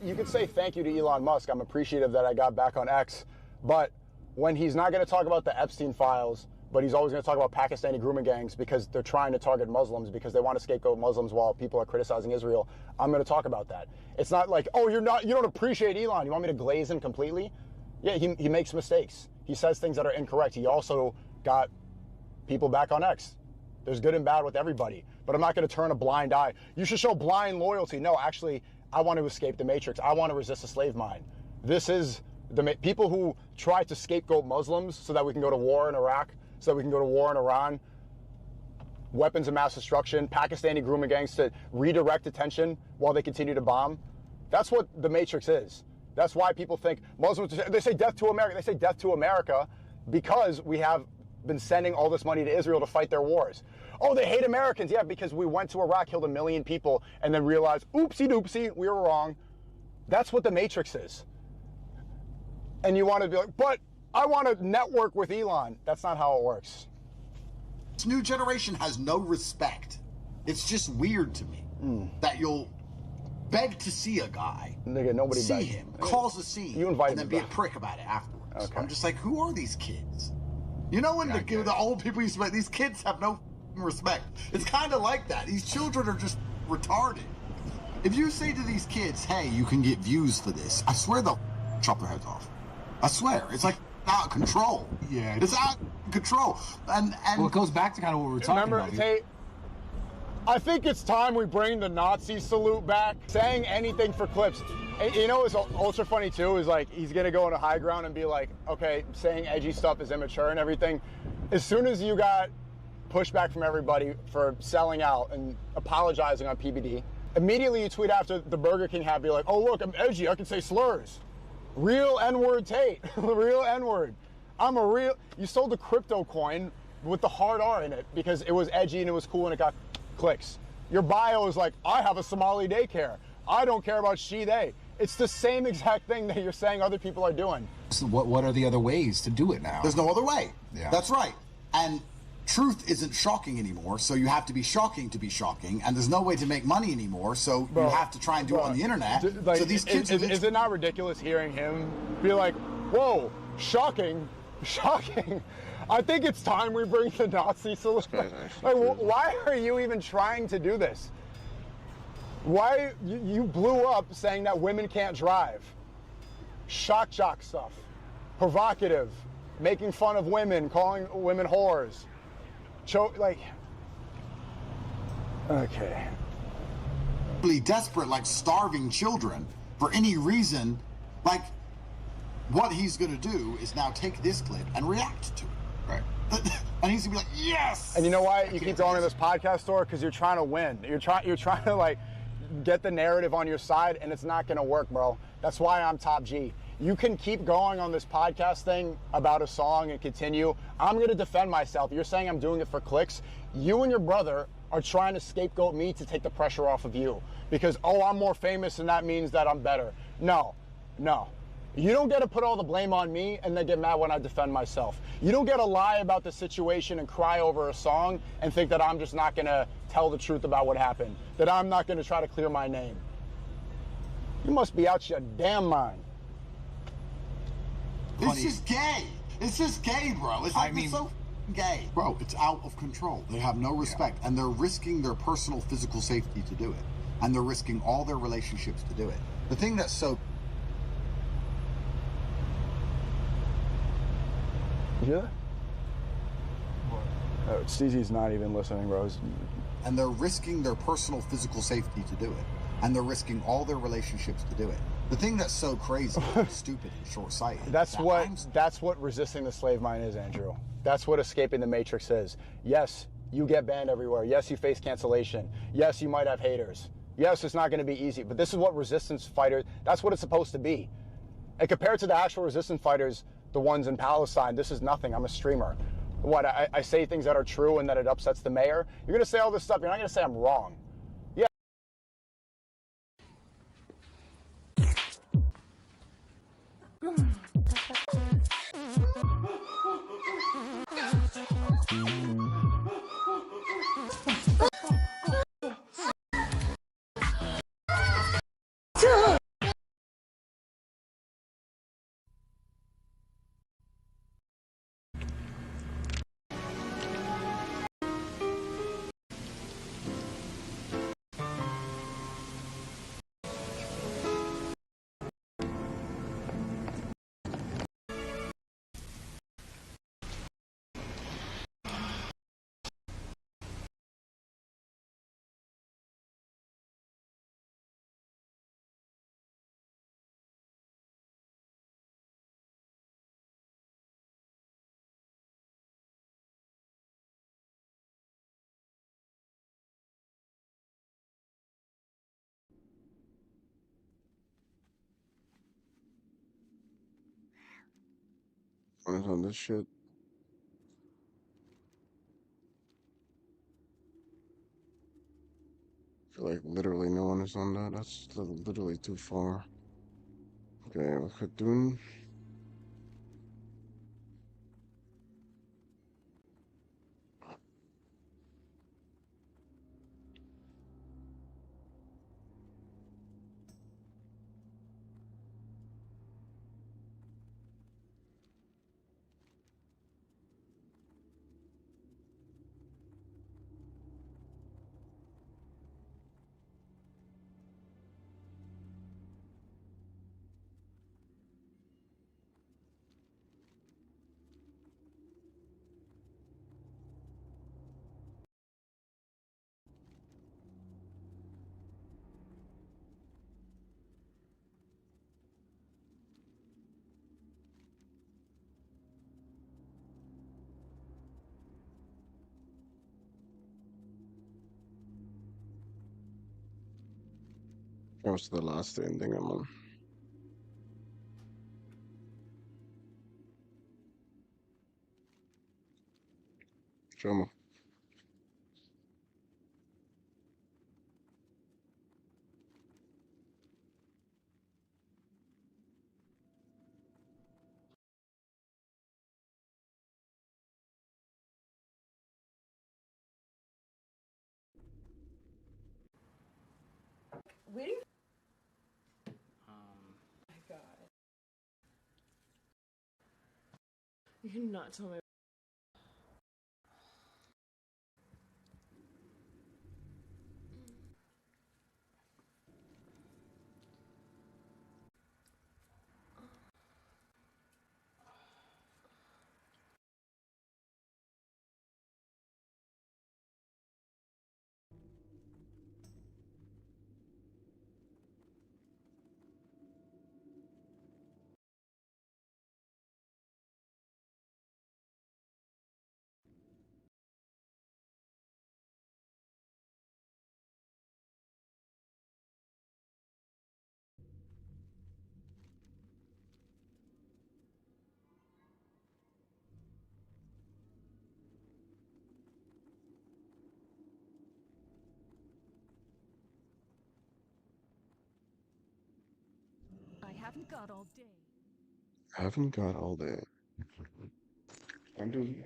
you could say thank you to Elon Musk. I'm appreciative that I got back on X. But when he's not going to talk about the Epstein files, but he's always going to talk about Pakistani grooming gangs because they're trying to target Muslims because they want to scapegoat Muslims while people are criticizing Israel, I'm going to talk about that. It's not like, oh, you don't appreciate Elon. You want me to glaze him completely? Yeah, he makes mistakes. He says things that are incorrect. He also got people back on X. There's good and bad with everybody. But I'm not going to turn a blind eye. You should show blind loyalty. No, actually, I want to escape the Matrix. I want to resist a slave mine. This is the people who try to scapegoat Muslims so that we can go to war in Iraq, so that we can go to war in Iran, weapons of mass destruction, Pakistani grooming gangs to redirect attention while they continue to bomb. That's what the Matrix is. That's why people think Muslims, they say death to America. They say death to America because we have been sending all this money to Israel to fight their wars. Oh, they hate Americans. Yeah, because we went to Iraq, killed 1 million people, and then realized, oopsie doopsie, we were wrong. That's what the Matrix is. And you want to be like, but I want to network with Elon. That's not how it works. This new generation has no respect. It's just weird to me that you'll beg to see a guy, nigga, nobody see begged. him, cause a scene, you invite and then him be back. a prick about it afterwards. Okay. I'm just like, who are these kids? You know when the old people used to be like, these kids have no respect. It's kind of like that. These children are just retarded. If you say to these kids, hey, you can get views for this, I swear they'll chop their heads off. I swear. It's like out of control. Yeah. It's out of control. And well, it goes back to kind of what we were talking about. Tate, I think it's time we bring the Nazi salute back. Saying anything for clips. And, you know what's ultra funny too is like he's gonna go on a high ground and be like, okay, saying edgy stuff is immature and everything. As soon as you got pushback from everybody for selling out and apologizing on PBD, immediately you tweet after the Burger King hat, be like, oh look, I'm edgy, I can say slurs. Real N-word Tate, real N-word. You sold a crypto coin with the hard R in it because it was edgy and it was cool and it got clicks. Your bio is like, I have a Somali daycare. I don't care about she, they. It's the same exact thing that you're saying other people are doing. So what are the other ways to do it now? There's no other way. Yeah. That's right. And truth isn't shocking anymore, so you have to be shocking to be shocking, and there's no way to make money anymore, so you have to try and do it on the internet. Like, so these kids is it not ridiculous hearing him be like, whoa, shocking, shocking. I think it's time we bring the Nazi salute. Like, why are you even trying to do this? Why you blew up saying that women can't drive? Shock jock stuff, provocative, making fun of women, calling women whores. Like, okay. Really desperate, like starving children for any reason. Like, what he's gonna do is now take this clip and react to it. Right. And he's gonna be like, yes! And you know why you keep going to this podcast store? Because you're trying to win. You're trying to like get the narrative on your side, and it's not gonna work, bro. That's why I'm top G. You can keep going on this podcast thing about a song and continue. I'm gonna defend myself. You're saying I'm doing it for clicks. You and your brother are trying to scapegoat me to take the pressure off of you. Because, oh, I'm more famous and that means that I'm better. No. You don't get to put all the blame on me and then get mad when I defend myself. You don't get to lie about the situation and cry over a song and think that I'm just not gonna tell the truth about what happened, that I'm not gonna try to clear my name. You must be out your damn mind. It's just gay. It's just gay, bro. It's like, it's so gay. Bro, it's out of control. They have no respect, and they're risking their personal physical safety to do it. And they're risking all their relationships to do it. The thing that's so... Yeah? Steezy's not even listening, bro. And they're risking their personal physical safety to do it. And they're risking all their relationships to do it. The thing that's so crazy, stupid, and short-sighted. That's what resisting the slave mind is, Andrew. That's what escaping the matrix is. Yes, you get banned everywhere. Yes, you face cancellation. Yes, you might have haters. Yes, it's not going to be easy. But this is what resistance fighters, that's what it's supposed to be. And compared to the actual resistance fighters, the ones in Palestine, this is nothing. I'm a streamer. What, I say things that are true and that it upsets the mayor? You're going to say all this stuff. You're not going to say I'm wrong. Yeah. What is on this shit? I feel like literally no one is on that. That's literally too far. Okay, we could do. That was the last ending I'm on. Show me. Waiting. My God. You cannot tell me. I haven't got all day. I haven't got all day. I'm doing.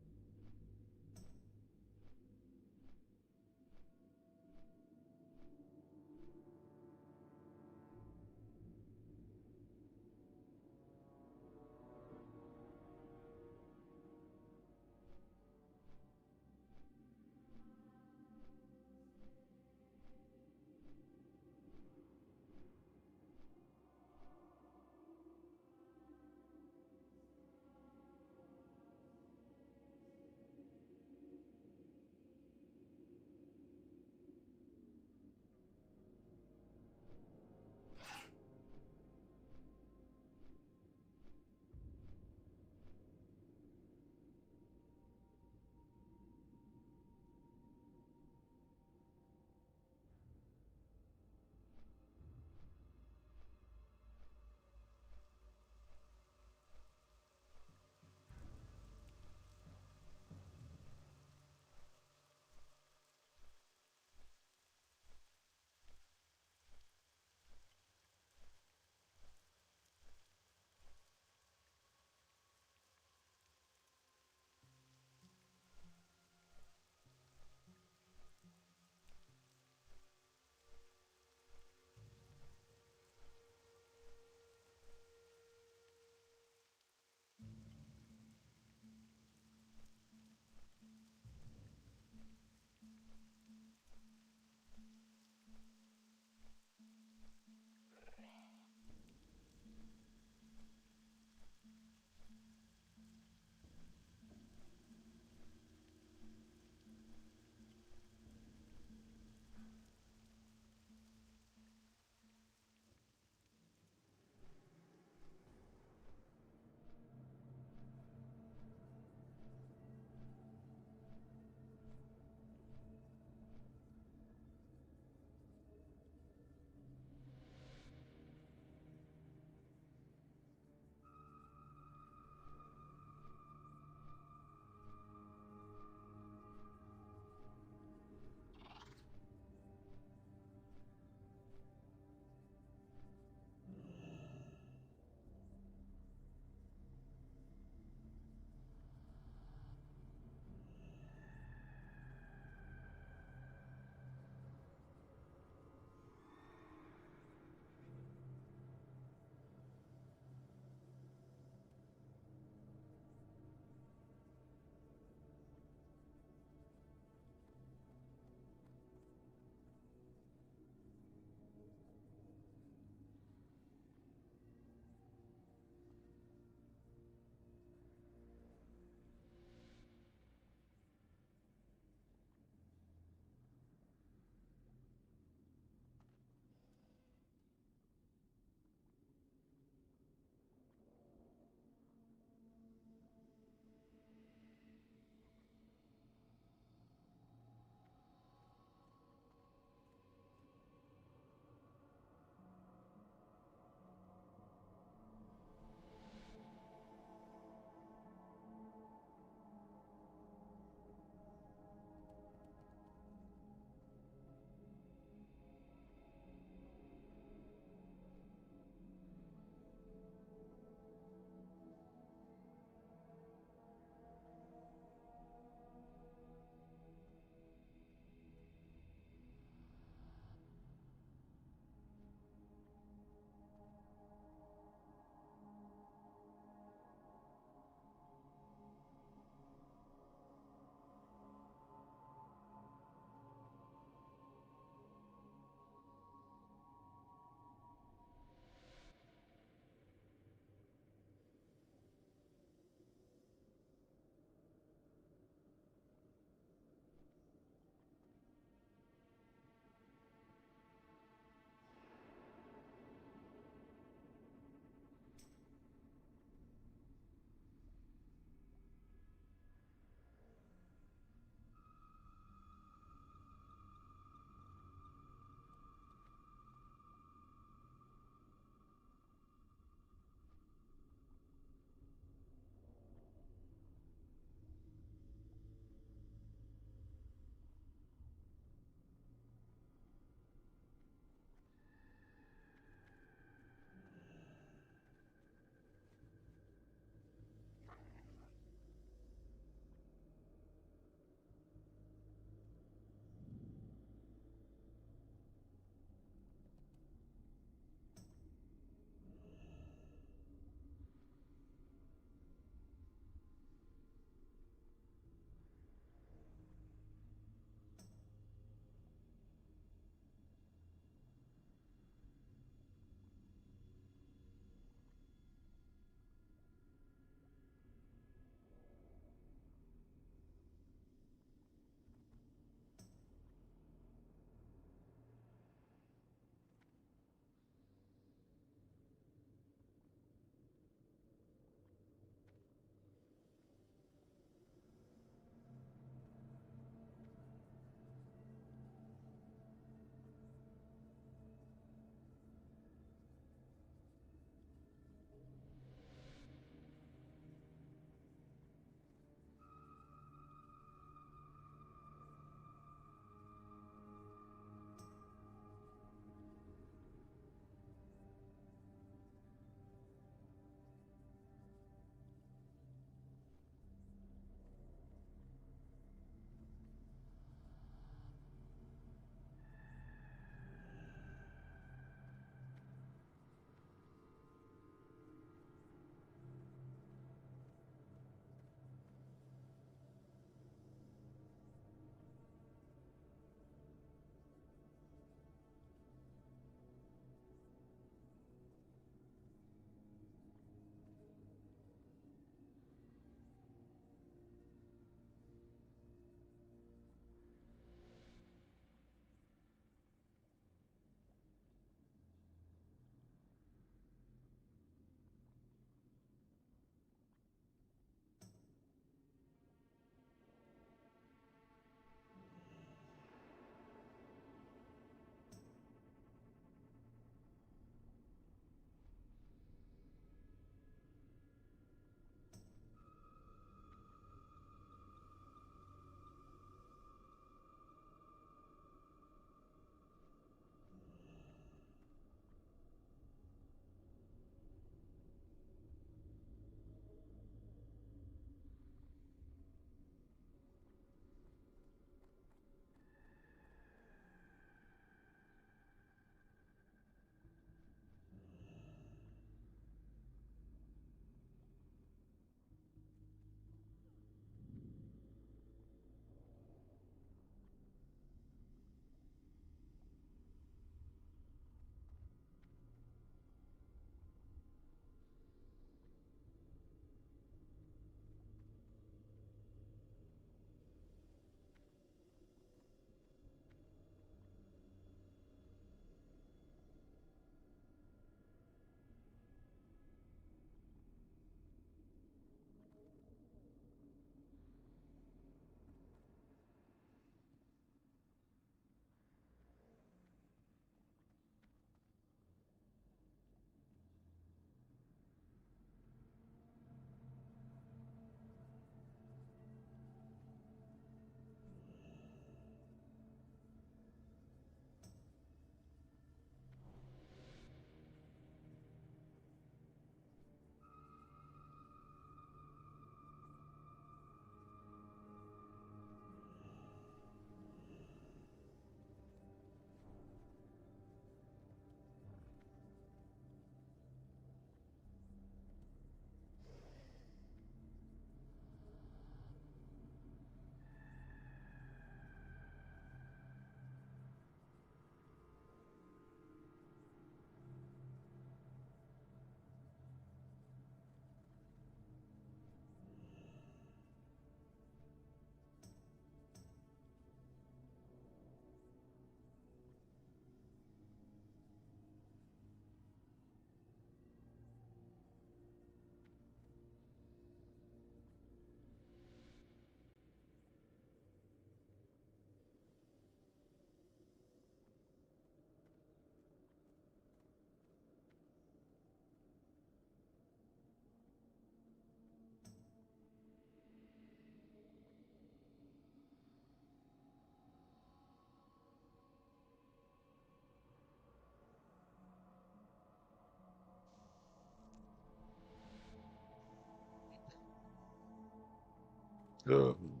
Ugh.